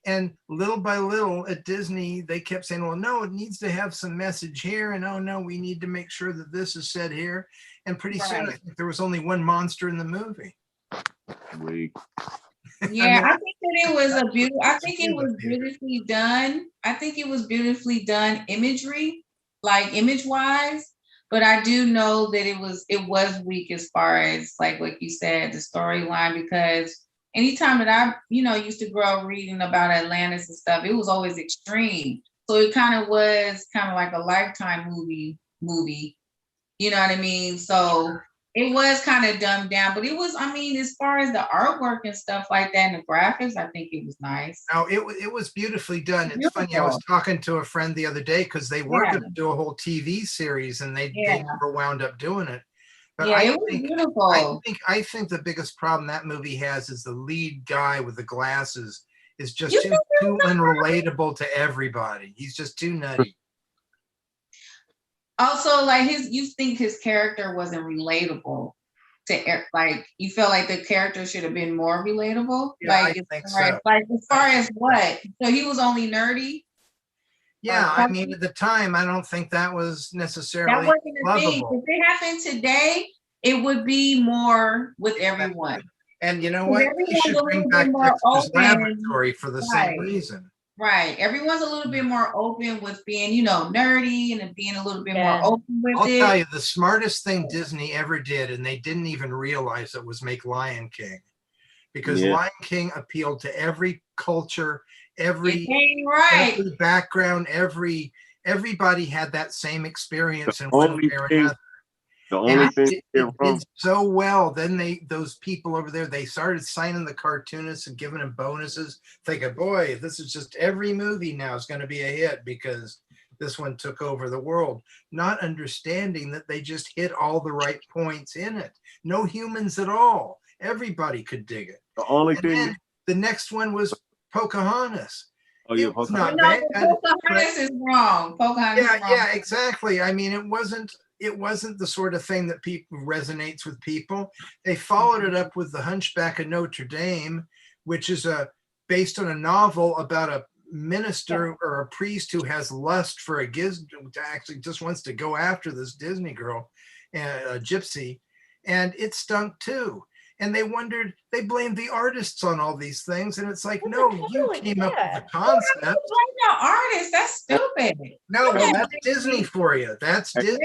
And little by little at Disney, they kept saying, well, no, it needs to have some message here. And oh, no, we need to make sure that this is said here. And pretty soon, I think there was only one monster in the movie. Yeah, I think that it was beautifully done. I think it was beautifully done imagery, like image-wise. But I do know that it was weak as far as like what you said, the storyline, because anytime that I, used to grow up reading about Atlantis and stuff, it was always extreme. So it was kind of like a Lifetime movie. You know what I mean? So It was kind of dumbed down, but it was, I mean, as far as the artwork and stuff like that and the graphics, I think it was nice. No, it was beautifully done. It's funny. I was talking to a friend the other day because they were going to do a whole TV series and they never wound up doing it. But Yeah, I it was think, beautiful. I think the biggest problem that movie has is the lead guy with the glasses is just too unrelatable to everybody. He's just too nutty. Also, like you think his character wasn't relatable to, like, you feel like the character should have been more relatable. Yeah, like, I think so. Like, as far as what? So he was only nerdy. Yeah, I mean, at the time, I don't think that was necessarily That wasn't a thing. lovable. If it happened today, it would be more with everyone. And you know what? They should bring back Dexter's Laboratory for the same reason. Right. Everyone's a little bit more open with being, you know, nerdy and being a little bit more open with it. I'll tell you, the smartest thing Disney ever did, and they didn't even realize it, was make Lion King. Because Lion King appealed to every culture, every background, everybody had that same experience in one way or another. The only thing it did so well. Then those people over there, they started signing the cartoonists and giving them bonuses, thinking, boy, this is just every movie now is going to be a hit because this one took over the world, not understanding that they just hit all the right points in it. No humans at all. Everybody could dig it. The only thing. The next one was Pocahontas. Oh yeah, Pocahontas. Pocahontas is wrong. Pocahontas is wrong. Yeah, exactly. I mean, it wasn't the sort of thing that people resonates with people. They followed it up with The Hunchback of Notre Dame, which is based on a novel about a minister or a priest who has lust for a actually just wants to go after this Disney girl, a gypsy, and it stunk too. And they blamed the artists on all these things. And it's like, no, you came up with the concept. Blame the artists. That's stupid. No, well, that's Disney for you. That's Disney.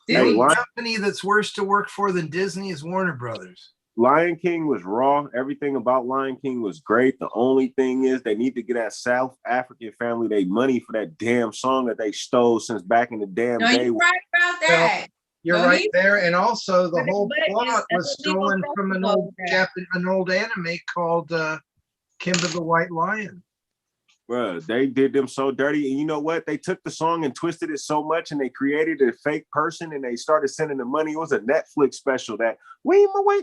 The only company that's worse to work for than Disney is Warner Brothers. Lion King was raw. Everything about Lion King was great. The only thing is they need to get that South African family their money for that damn song that they stole since back in the damn day. You're right about that. Well, you're right there, and also the whole plot was stolen from an old anime called Kimba the White Lion. Bruh, they did them so dirty, and you know what? They took the song and twisted it so much, and they created a fake person, and they started sending them money. It was a Netflix special that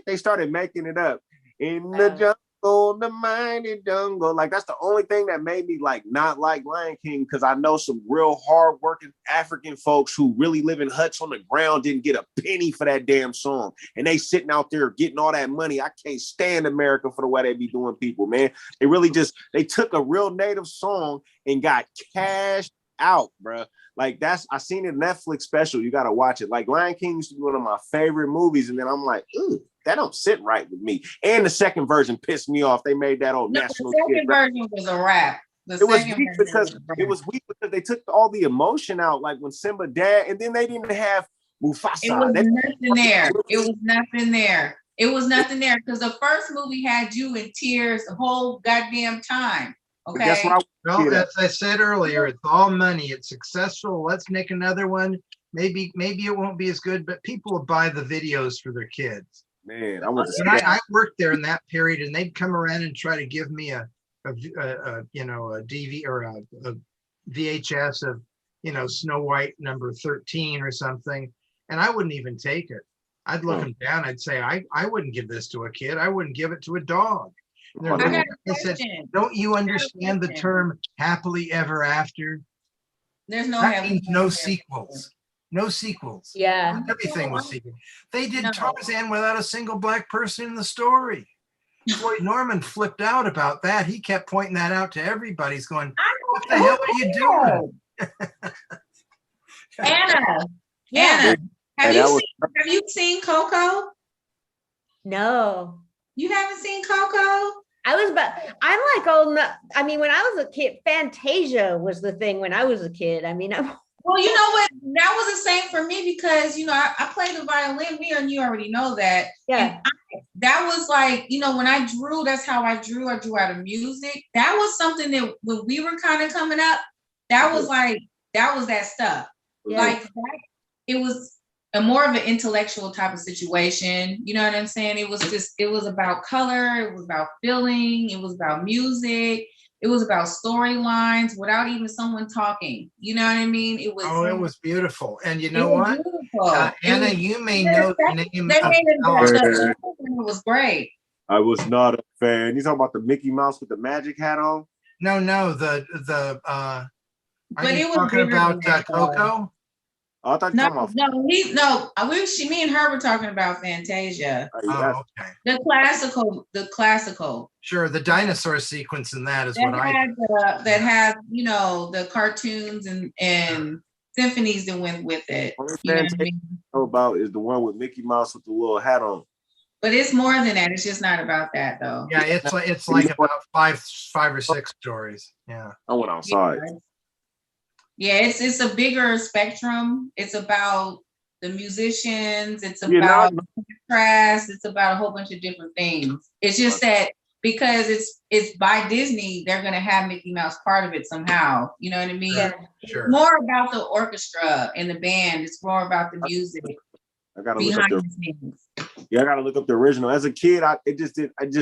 they started making it up in the jungle. The mighty jungle. Like, that's the only thing that made me like not like Lion King, because I know some real hard-working African folks who really live in huts on the ground didn't get a penny for that damn song, and they sitting out there getting all that money. I can't stand America for the way they be doing people, man. They really they took a real native song and got cashed out, bro. Like, I seen it Netflix special. You gotta watch it. Like, Lion King used to be one of my favorite movies, and then I'm like, ooh, that don't sit right with me. And the second version pissed me off. They made that on national. The second version was a rap. It was weak because they took all the emotion out, like when Simba died, and then they didn't have Mufasa. It was nothing there. It was nothing there. It was nothing there because the first movie had you in tears the whole goddamn time. Okay. That's what as I said earlier, it's all money. It's successful. Let's make another one. Maybe it won't be as good, but people will buy the videos for their kids. Man, I worked there in that period, and they'd come around and try to give me a DV or a VHS of Snow White number 13 or something, and I wouldn't even take it. I'd look them down. I'd say I wouldn't give this to a kid. I wouldn't give it to a dog. I said, don't you understand the term happily ever after? There's no that means no sequels. No sequels. Yeah. Everything was sequel. They did Tarzan without a single black person in the story. Floyd Norman flipped out about that. He kept pointing that out to everybody. He's going, what the hell are you doing? Anna, have you seen Coco? No. You haven't seen Coco? I'm like old. I mean, when I was a kid, Fantasia was the thing when I was a kid. I mean, well, you know what? That was the same for me because, I played the violin. Me and you already know that. Yeah. That was like, when I drew, that's how I drew. I drew out of music. That was something that when we were kind of coming up, that was that stuff. Yeah. Like, it was more of an intellectual type of situation. You know what I'm saying? It was about color, it was about feeling, it was about music, it was about storylines without even someone talking. You know what I mean? It was beautiful. And you it know was what? beautiful. Anna, It- you may they know the name they of made it Ella. the it was great. I was not a fan. You talking about the Mickey Mouse with the magic hat on? No, the are But you it was talking bigger than about that, though. Coco? Oh, I thought you No, were talking about. no. Me and her were talking about Fantasia. Oh, okay. The classical. Sure, the dinosaur sequence in that is That what I had the cartoons and symphonies that went with it. Only You know what I Fantasia mean? I know about is the one with Mickey Mouse with the little hat on. But it's more than that. It's just not about that though. Yeah, it's like about five or six stories. Yeah. I went outside. Yeah, it's a bigger spectrum. It's about the musicians. It's Yeah, about contrast. It's about a whole bunch of different things. It's just that because it's by Disney, they're gonna have Mickey Mouse part of it somehow. You know what I mean? Sure. It's more about the orchestra and the band. It's more about the music I gotta look up behind the. the scenes. Yeah, I gotta look up the original. As a kid, I just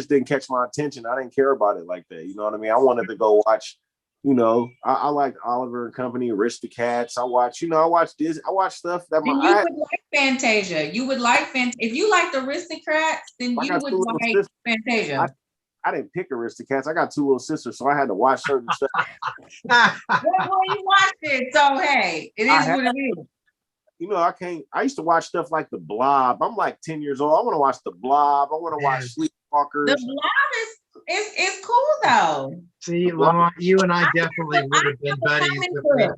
didn't catch my attention. I didn't care about it like that. You know what I mean? I wanted to go watch. You know, I liked Oliver and Company, Aristocats. I watch Disney. I watch stuff that And you would like Fantasia. You would like if you liked Aristocrats, then I you got would two little like sisters. Fantasia. I didn't pick Aristocats. I got two little sisters, so I had to watch certain stuff. Well, you watched it, so hey, it is what it is. You know, I used to watch stuff like The Blob. I'm like 10 years old. I want to watch The Blob. I want to watch Sleepwalkers. The Blob is cool though. See, Lamar, you and I definitely would have been buddies.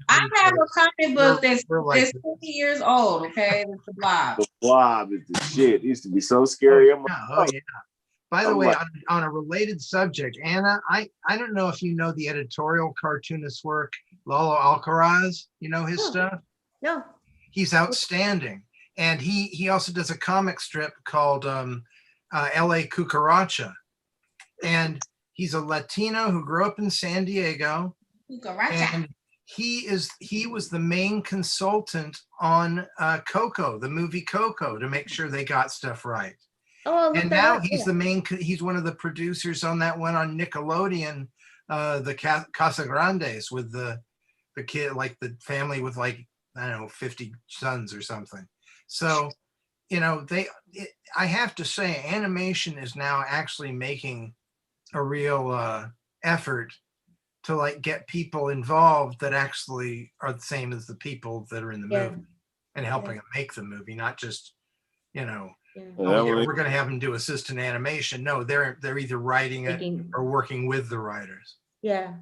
I have a comic book that's we're like 50 years old. Okay, it's The Blob. The Blob is the shit. It used to be so scary. I'm like, Oh yeah. By the I'm way, like- on a related subject, Anna, I don't know if you know the editorial cartoonist work, Lalo Alcaraz. You know his stuff? No. He's outstanding. And he also does a comic strip called L.A. Cucaracha. And he's a Latino who grew up in San Diego. And he was the main consultant on Coco, the movie Coco, to make sure they got stuff right. Oh, And now he's one of the producers on that one on Nickelodeon, the Casa Grandes, with the kid, like the family with like, I don't know, 50 sons or something. So, you know, I have to say, animation is now actually making a real effort to like get people involved that actually are the same as the people that are in the movie and helping them make the movie, not just, you know, we're going to have them do assistant animation. No, they're either writing it or working with the writers. Yeah.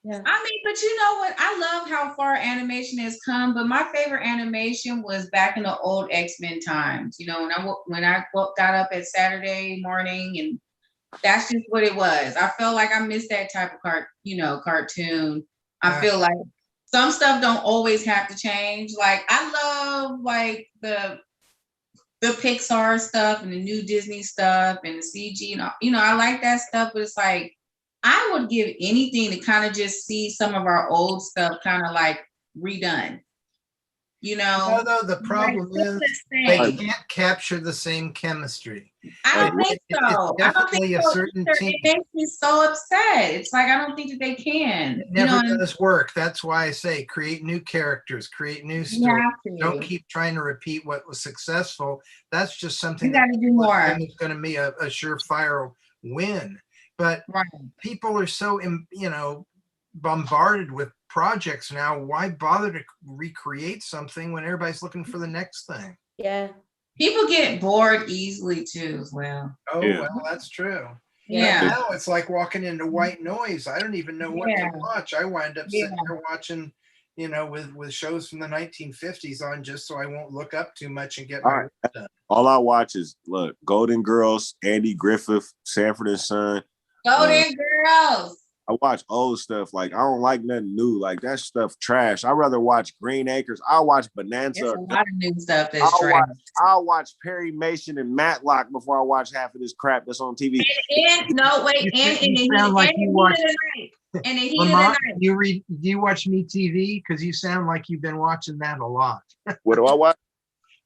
Yeah. I mean, but you know what? I love how far animation has come. But my favorite animation was back in the old X-Men times. You know, when I got up at Saturday morning, and that's just what it was. I felt like I missed that type of cartoon. I feel like some stuff don't always have to change. Like I love like the Pixar stuff and the new Disney stuff and the CG. You know, I like that stuff. But it's like, I would give anything to kind of just see some of our old stuff kind of like redone. You know? Although the problem is they can't capture the same chemistry. I don't think so. It's definitely a certain team. It makes me so upset. It's like, I don't think that they can. It never does work. That's why I say create new characters, create new stories. Don't keep trying to repeat what was successful. That's just something you got to do more. It's going to be a surefire win. But people are so, you know, bombarded with projects now. Why bother to recreate something when everybody's looking for the next thing? Yeah. People get bored easily too, as well. Oh, well, that's true. Yeah. But now it's like walking into white noise. I don't even know what to watch. I wind up sitting there watching, you know, with shows from the 1950s on just so I won't look up too much and get my work done. All I watch is Golden Girls, Andy Griffith, Sanford and Son. Golden Girls. I watch old stuff. Like I don't like nothing new. Like that stuff trash. I'd rather watch Green Acres. I'll watch Bonanza. There's a lot of new stuff that's trash. I'll watch Perry Mason and Matlock before I watch half of this crap that's on TV. And in the heat of the night. Do you watch Me TV? Because you sound like you've been watching that a lot. What do I watch?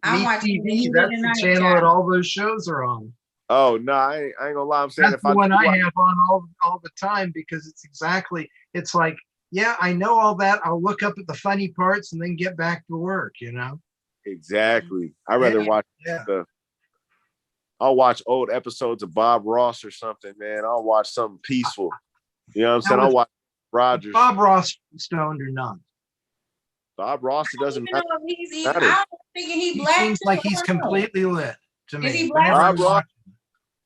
I Me watch TV, that's the channel that all those shows are on. Oh no, I ain't gonna lie. I'm saying That's if the I one do I watch- have on all the time because it's like, yeah, I know all that. I'll look up at the funny parts and then get back to work, you know? exactly. I rather watch Yeah. I'll watch old episodes of Bob Ross or something, man. I'll watch something peaceful. You know what I'm saying? I'll watch Rogers. Bob Ross stoned or not. Bob Ross, it doesn't You know, matter. he's Matter. I'm thinking he He black. seems too, like I he's don't know. completely lit to me. Is he black? Whenever I Bob Ross, watch him.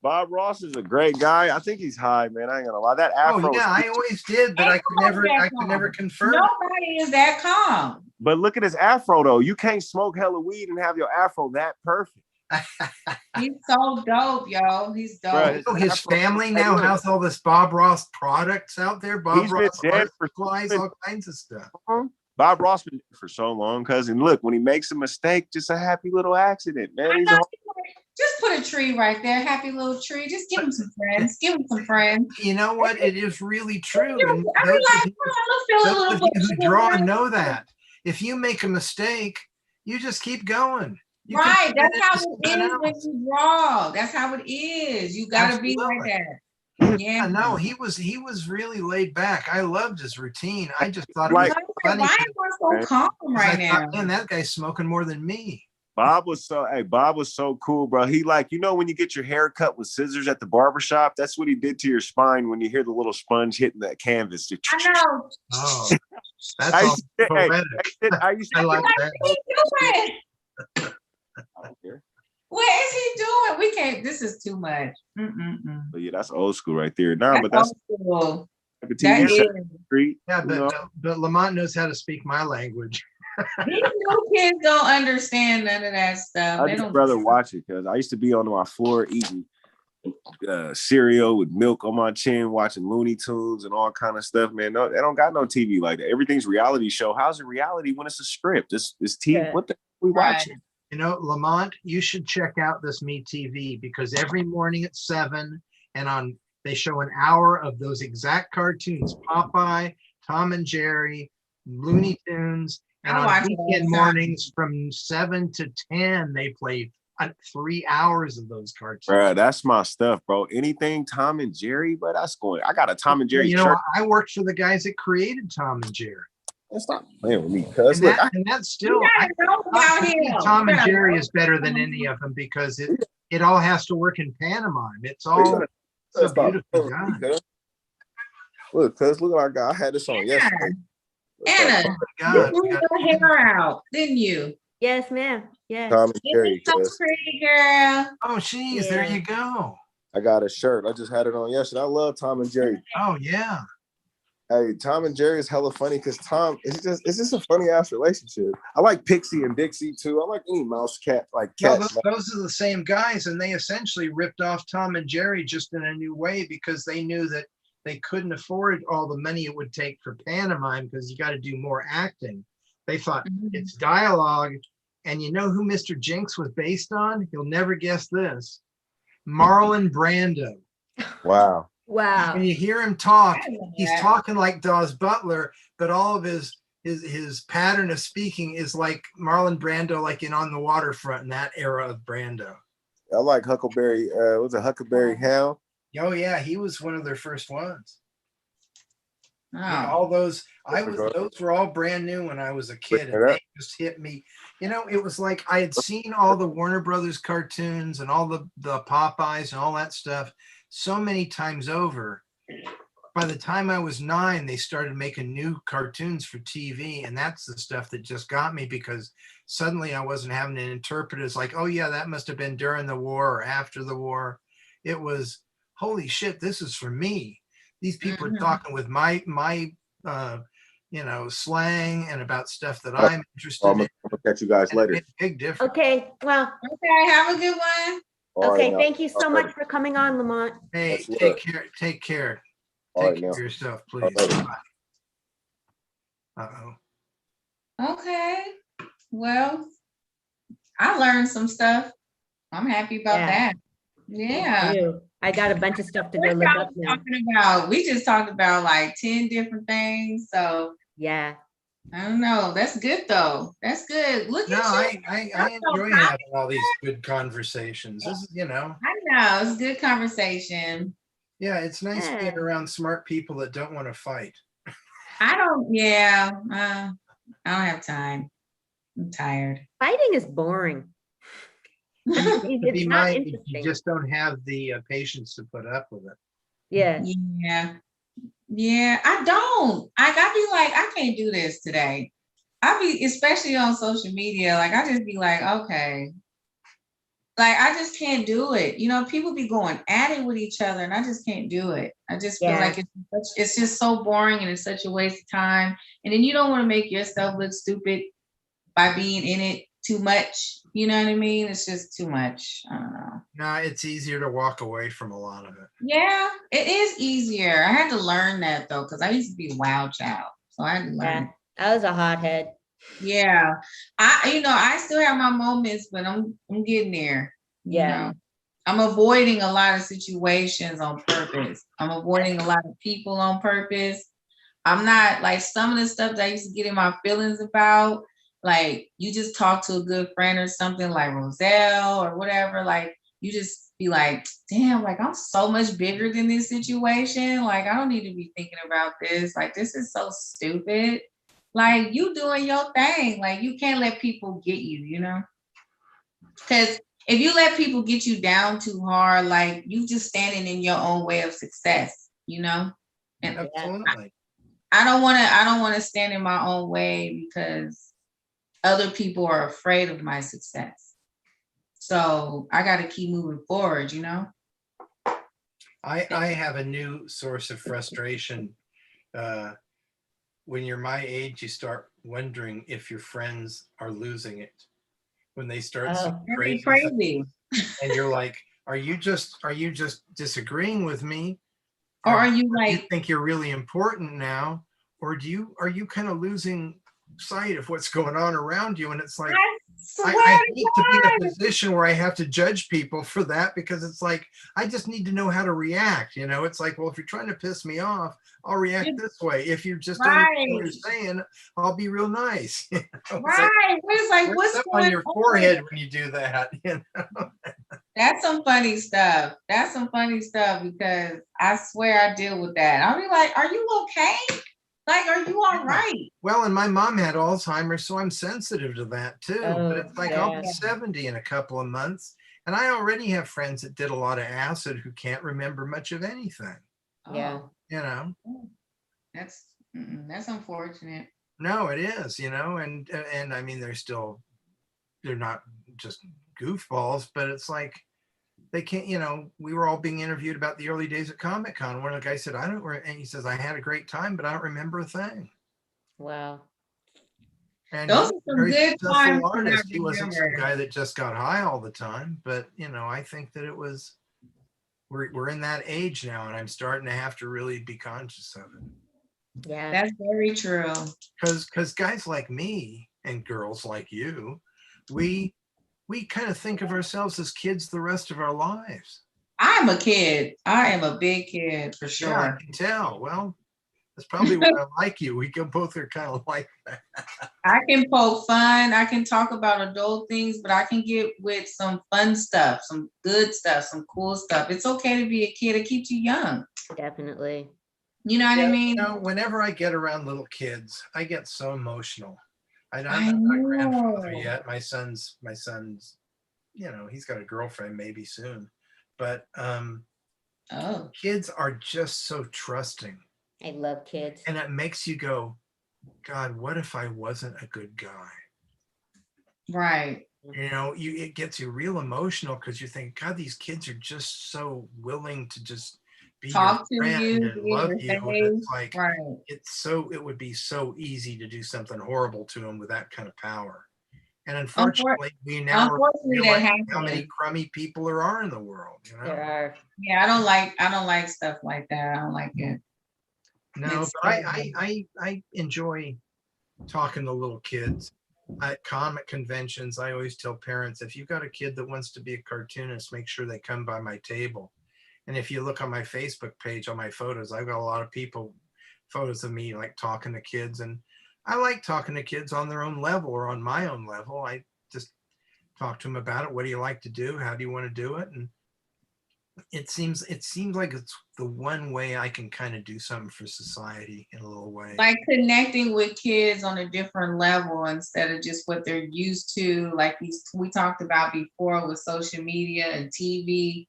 Bob Ross is a great guy. I think he's high, man. I ain't gonna lie. That afro. Oh yeah, I always did, but I could never confirm. Nobody is that calm. But look at his afro though. You can't smoke hella weed and have your afro that perfect. He's so dope, yo. He's dope. Bruh, Oh, his afro- family Hey, now look. has all this Bob Ross products out there. Bob He's been Ross dead art for- supplies, all kinds of stuff. Bob Ross been dead for so long, cousin. Look, when he makes a mistake, just a happy little accident, man. He's a Just put a tree right there, happy little tree. Just give him some friends. Give him some friends. You know what? It is really true. And I those mean, like, of you- I'm gonna feel a those little of you who bit. draw know that. If you make a mistake, you just keep going. You can Right, turn that's it how into it something is when else. you draw. That's how it is. You gotta be like that. Yeah. No, he was really laid back. I loved his routine. I just thought it Like- was Why funny. am I so calm right now? Man, that guy's smoking more than me. Bob was so cool, bro. He like, you know, when you get your hair cut with scissors at the barbershop, that's what he did to your spine when you hear the little sponge hitting that canvas. I know. Oh, that's I all used to- hey, poetic. I used to I like What that. is he doing? I don't care. What is he doing? We can't. This is too much. Mm-mm-mm. But yeah, that's old school right there. Nah, That's but that's old school. like a That TV is. set on the street. Yeah, you know? but Lamont knows how to speak my language. These new kids don't understand none of that stuff. I They just don't. rather watch it because I used to be on my floor eating cereal with milk on my chin, watching Looney Tunes and all kind of stuff. Man, no, they don't got no TV like that. Everything's reality show. How's it reality when it's a script? It's TV. Yeah. What the we watching? You know, Lamont, you should check out this Me TV because every morning at 7 and they show an hour of those exact cartoons: Popeye, Tom and Jerry, Looney Tunes, and I on watch it all weekend the time. mornings from 7 to 10 they play 3 hours of those cartoons. Bro, that's my stuff, bro. Anything Tom and Jerry, but that's going. I got a Tom and Jerry You know, shirt. I worked for the guys that created Tom and Jerry. Stop playing with me, cuz. And, Look, and that's still You gotta know about I think him. Tom You and gotta Jerry know is better than any of them because it all has to work in pantomime. It's all so Stop beautifully playing with done. me, cuz. Look, cuz, look what I got. I had this on yesterday. Anna, God, you grew your hair out, didn't you? Yes, ma'am. Yes. Tom and Isn't Jerry, it so cuz. pretty, girl? Oh, geez, there you go. I got a shirt. I just had it on yesterday. I love Tom and Jerry. Oh, yeah. Hey, Tom and Jerry is hella funny because Tom it's just a funny ass relationship. I like Pixie and Dixie too. I like any mouse cat like Well, cat. those are the same guys, and they essentially ripped off Tom and Jerry just in a new way because they knew that they couldn't afford all the money it would take for pantomime because you got to do more acting. They thought it's dialogue. And you know who Mr. Jinx was based on? You'll never guess this. Marlon Brando. Wow. Wow. When you hear him talk, he's that. talking like Dawes Butler, but all of his pattern of speaking is like Marlon Brando, like in On the Waterfront in that era of Brando. I like Huckleberry. Was it Huckleberry Hound? Oh yeah, he was one of their first ones. Oh. Yeah, all those those were all brand new when I was a kid, and they just hit me. You know, it was like I had seen all the Warner Brothers cartoons and all the Popeyes and all that stuff so many times over. By the time I was 9, they started making new cartoons for TV, and that's the stuff that just got me because suddenly I wasn't having to interpret it as like, oh yeah, that must have been during the war or after the war. It was, holy shit, this is for me. These people are talking with my you know, slang and about stuff that I'm interested I'm in. gonna catch you guys later. Big difference. Okay. Well, Okay, have a good one. All right, okay. now. Thank you so All much right. for coming on, Lamont. Hey, That's take what- care. Take care. All Take right, care now. of yourself, All please. right. Uh-oh. Okay. Well, I learned some stuff. I'm happy about Yeah. that. Yeah. You. I got a bunch of stuff to go What look y'all up now. talking about? We just talked about like 10 different things. So Yeah. I don't know. That's good though. That's good. Look No, at you. I enjoy having all these good conversations. This is, I know it's good conversation. yeah, it's nice being Yeah. around smart people that don't want to fight. I don't. Yeah. I don't have time. I'm tired. Fighting is boring. To It's be not my age, you interesting. just don't have the patience to put up with it. Yeah. Yeah. Yeah. I don't. I be like, I can't do this today. I be, especially on social media, like I just be like, okay. Like I just can't do it. You know, people be going at it with each other and I just can't do it. I just feel Yeah. like it's just so boring and it's such a waste of time. And then you don't want to make yourself look stupid by being in it too much. You know what I mean? It's just too much. I don't know. No, it's easier to walk away from a lot of it. Yeah, it is easier. I had to learn that though, because I used to be a wild child. So I had to learn. Yeah. I was a hothead. Yeah. I still have my moments, but I'm getting there. You know, I'm avoiding a lot of situations on purpose. I'm avoiding a lot of people on purpose. I'm not like some of the stuff that I used to get in my feelings about, like you just talk to a good friend or something like Roselle or whatever, like you just be like, damn, like I'm so much bigger than this situation. Like I don't need to be thinking about this. Like this is so stupid. Like you doing your thing. Like you can't let people get you, you know? Because if you let people get you down too hard, like you just standing in your own way of success, you know? And Absolutely. I don't want to stand in my own way because other people are afraid of my success. So I got to keep moving forward, you know? I have a new source of frustration. When you're my age, you start wondering if your friends are losing it. When they start saying crazy things, and you're like, are you just disagreeing with me? Or are you do you like, think you're really important now? Or are you kind of losing sight of what's going on around you? And it's like, I hate to be in a position where I have to judge people for that, because it's like, I just need to know how to react. You know, it's like, well, if you're trying to piss me off, I'll react this way. If you just understand what you're saying, I'll be real nice. You know? right. It's like, what's on your forehead when you do that? You know? That's some funny stuff. That's some funny stuff because I swear I deal with that. I'll be like, are you okay? Like, are you all right? Well, and my mom had Alzheimer's, so I'm sensitive to that too. But it's like I'll be 70 in a couple of months, and I already have friends that did a lot of acid who can't remember much of anything. Yeah. You know, that's unfortunate. No, it is. You know, and I mean, they're not just goofballs, but it's like they can't. You know, we were all being interviewed about the early days at Comic-Con. One of the guys said, and he says, I had a great time, but I don't remember a thing. Wow. And those are some good times. Artist. He wasn't some guy that just got high all the time, but you know, I think that we're in that age now, and I'm starting to have to really be conscious of it. Yeah, that's very true. Because guys like me and girls like you, we kind of think of ourselves as kids the rest of our lives. I'm a kid. I am a big kid for sure. Yeah, I can tell. Well, that's probably why I like you. We both are kind of like that. I can poke fun. I can talk about adult things, but I can get with some fun stuff, some good stuff, some cool stuff. It's okay to be a kid. It keeps you young. Definitely. You know what I mean? You know, whenever I get around little kids, I get so emotional. I'm not a grandfather yet. My son's, you know, he's got a girlfriend maybe soon, but kids are just so trusting. I love kids. And it makes you go, God, what if I wasn't a good guy? Right. You know, it gets you real emotional because you think, God, these kids are just so willing to just be talk your to friend you, and love you. And it's like, right. it would be so easy to do something horrible to them with that kind of power. And unfortunately, we now realize how many crummy people there are in the world. You know? There are. Yeah, I don't like stuff like that. I don't like it. No, but I enjoy talking to little kids. At comic conventions, I always tell parents, if you've got a kid that wants to be a cartoonist, make sure they come by my table. And if you look on my Facebook page, on my photos, I've got a lot of photos of me like talking to kids. And I like talking to kids on their own level or on my own level. I just talk to them about it. What do you like to do? How do you want to do it? And it seems like it's the one way I can kind of do something for society in a little way. Like connecting with kids on a different level instead of just what they're used to, like we talked about before with social media and TV.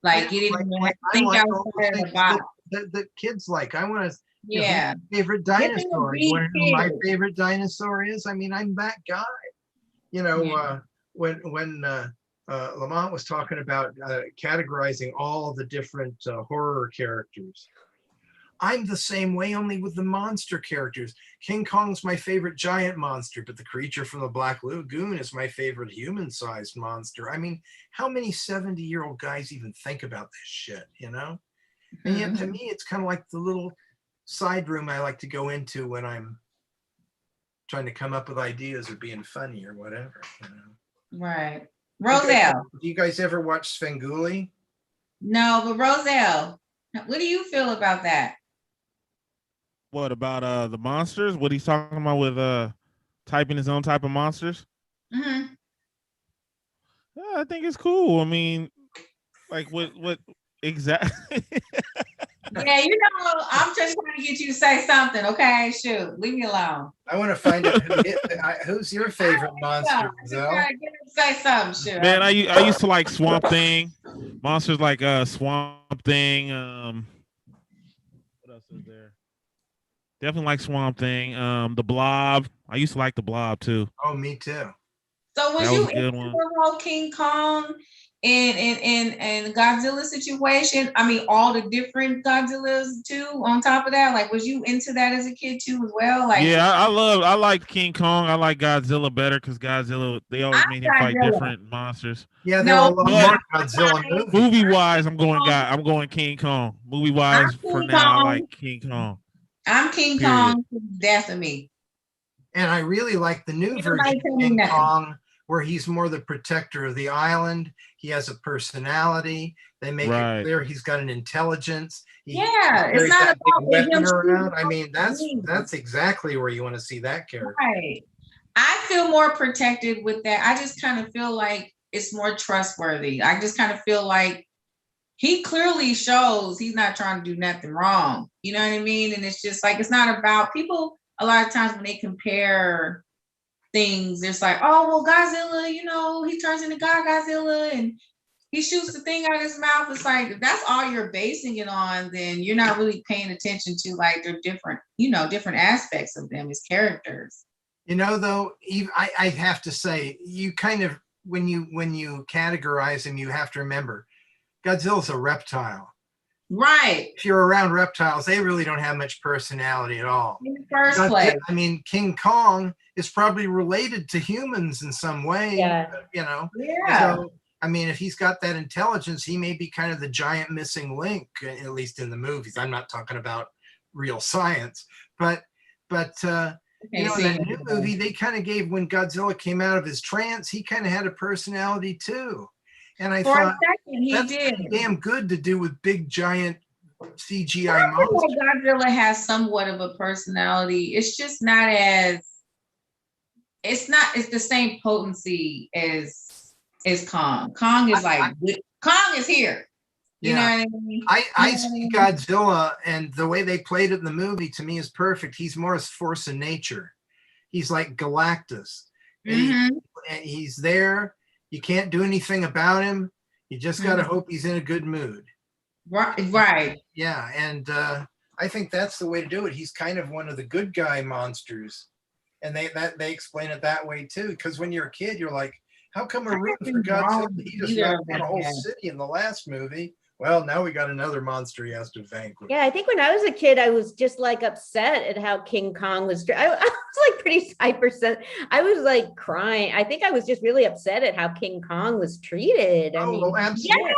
Like you didn't even have to think outside the box. The kids like. I want to. Yeah. Favorite dinosaur. You want to know who my favorite dinosaur is? I mean, I'm that guy. You know, when Lamont was talking about categorizing all the different horror characters, I'm the same way, only with the monster characters. King Kong's my favorite giant monster, but the creature from the Black Lagoon is my favorite human-sized monster. I mean, how many 70-year-old guys even think about this shit, you know? And yet to me, it's kind of like the little side room I like to go into when I'm trying to come up with ideas or being funny or whatever, you know? Right. Roselle. Do you guys ever watch Svengoolie? No, but Roselle, what do you feel about that? What about the monsters? What he's talking about with typing his own type of monsters? Mm-hmm. Yeah, I think it's cool. I mean, like what exactly? Yeah, you know, I'm just trying to get you to say something, okay? Shoot, leave me alone. I want to find out who's your favorite monster, Roselle? Get him to say something, shoot. Man, I used to like Swamp Thing, monsters like Swamp Thing. What else is there? Definitely like Swamp Thing. The Blob. I used to like the Blob too. Oh, me too. So was you in the whole King Kong and Godzilla situation? I mean, all the different Godzillas too. On top of that, like, was you into that as a kid too as well? Like, yeah, I like King Kong. I like Godzilla better because Godzilla, they always made him fight different monsters. Yeah, there were a lot more Godzilla movies. Movie wise, I'm going King Kong. Movie wise, for now, I like King Kong. I'm King Kong, death of me. And I really like the new version of King Kong, where he's more the protector of the island. He has a personality. They make it clear he's got an intelligence. It's not about him around. I mean, that's exactly where you want to see that character. Right. I feel more protected with that. I just kind of feel like it's more trustworthy. I just kind of feel like he clearly shows he's not trying to do nothing wrong. You know what I mean? And it's just like, it's not about people. A lot of times when they compare things, it's like, oh, well, Godzilla, you know, he turns into Godzilla and he shoots the thing out of his mouth. It's like, if that's all you're basing it on, then you're not really paying attention to like their different, you know, different aspects of them as characters. You know, though, I have to say, you kind of, when you categorize him, you have to remember, Godzilla's a reptile. Right. If you're around reptiles, they really don't have much personality at all. In the first place. I mean, King Kong is probably related to humans in some way. Yeah. You know? Yeah. So, I mean, if he's got that intelligence, he may be kind of the giant missing link, at least in the movies. I'm not talking about real science, but you know, in that new movie, they kind of gave, when Godzilla came out of his trance, he kind of had a personality too. And I thought that's damn good to do with big giant CGI monsters. Godzilla has somewhat of a personality. It's just not as, it's the same potency as Kong. Kong is like, Kong is here. You know what I mean? I see Godzilla, and the way they played it in the movie to me is perfect. He's more a force of nature. He's like Galactus. And he's there. You can't do anything about him. You just got to hope he's in a good mood. Right. Yeah, and I think that's the way to do it. He's kind of one of the good guy monsters, and they explain it that way too. Because when you're a kid, you're like, how come we're rooting for Godzilla? He just knocked down a whole city in the last movie. Well, now we got another monster he has to vanquish. Yeah, I think when I was a kid, I was just like upset at how King Kong was. I was like pretty hypersensitive. I was like crying. I think I was just really upset at how King Kong was treated. I mean, well, absolutely.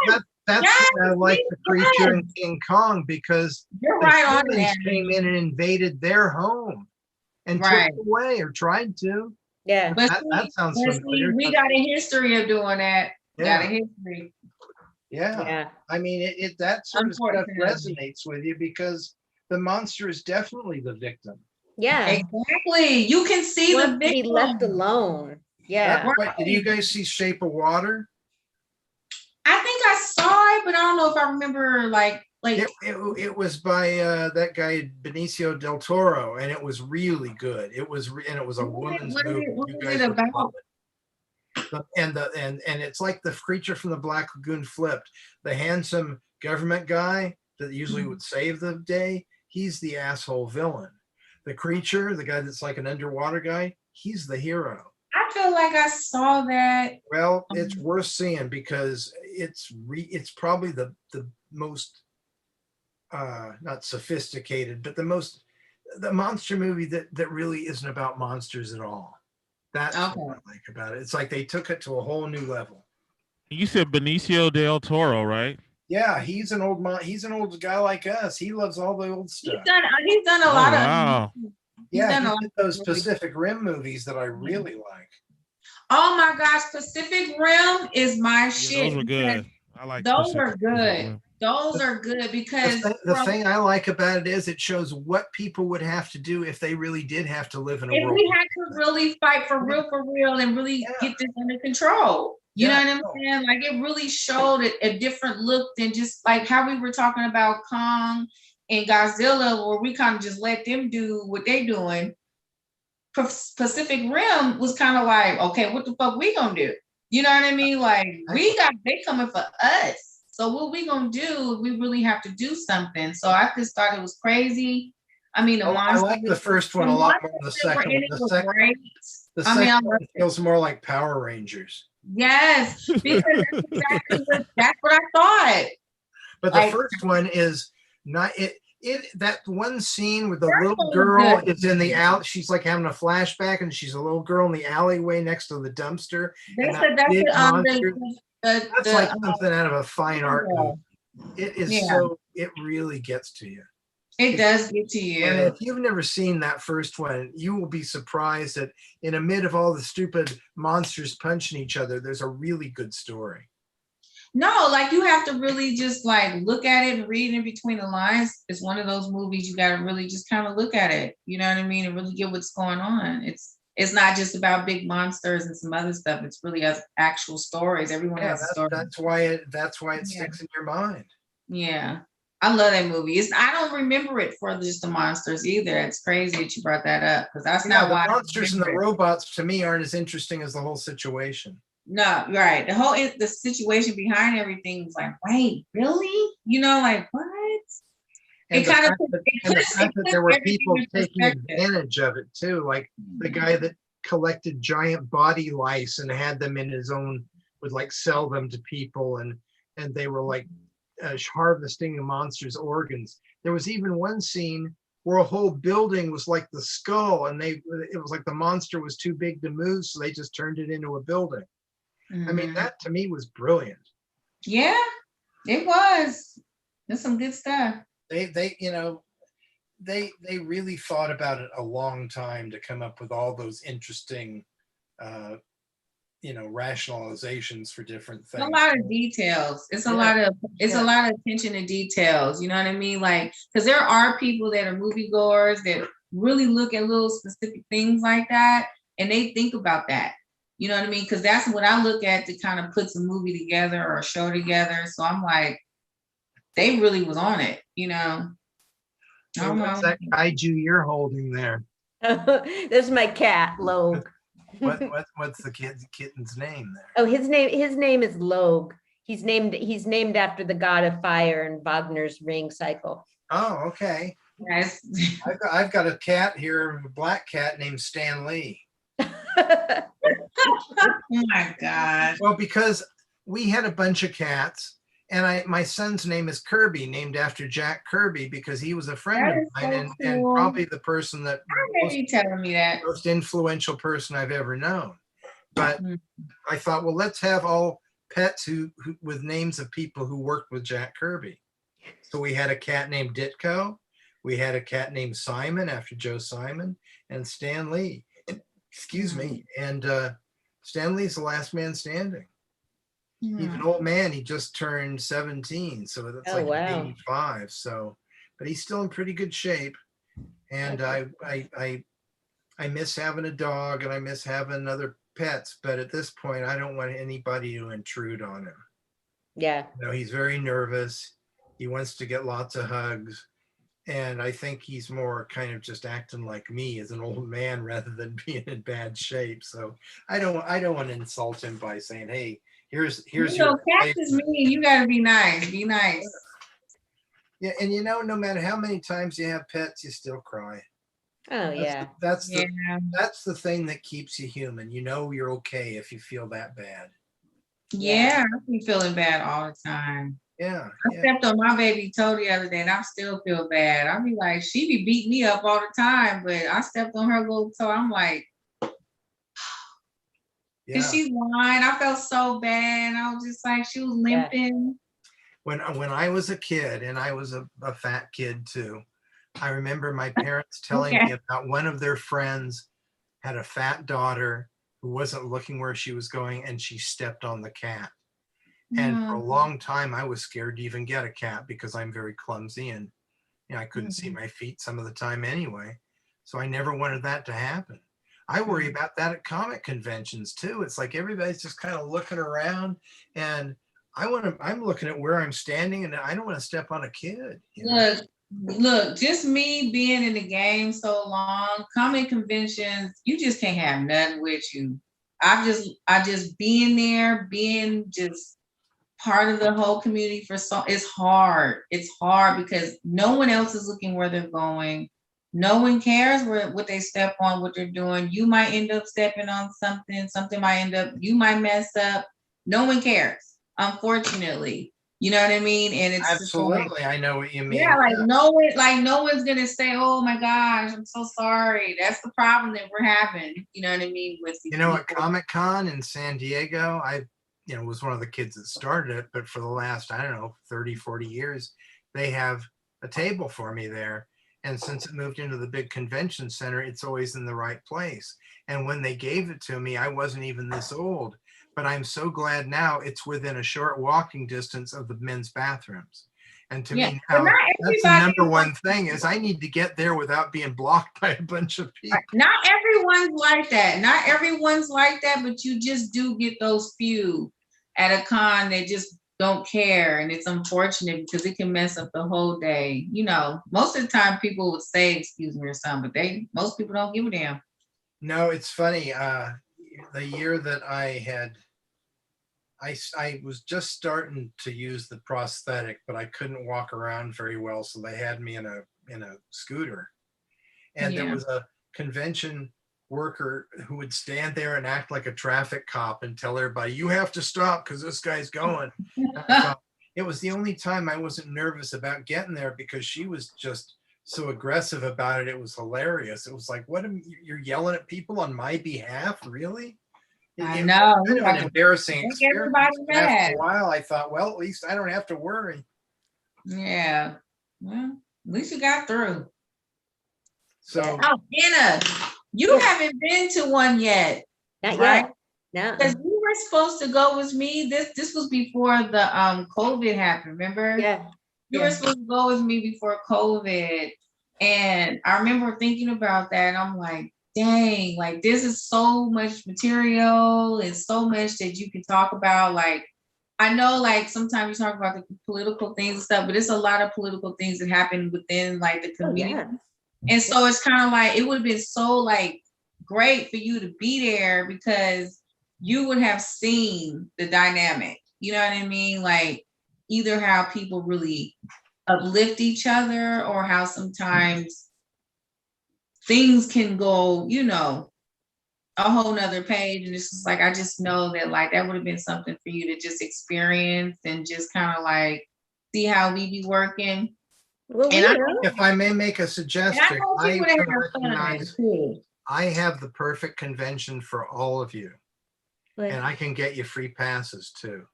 That's why I like the creature in King Kong, because you're right on humans came in and invaded their home and took it away, or tried to. Yeah, but that sounds familiar. We got a history of doing that. Got a history. Yeah. I mean, that sort of stuff resonates with you because the monster is definitely the victim. Yeah. Exactly. You can see Wants the to big be left alone. Yeah. What, did you guys see Shape of Water? I think I saw it, but I don't know if I remember like It was by that guy Benicio del Toro, and it was really good. It was and it was a woman's movie. What You was guys it would about? love it. And it's like the Creature from the Black Lagoon flipped. The handsome government guy that usually would save the day, he's the asshole villain. The creature, the guy that's like an underwater guy, he's the hero. I feel like I saw that. Well, it's worth seeing because it's probably the most not sophisticated, but the monster movie that really isn't about monsters at all. That's what I like about it. It's like they took it to a whole new level. You said Benicio del Toro, right? Yeah, he's an old guy like us. He loves all the old stuff. He's done a lot wow. of. Yeah, he did those Pacific Rim movies that I really like. Oh my gosh, Pacific Rim is my shit. Those were good. I like those are good. Those are good because the thing I like about it is it shows what people would have to do if they really did have to live in a if world. we had to really fight for real, and really get this under control. You know what I'm saying? Like it really showed a different look than just like how we were talking about Kong and Godzilla, where we kind of just let them do what they doing. Pacific Rim was kind of like, okay, what the fuck we gonna do? You know what I mean? Like they coming for us. So what we gonna do? We really have to do something. So I just thought it was crazy. I mean, I like the first one a lot more than the second one. The second one feels more like Power Rangers. Yes, because that's what I thought. But the first one is not it. That one scene with the little girl is in the out. She's like having a flashback, and she's a little girl in the alleyway next to the dumpster. That's like something out of a fine art movie. It is it really gets to you. It does get to you. And if you've never seen that first one, you will be surprised that in amid of all the stupid monsters punching each other, there's a really good story. No, like you have to really just like look at it and read in between the lines. It's one of those movies you got to really just kind of look at it. You know what I mean? And really get what's going on. It's not just about big monsters and some other stuff. It's really actual stories. Everyone has a story. That's why it sticks in your mind. Yeah. I love that movie. I don't remember it for just the monsters either. It's crazy that you brought that up because that's not why the monsters and the robots to me aren't as interesting as the whole situation. No, right. The situation behind everything is like, wait, really? You know, like what? And the fact that there were people taking advantage of it too, like the guy that collected giant body lice and had them in his own, would like sell them to people, and they were like harvesting the monster's organs. There was even one scene where a whole building was like the skull, and it was like the monster was too big to move, so they just turned it into a building. Mm-hmm. I mean, that to me was brilliant. Yeah, it was. There's some good stuff. They really thought about it a long time to come up with all those interesting rationalizations for different things. A lot of details. It's a lot of attention to details. You know what I mean? Like, because there are people that are moviegoers that really look at little specific things like that, and they think about that. You know what I mean? Because that's what I look at to kind of put some movie together or a show together. So I'm like, they really was on it, you know. So what's that kaiju you're holding there? This is my cat, Logue. What's the kitten's name there? Oh, his name is Logue. He's named after the god of fire in Wagner's Ring Cycle. Oh, okay. Yes. I've got a cat here, a black cat named Stan Lee. Oh my God. Well, because we had a bunch of cats, and my son's name is Kirby, named after Jack Kirby, because he was a friend of mine, and probably the person that most influential person I've ever known. But I thought, well, let's have all pets who with names of people who worked with Jack Kirby. So we had a cat named Ditko, we had a cat named Simon after Joe Simon, and Stan Lee. Excuse me. And Stan Lee's the last man standing. He's an old man. He just turned 17. So that's 85. So, but he's still in pretty good shape. And I miss having a dog and I miss having other pets, but at this point, I don't want anybody to intrude on him. Yeah. You know, he's very nervous. He wants to get lots of hugs. And I think he's more kind of just acting like me as an old man rather than being in bad shape. So I don't want to insult him by saying, hey, here's You your know, cats is mean. You gotta be nice. Be nice. Yeah, and you know, no matter how many times you have pets, you still cry. Oh yeah. That's the thing that keeps you human. You know you're okay if you feel that bad. Yeah, I be feeling bad all the time. Yeah. I stepped on my baby toe the other day and I still feel bad. I be like, she be beating me up all the time, but I stepped on her little toe. I'm like, cause she whined. I felt so bad. I was just like, she was limping. When I was a kid, and I was a fat kid too, I remember my parents telling me about one of their friends had a fat daughter who wasn't looking where she was going, and she stepped on the cat. And for a long time, I was scared to even get a cat because I'm very clumsy and I couldn't see my feet some of the time anyway. So I never wanted that to happen. I worry about that at comic conventions too. It's like everybody's just kind of looking around, and I'm looking at where I'm standing, and I don't want to step on a kid. Look, just me being in the game so long, comic conventions, you just can't have nothing with you. I just being there, being just part of the whole community it's hard. It's hard because no one else is looking where they're going. No one cares what they step on, what they're doing. You might end up stepping on something might you might mess up. No one cares, unfortunately. You know what I mean? And it's absolutely, I know what you mean. Yeah, no one's gonna say, "Oh my gosh, I'm so sorry." That's the problem that we're having. You know what I mean? With these at Comic-Con in San Diego, I was one of the kids that started it, but for the last, 30, 40 years, they have a table for me there. And since it moved into the big convention center, it's always in the right place. And when they gave it to me, I wasn't even this old, but I'm so glad now it's within a short walking distance of the men's bathrooms. And to me now, that's the number one thing is I need to get there without being blocked by a bunch of people. Not everyone's like that. Not everyone's like that, but you just do get those few at a con that just don't care. And it's unfortunate because it can mess up the whole day. Most of the time people would say, excuse me or something, but most people don't give a damn. No, it's funny. The year that I was just starting to use the prosthetic, but I couldn't walk around very well. So they had me in a scooter. And there was a convention worker who would stand there and act like a traffic cop and tell everybody, you have to stop because this guy's going. It was the only time I wasn't nervous about getting there because she was just so aggressive about it. It was hilarious. It was like, you're yelling at people on my behalf? Really? I know. Kind of an embarrassing experience. After a while, I thought, well, at least I don't have to worry. Yeah. Well, at least you got through. So, Anna, you haven't been to one yet. Not right? yet. No. Because you were supposed to go with me. This was before the COVID happened, remember? Yeah. You were supposed to go with me before COVID. And I remember thinking about that. And I'm like, dang, like this is so much material and so much that you can talk about. Like, I know like sometimes you talk about the political things and stuff, but it's a lot of political things that happen within like the community. Yeah. And so it's kind of like, it would have been so like great for you to be there because you would have seen the dynamic, you know what I mean? Like either how people really uplift each other or how sometimes things can go, a whole nother page. And it's just like, I just know that like, that would have been something for you to just experience and just kind of like see how we be working. Well, if I may make a suggestion, I have the perfect convention for all of you. And I can get you free passes too.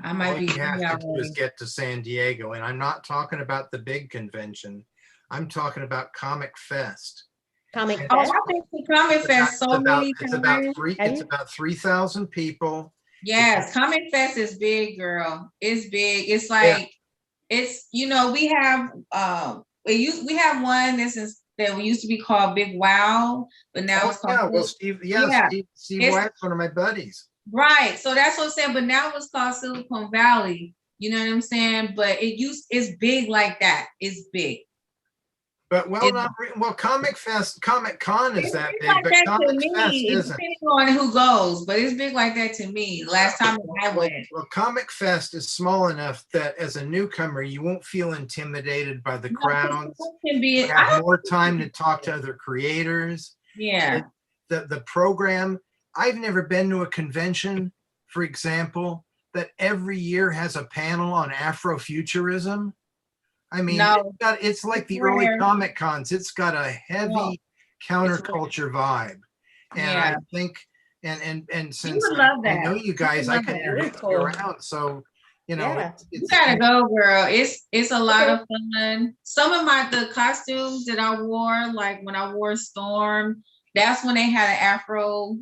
I might be. All you have to do is get to San Diego. And I'm not talking about the big convention. I'm talking about Comic Fest. I've been to Comic Fest so many times. It's about 3,000 people. Yes, Comic Fest is big, girl. It's big. It's like, it's, we have we have one that's that used to be called Big Wow, but now it's called. Yeah, well, Steve It's- Wax's one of my buddies. Right. So that's what I'm saying. But now it's called Silicon Valley. You know what I'm saying? But it's big like that. It's big. But Comic Con is that big, but to Comic me, Fest it's isn't. depending on who goes, but it's big like that to me. Last time I went. Well, Comic Fest is small enough that as a newcomer, you won't feel intimidated by the crowds. Can be. You have more time to talk to other creators. Yeah. The program. I've never been to a convention, for example, that every year has a panel on Afrofuturism. I mean, it's like the early Comic Cons. It's got a heavy counterculture vibe. And I think, and since I know you guys, I can introduce you around. So, you know, you gotta go, girl. It's a lot of fun. Some of the costumes that I wore, like when I wore Storm, that's when they had an Afro,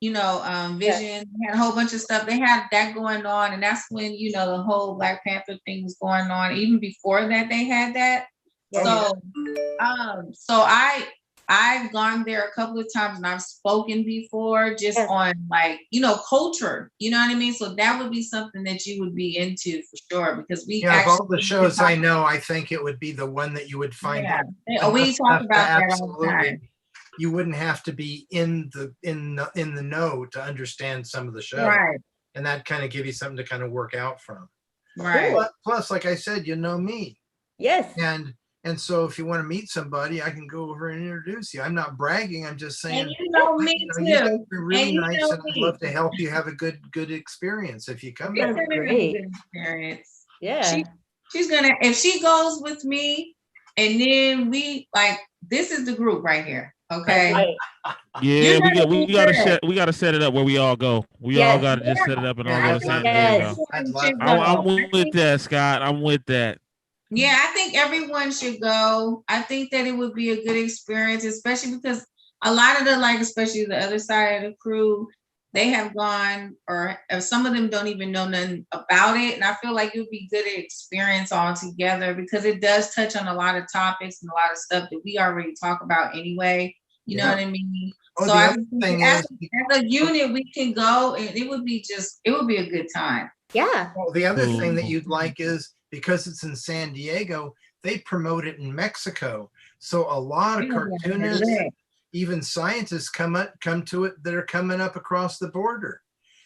Vision. They had a whole bunch of stuff. They had that going on, and that's when the whole Black Panther thing was going on. Even before that, they had that. So I've gone there a couple of times, and I've spoken before, just on culture. You know what I mean? So that would be something that you would be into for sure, because we of all the shows I know, I think it would be the one that you would find. We talk about that all the time. You wouldn't have to be in the know to understand some of the shows, right? And that kind of give you something to kind of work out from, right? Plus, like I said, me, yes, and so if you want to meet somebody, I can go over and introduce you. I'm not bragging. I'm just saying, and me too. You guys are really nice, and I'd love to help you have a good experience if you come. It's a great experience. Yeah, she's gonna, if she goes with me, and then this is the group right here. Okay. Yeah, we gotta set it up where we all go. We all gotta just set it up and all go to San Diego. I'm with that, Scott. I'm with that. Yeah, I think everyone should go. I think that it would be a good experience, especially because a lot of especially the other side of the crew, they have gone, or some of them don't even know nothing about it. And I feel like it would be good experience all together, because it does touch on a lot of topics and a lot of stuff that we already talk about anyway. You know what I mean? So I think as a unit, we can go, and it would be a good time. Yeah. Well, the other thing that you'd like is, because it's in San Diego, they promote it in Mexico. So a lot of cartoonists, even scientists come to it that are coming up across the border.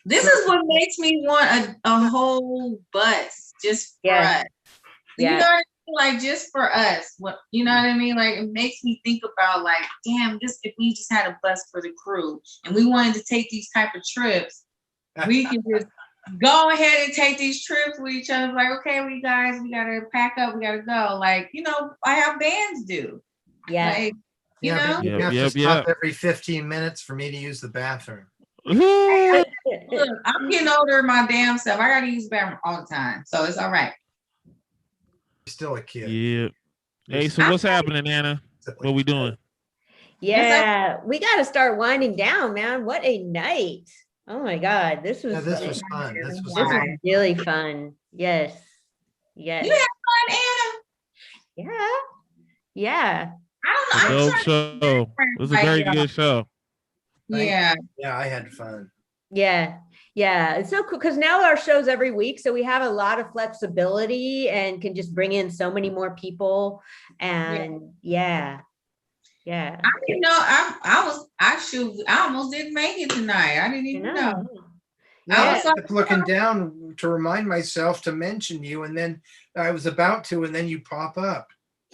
This is what makes me want a whole bus just for us. You know what I mean? Like, just for us. What, you know what I mean? Like, it makes me think about, damn, if we just had a bus for the crew and we wanted to take these type of trips, we can just go ahead and take these trips with each other. Like, okay, we gotta pack up, we gotta go. I have bands do. Yeah. You have to stop every 15 minutes for me to use the bathroom. Look, I'm getting older my damn self. I gotta use the bathroom all the time. So it's all right. Still a kid. Yeah. Hey, so what's happening, Anna? What we doing? Yeah, we got to start winding down, man. What a night. Oh my God. This was fun. This was really fun. Yes. Yes. You had fun, Anna? Yeah. Yeah. I don't know. Dope show. It was a very good show. Yeah. Yeah, I had fun. Yeah. Yeah. It's so cool because now our show's every week. So we have a lot of flexibility and can just bring in so many more people. And yeah. I didn't know. I almost didn't make it tonight. I didn't even know. I was looking down to remind myself to mention you, and then I was about to, and then you pop up.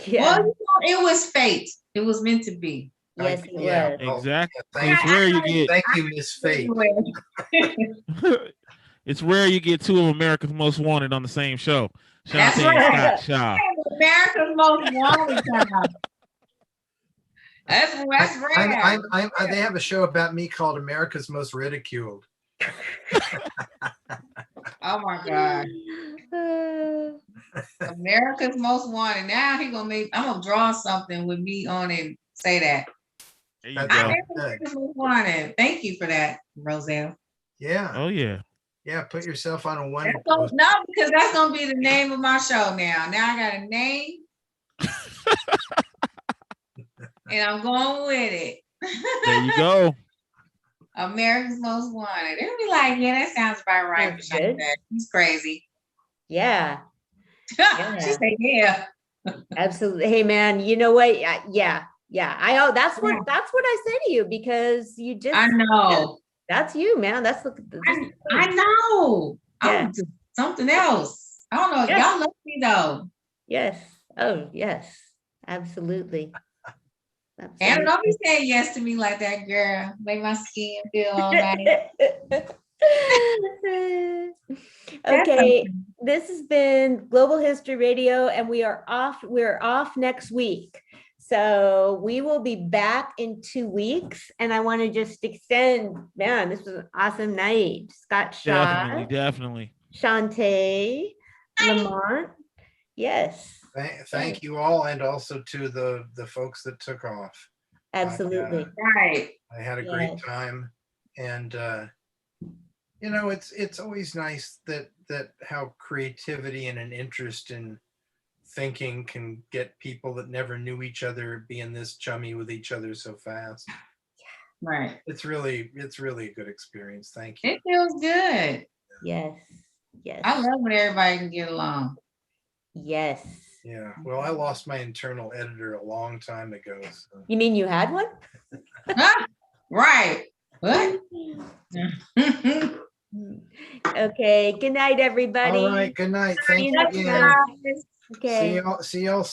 Yeah. Well, it was fate. It was meant to be. Yes, it was. Exactly. Yeah, it's rare you get. Thank you, Miss Fate. It's rare you get two of America's Most Wanted on the same show. That's Shantae right. and Scott Shaw. America's Most Wanted. That's rare. They have a show about me called America's Most Ridiculed. Oh my God. America's Most Wanted. Now I'm gonna draw something with me on it and say that. America's Most Wanted. Thank you for that, Roselle. Yeah. Oh yeah. Yeah, put yourself on a one. No, because that's gonna be the name of my show now. Now I got a name. and I'm going with it. There you go. America's Most Wanted. They'll be like, yeah, that sounds about right. That's good. He's crazy. Yeah. She Yeah. said, yeah. Absolutely. Hey man, you know what? Yeah. That's what I say to you, because you just I know. that's you, man. That's the I know. Yeah. I'm just something else. I don't know. Yes. Y'all love me though. Yes. Oh, yes. Absolutely. And don't be saying yes to me like that, girl. Make my skin feel all right. Okay, this has been Global History Radio, and we're off next week. So we will be back in 2 weeks. And I want to just extend, man, this was an awesome night. Scott Shaw, Definitely. Shantae, Lamont. Yes. Thank you all, and also to the folks that took off. Absolutely. Right. I had a great time, and it's always nice that how creativity and an interest in thinking can get people that never knew each other being this chummy with each other so fast. Right. It's really a good experience. Thank you. It feels good. Yes. Yes. I love when everybody can get along. Yes. Yeah. Well, I lost my internal editor a long time ago. So. You mean you had one? Right. What? Okay. Good night, everybody. All right. Good night. Thank you next again. time. Okay. See y'all